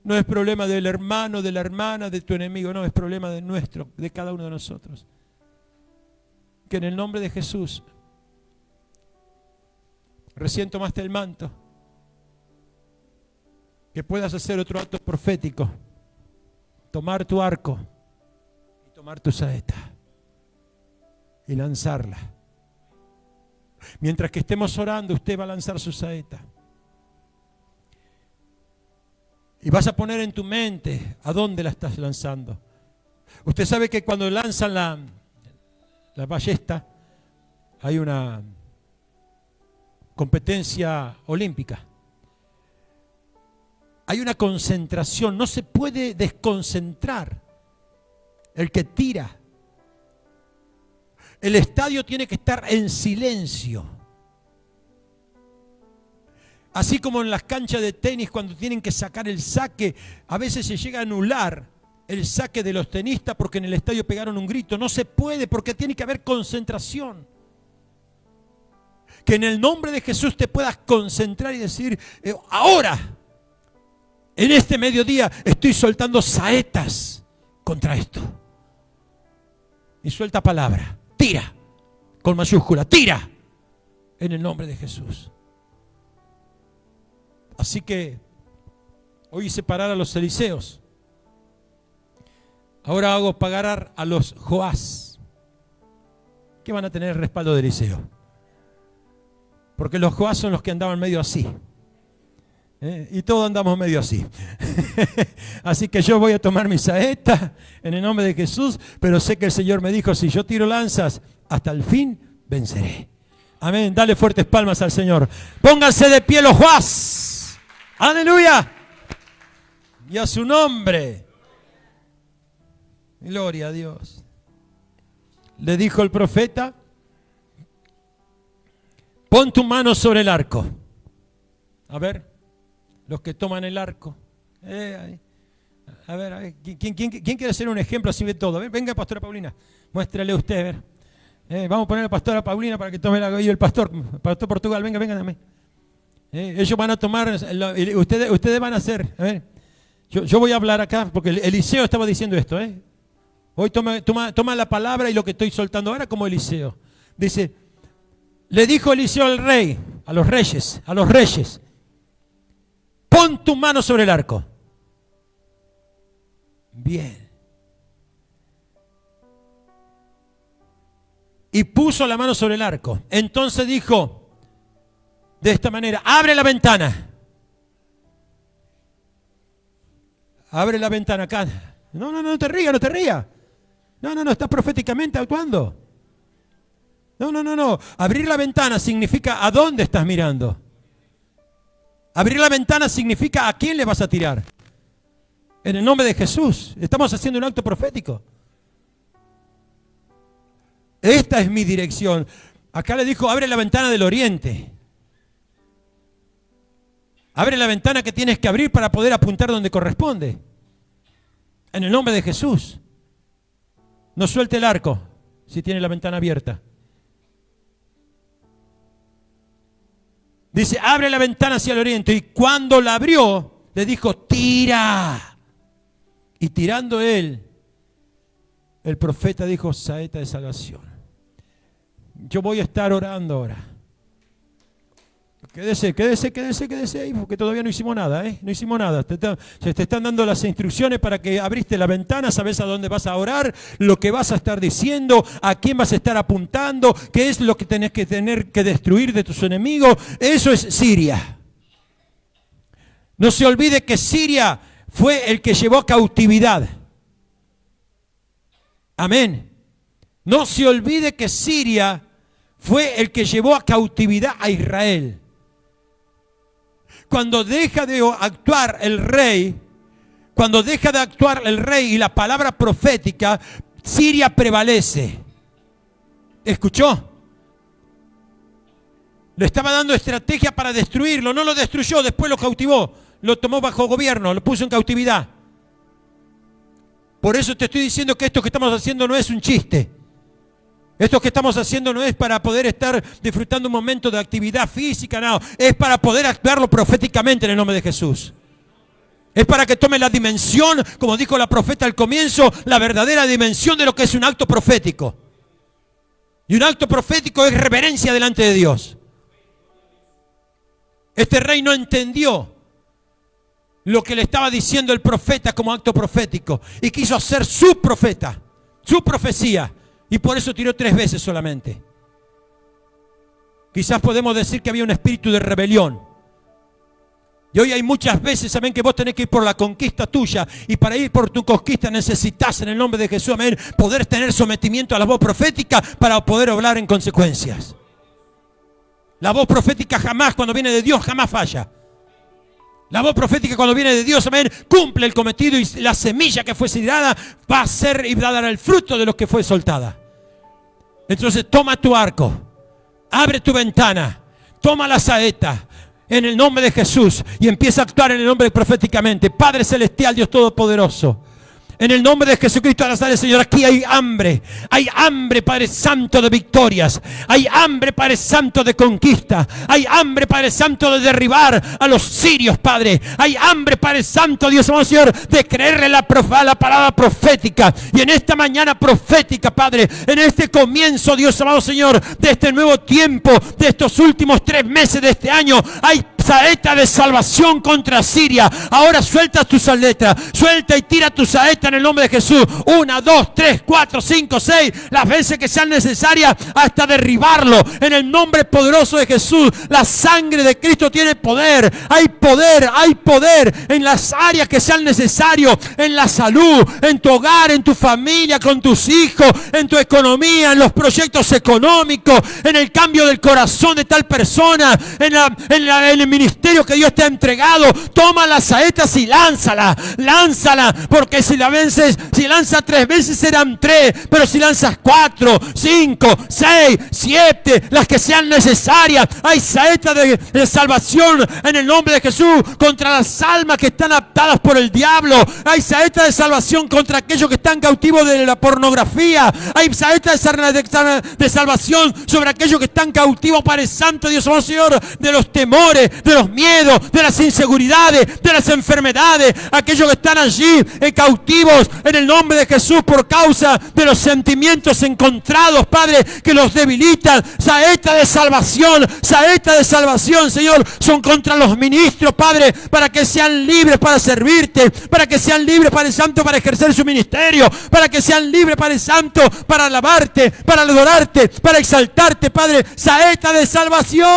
No es problema del hermano, de la hermana, de tu enemigo. No, es problema de cada uno de nosotros. Que en el nombre de Jesús, recién tomaste el manto, que puedas hacer otro acto profético. Tomar tu arco y tomar tu saeta y lanzarla. Mientras que estemos orando, usted va a lanzar su saeta. Y vas a poner en tu mente a dónde la estás lanzando. Usted sabe que cuando lanzan la ballesta hay una competencia olímpica. Hay una concentración, no se puede desconcentrar el que tira. El estadio tiene que estar en silencio. Así como en las canchas de tenis cuando tienen que sacar el saque, a veces se llega a anular el saque de los tenistas porque en el estadio pegaron un grito. No se puede porque tiene que haber concentración. Que en el nombre de Jesús te puedas concentrar y decir, ahora, en este mediodía estoy soltando saetas contra esto. Y suelta palabra, tira, con mayúscula, tira, en el nombre de Jesús. Así que hoy hice parar a los Eliseos. Ahora hago pagar a los Joás, que van a tener el respaldo de Eliseo. Porque los Joás son los que andaban medio así. Y todos andamos medio así. Así que yo voy a tomar mi saeta en el nombre de Jesús, pero sé que el Señor me dijo, si yo tiro lanzas, hasta el fin venceré. Amén. Dale fuertes palmas al Señor. Pónganse de pie los Joás. Aleluya. Y a su nombre. Gloria a Dios. Le dijo el profeta, pon tu mano sobre el arco. A ver, los que toman el arco. A ver, ¿quién quiere hacer un ejemplo así de todo? A ver, venga, pastora Paulina, muéstrale usted, a ver. Vamos a poner a la pastora Paulina para que tome el pastor Portugal, venga, dame. Ellos van a tomar, ustedes van a hacer, a ver, yo voy a hablar acá, porque Eliseo estaba diciendo esto, Hoy toma la palabra y lo que estoy soltando ahora como Eliseo. Dice, le dijo Eliseo al rey, a los reyes, pon tu mano sobre el arco. Bien. Y puso la mano sobre el arco. Entonces dijo de esta manera, abre la ventana. Abre la ventana acá. No te rías. No, estás proféticamente actuando. No. Abrir la ventana significa a dónde estás mirando. Abrir la ventana significa a quién le vas a tirar. En el nombre de Jesús. Estamos haciendo un acto profético. Esta es mi dirección. Acá le dijo, abre la ventana del oriente. Abre la ventana que tienes que abrir para poder apuntar donde corresponde. En el nombre de Jesús. No suelte el arco si tiene la ventana abierta. Dice, abre la ventana hacia el oriente. Y cuando la abrió, le dijo, tira. Y tirando él, el profeta dijo, saeta de salvación. Yo voy a estar orando ahora. Quédese ahí, porque todavía no hicimos nada, No hicimos nada. Se te están dando las instrucciones para que abriste la ventana, sabes a dónde vas a orar, lo que vas a estar diciendo, a quién vas a estar apuntando, qué es lo que tenés que tener que destruir de tus enemigos. Eso es Siria. No se olvide que Siria fue el que llevó a cautividad. Amén. No se olvide que Siria fue el que llevó a cautividad a Israel. Cuando deja de actuar el rey y la palabra profética, Siria prevalece. ¿Escuchó? Le estaba dando estrategia para destruirlo, no lo destruyó, después lo cautivó, lo tomó bajo gobierno, lo puso en cautividad. Por eso te estoy diciendo que esto que estamos haciendo no es un chiste. Esto que estamos haciendo no es para poder estar disfrutando un momento de actividad física, no. Es para poder actuarlo proféticamente en el nombre de Jesús. Es para que tome la dimensión, como dijo la profeta al comienzo, la verdadera dimensión de lo que es un acto profético. Y un acto profético es reverencia delante de Dios. Este rey no entendió lo que le estaba diciendo el profeta como acto profético y quiso hacer su profeta, su profecía. Y por eso tiró 3 veces solamente. Quizás podemos decir que había un espíritu de rebelión. Y hoy hay muchas veces, amén, que vos tenés que ir por la conquista tuya. Y para ir por tu conquista necesitas, en el nombre de Jesús, amén, poder tener sometimiento a la voz profética para poder obrar en consecuencias. La voz profética jamás, cuando viene de Dios, jamás falla. La voz profética cuando viene de Dios, amén, cumple el cometido, y la semilla que fue sembrada va a ser y va a dar el fruto de lo que fue soltada. Entonces toma tu arco, abre tu ventana, toma la saeta en el nombre de Jesús y empieza a actuar en el nombre proféticamente. Padre Celestial, Dios Todopoderoso, en el nombre de Jesucristo de Nazaret, Señor, aquí hay hambre, Padre Santo, de victorias, hay hambre, Padre Santo, de conquista, hay hambre, Padre Santo, de derribar a los sirios, Padre, hay hambre, Padre Santo, Dios amado, Señor, de creerle la palabra profética. Y en esta mañana profética, Padre, en este comienzo, Dios amado, Señor, de este nuevo tiempo, de estos últimos 3 meses de este año, hay saeta de salvación contra Siria. Ahora suelta tu saeta, suelta y tira tu saeta en el nombre de Jesús. 1, 2, 3, 4, 5, 6, las veces que sean necesarias hasta derribarlo. En el nombre poderoso de Jesús, la sangre de Cristo tiene poder. Hay poder en las áreas que sean necesarias, en la salud, en tu hogar, en tu familia, con tus hijos, en tu economía, en los proyectos económicos, en el cambio del corazón de tal persona, en el ministerio que Dios te ha entregado. Toma las saetas y lánzala, porque si la vences, si lanzas 3 veces serán 3, pero si lanzas 4, 5, 6, 7, las que sean necesarias. Hay saetas de salvación en el nombre de Jesús contra las almas que están atadas por el diablo. Hay saetas de salvación contra aquellos que están cautivos de la pornografía. Hay saetas de salvación sobre aquellos que están cautivos, Padre Santo, Dios amado, Señor, de los temores, de los miedos, de las inseguridades, de las enfermedades, aquellos que están allí cautivos en el nombre de Jesús por causa de los sentimientos encontrados, Padre, que los debilitan. Saeta de salvación, Señor, son contra los ministros, Padre, para que sean libres para servirte, para que sean libres, Padre Santo, para ejercer su ministerio, para que sean libres, Padre Santo, para alabarte, para adorarte, para exaltarte, Padre. Saeta de salvación.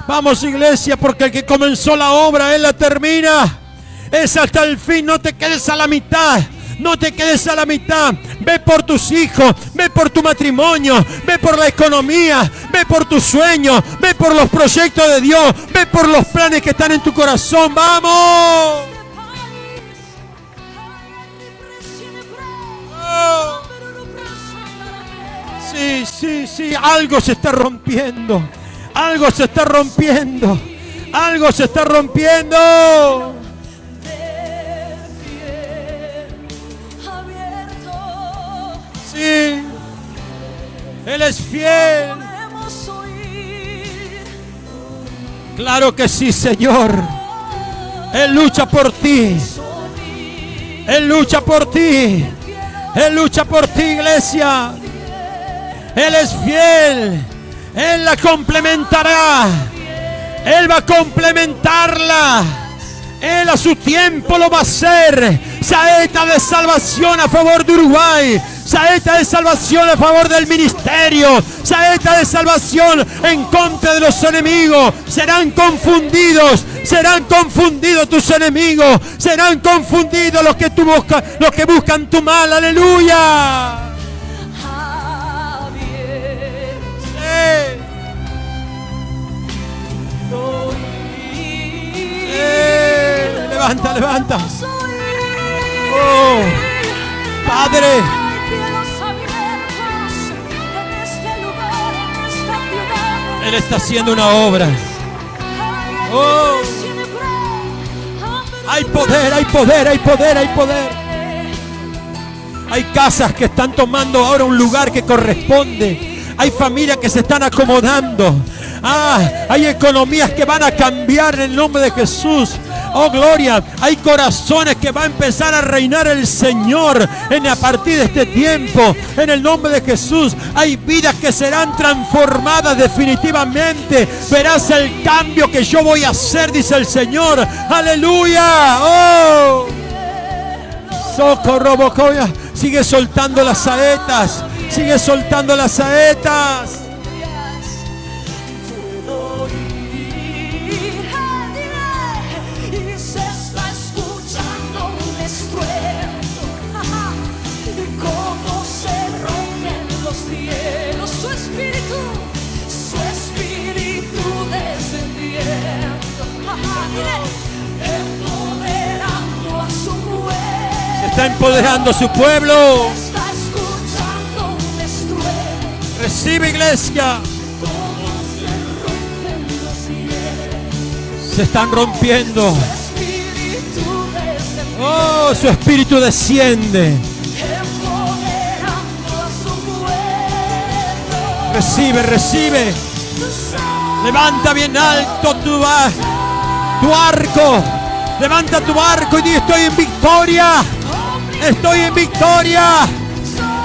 Vamos, iglesia, porque el que comenzó la obra, Él la termina. Es hasta el fin. No te quedes a la mitad. Ve por tus hijos, ve por tu matrimonio, ve por la economía, ve por tus sueños, ve por los proyectos de Dios, ve por los planes que están en tu corazón. ¡Vamos! Sí, algo se está rompiendo. Sí, Él es fiel. Claro que sí, Señor. Él lucha por ti. Él lucha por ti, iglesia. Él es fiel. Él la complementará. Él va a complementarla. Él a su tiempo lo va a hacer. Saeta de salvación a favor de Uruguay. Saeta de salvación a favor del ministerio. Saeta de salvación en contra de los enemigos. Serán confundidos tus enemigos. Serán confundidos los que buscan tu mal. Aleluya. Levanta. Oh, Padre. Él está haciendo una obra. Oh, hay poder. Hay casas que están tomando ahora un lugar que corresponde. Hay familias que se están acomodando. Hay economías que van a cambiar en el nombre de Jesús. Oh, gloria. Hay corazones que va a empezar a reinar el Señor a partir de este tiempo. En el nombre de Jesús. Hay vidas que serán transformadas definitivamente. Verás el cambio que yo voy a hacer, dice el Señor. Aleluya. Oh. Socorro, bocoya. Sigue soltando las saetas. Sigue soltando las saetas. Y se está escuchando un estruendo, cómo se rompen los cielos, su espíritu descendiendo, empoderando a su pueblo. Se está empoderando a su pueblo. Está escuchando un estruendo. Recibe, iglesia. Se están rompiendo. Oh, su espíritu desciende. Recibe, recibe. Levanta bien alto tu arco. Levanta tu arco y di: estoy en victoria. Estoy en victoria.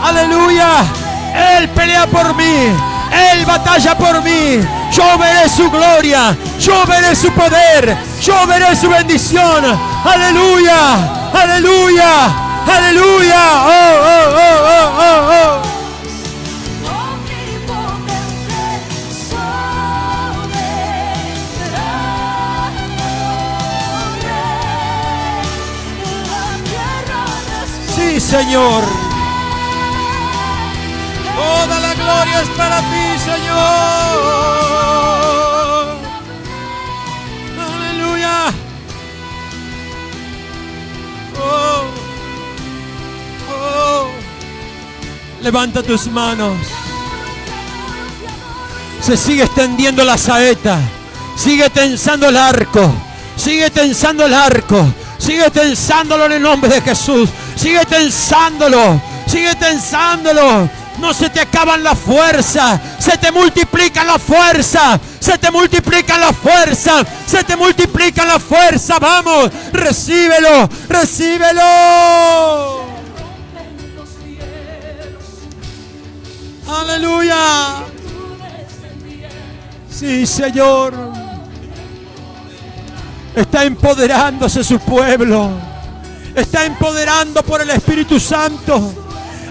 Aleluya. Él pelea por mí. Él batalla por mí. Yo veré su gloria. Yo veré su poder. Yo veré su bendición. Aleluya. Aleluya. Aleluya. Oh, oh, oh, oh, oh, oh. Sí, Señor. Toda la gloria es para ti, Señor. Aleluya. Oh, oh. Levanta tus manos. Se sigue extendiendo la saeta. Sigue tensando el arco. Sigue tensando el arco. Sigue tensándolo en el nombre de Jesús. Sigue tensándolo. Sigue tensándolo. No se te acaban las fuerzas. Se te multiplican las fuerzas. Se te multiplican las fuerzas. Se te multiplican las fuerzas. Vamos. Recíbelo. Recíbelo. Aleluya. Sí, Señor. Está empoderándose su pueblo. Está empoderando por el Espíritu Santo.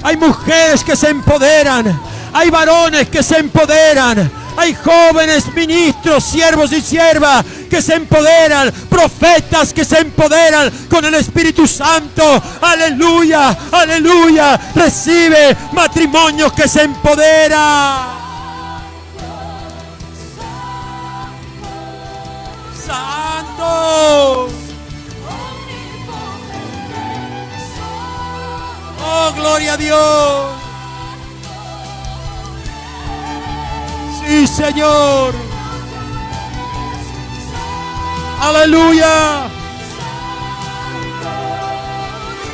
Hay mujeres que se empoderan. Hay varones que se empoderan. Hay jóvenes ministros, siervos y siervas que se empoderan. Profetas que se empoderan con el Espíritu Santo. Aleluya, aleluya. Recibe matrimonios que se empoderan. Santo. Oh, gloria a Dios. Sí, Señor. Aleluya.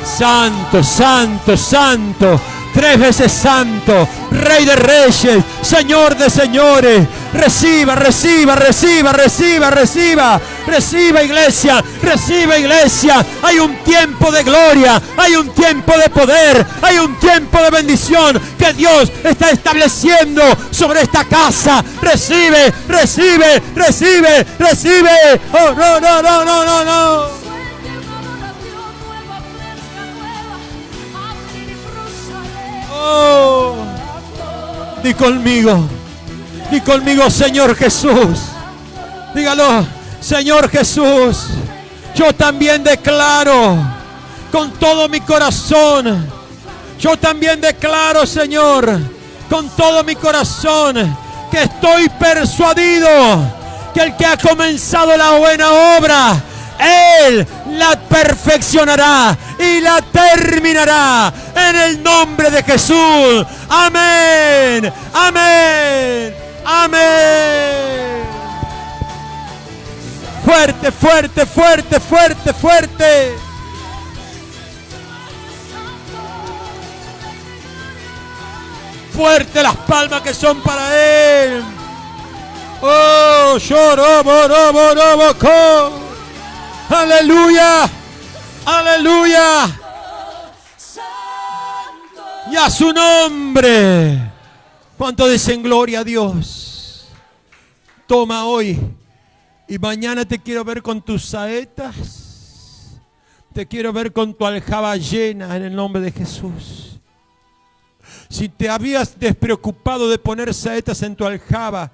Santo, santo, santo. 3 veces santo. Rey de reyes. Señor de señores. Reciba, reciba, reciba, reciba, reciba. Reciba, iglesia. Reciba, iglesia. Hay un tiempo de gloria. Hay un tiempo de poder. Hay un tiempo de bendición que Dios está estableciendo sobre esta casa. Recibe, recibe, recibe, recibe. Oh, no, no, no, no, no, no. Oh, di conmigo, Señor Jesús. Dígalo, Señor Jesús. Yo también declaro con todo mi corazón. Yo también declaro, Señor, con todo mi corazón, que estoy persuadido que el que ha comenzado la buena obra, Él la perfeccionará y la terminará en el nombre de Jesús. Amén, amén, amén. Fuerte, fuerte, fuerte, fuerte, fuerte. Fuerte las palmas que son para Él. Oh, lloro, boro, boro, boco. Aleluya, aleluya. Y a su nombre. ¿Cuánto dicen gloria a Dios? Toma hoy. Y mañana te quiero ver con tus saetas. Te quiero ver con tu aljaba llena en el nombre de Jesús. Si te habías despreocupado de poner saetas en tu aljaba,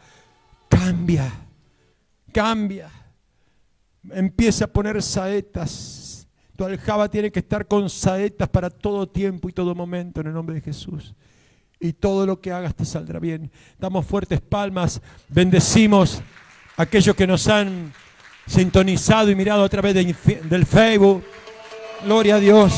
cambia. Empieza a poner saetas. Tu aljaba tiene que estar con saetas para todo tiempo y todo momento en el nombre de Jesús. Y todo lo que hagas te saldrá bien. Damos fuertes palmas, bendecimos a aquellos que nos han sintonizado y mirado a través del Facebook. Gloria a Dios.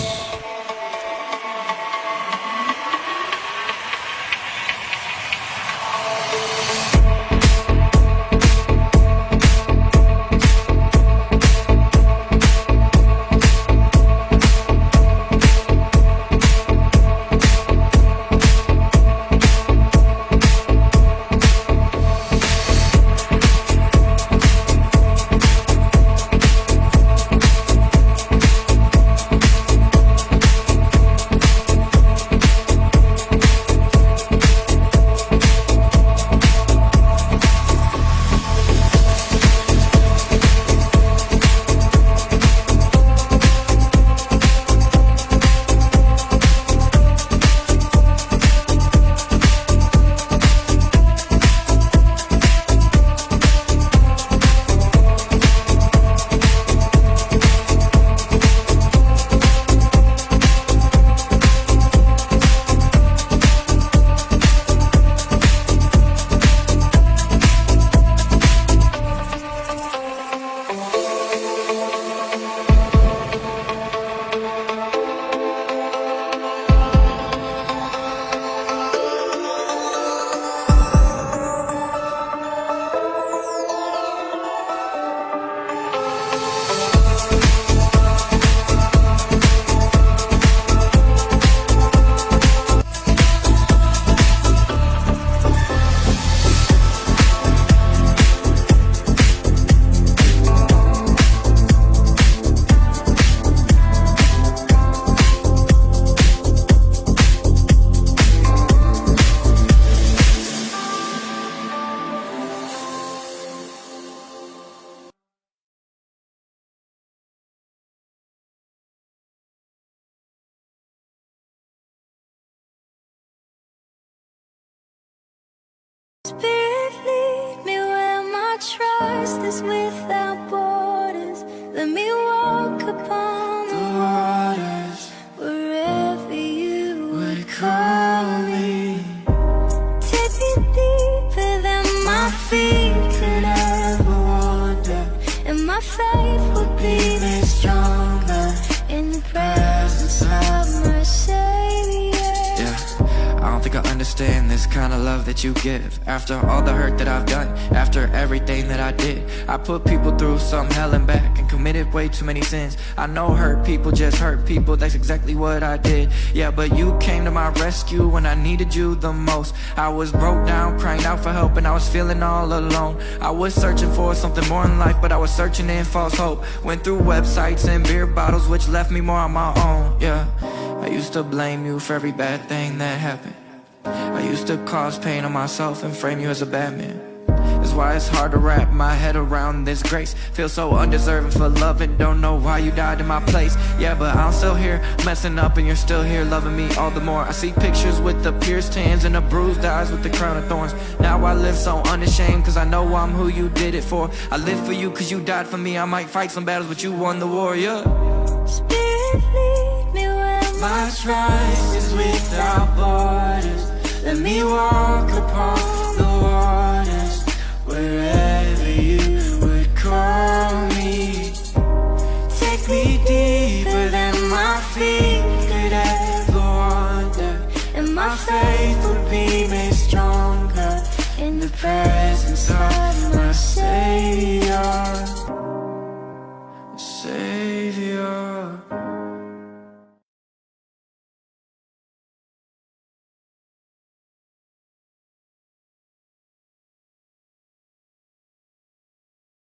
Spirit, lead me where my trust is without borders. Let me walk upon the waters wherever you would call me. Take me deeper than my feet could ever wander, and my faith would be made stronger in the presence of my Savior. I don't think I understand this kind of love that you give. After all the hurt that I've done, after everything that I did, I put people through some hell and back and committed way too many sins. I know hurt people just hurt people, that's exactly what I did. Yeah, but you came to my rescue when I needed you the most. I was broke down, crying out for help, and I was feeling all alone. I was searching for something more in life, but I was searching in false hope. Went through websites and beer bottles, which left me more on my own. Yeah, I used to blame you for every bad thing that happened. I used to cause pain on myself and frame you as a bad man. That's why it's hard to wrap my head around this grace. Feel so undeserving for love and don't know why you died in my place. Yeah, but I'm still here messing up and you're still here loving me all the more. I see pictures with the pierced hands and the bruised eyes with the crown of thorns. Now I live so unashamed cause I know I'm who you did it for. I live for you cause you died for me. I might fight some battles but you won the war, yeah. Spirit, lead me where My trust is without borders. Let me walk upon the waters wherever you would call me. Take me deeper than my feet could ever wander, and my faith would be made stronger in the presence of my Savior.